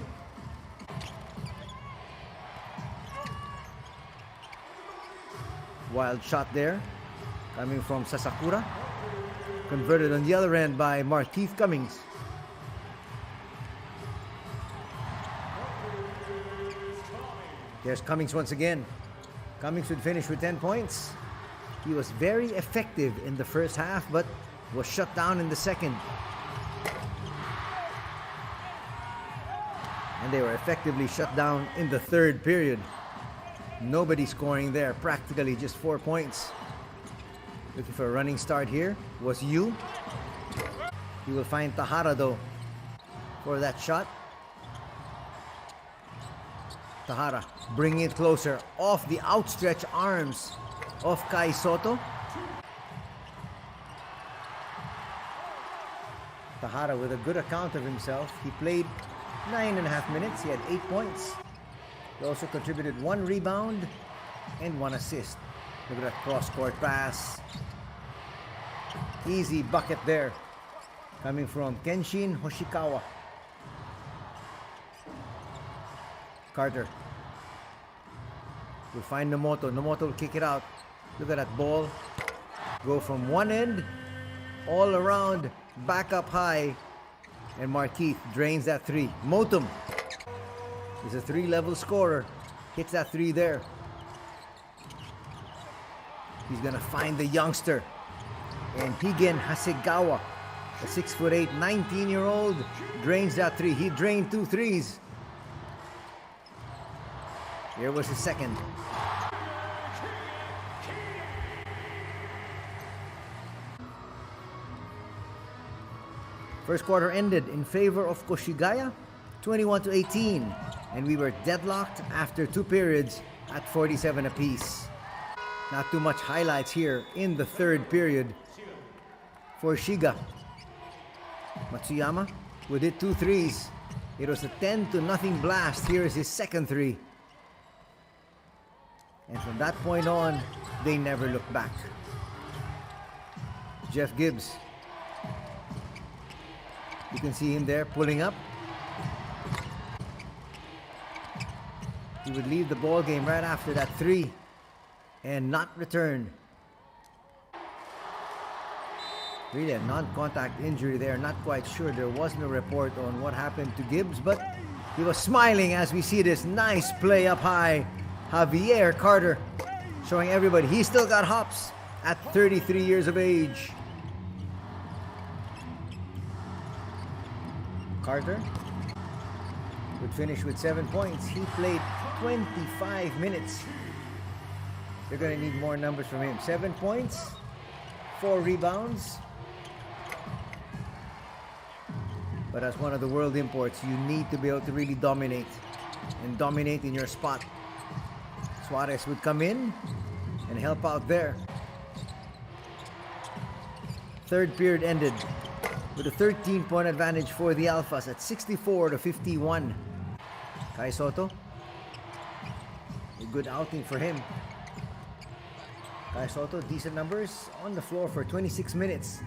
S1: Wild shot there coming from Sasakura. Converted on the other end by Markeith Cummings. There's Cummings once again. Cummings would finish with 10 points. He was very effective in the first half, but was shut down in the second. And they were effectively shut down in the third period. Nobody scoring there, practically just 4 points. Looking for a running start here was Yu. He will find Tahara though for that shot. Tahara bringing it closer off the outstretched arms of Kai Soto. Tahara with a good account of himself. He played 9.5 minutes. He had 8 points. He also contributed 1 rebound and 1 assist. Look at that cross-court pass. Easy bucket there. Coming from Kenshin Hoshikawa. Carter will find Nomoto. Nomoto will kick it out. Look at that ball. Go from one end, all around, back up high. And Markeith drains that 3. Motum is a 3-level scorer. Hits that 3 there. He's going to find the youngster. And Higen Hasegawa, a 6'8", 19-year-old, drains that 3. He drained 2 threes. Here was his second. First quarter ended in favor of Koshigaya, 21-18, and we were deadlocked after 2 periods at 47 apiece. Not too much highlights here in the third period for Shiga. Matsuyama with it 2 threes. It was a 10-0 blast. Here is his second 3. And from that point on, they never looked back. Jeff Gibbs. You can see him there pulling up. He would leave the ball game right after that three and not return. Really a non-contact injury there. Not quite sure. There was no report on what happened to Gibbs, but he was smiling as we see this nice play up high. Javier Carter showing everybody he's still got hops at 33 years of age. Carter would finish with 7 points. He played 25 minutes. They're going to need more numbers from him. 7 points, 4 rebounds. But as one of the world imports, you need to be able to really dominate and dominate in your spot. Suarez would come in and help out there. Third period ended with a 13-point advantage for the Alphas at 64-51. Kai Soto, a good outing for him. Kai Soto, decent numbers on the floor for 26 minutes.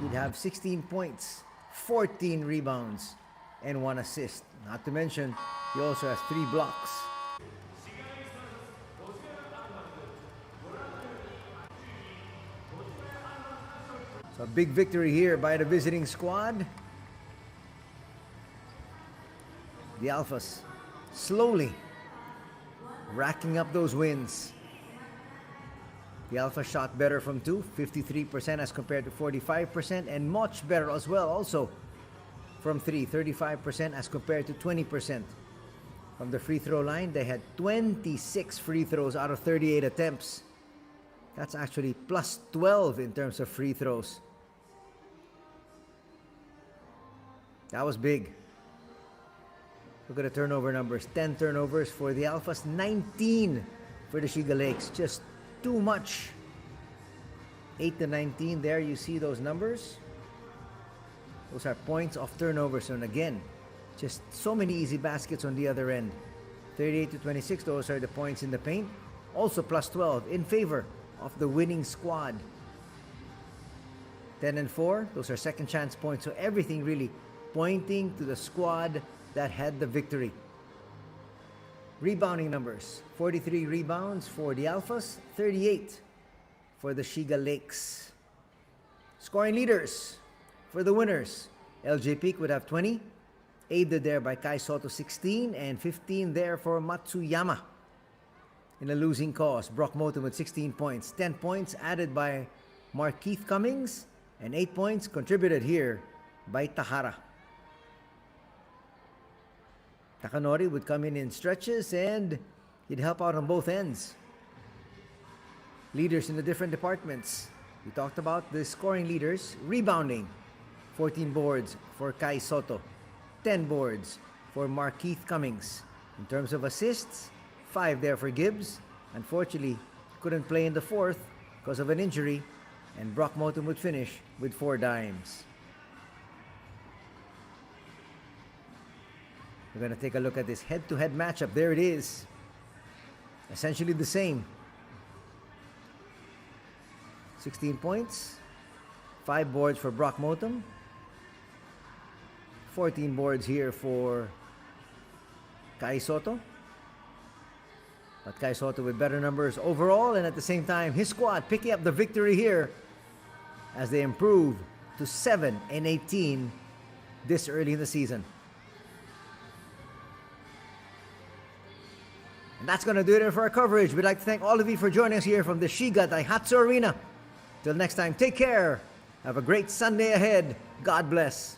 S1: He'd have 16 points, 14 rebounds, and 1 assist. Not to mention, he also has 3 blocks. So a big victory here by the visiting squad. The Alphas slowly racking up those wins. The Alphas shot better from 2, 53% as compared to 45%, and much better as well also from 3, 35% as compared to 20%. From the free throw line, they had 26 free throws out of 38 attempts. That's actually plus 12 in terms of free throws. That was big. Look at the turnover numbers. 10 turnovers for the Alphas, 19 for the Shiga Lakes. Just too much. 8 to 19, there you see those numbers. Those are points off turnovers. And again, just so many easy baskets on the other end. 38 to 26, those are the points in the paint. Also plus 12 in favor of the winning squad. 10 and 4, those are second chance points. So everything really pointing to the squad that had the victory. Rebounding numbers, 43 rebounds for the Alphas, 38 for the Shiga Lakes. Scoring leaders for the winners, LJ Peak would have 20, aided there by Kai Soto 16, and 15 there for Matsuyama. In a losing cause, Brock Moten with 16 points, 10 points added by Markeith Cummings, and 8 points contributed here by Tahara. Takanori would come in stretches and he'd help out on both ends. Leaders in the different departments. We talked about the scoring leaders. Rebounding, 14 boards for Kai Soto, 10 boards for Markeith Cummings. In terms of assists, 5 there for Gibbs. Unfortunately, couldn't play in the fourth because of an injury, and Brock Moten would finish with 4 dimes. We're going to take a look at this head-to-head matchup. There it is. Essentially the same. 16 points. 5 boards for Brock Moten. 14 boards here for Kai Soto. But Kai Soto with better numbers overall, and at the same time, his squad picking up the victory here as they improve to 7-18 this early in the season. And that's going to do it for our coverage. We'd like to thank all of you for joining us here from the Shiga Daihatsu Arena. Till next time, take care. Have a great Sunday ahead. God bless.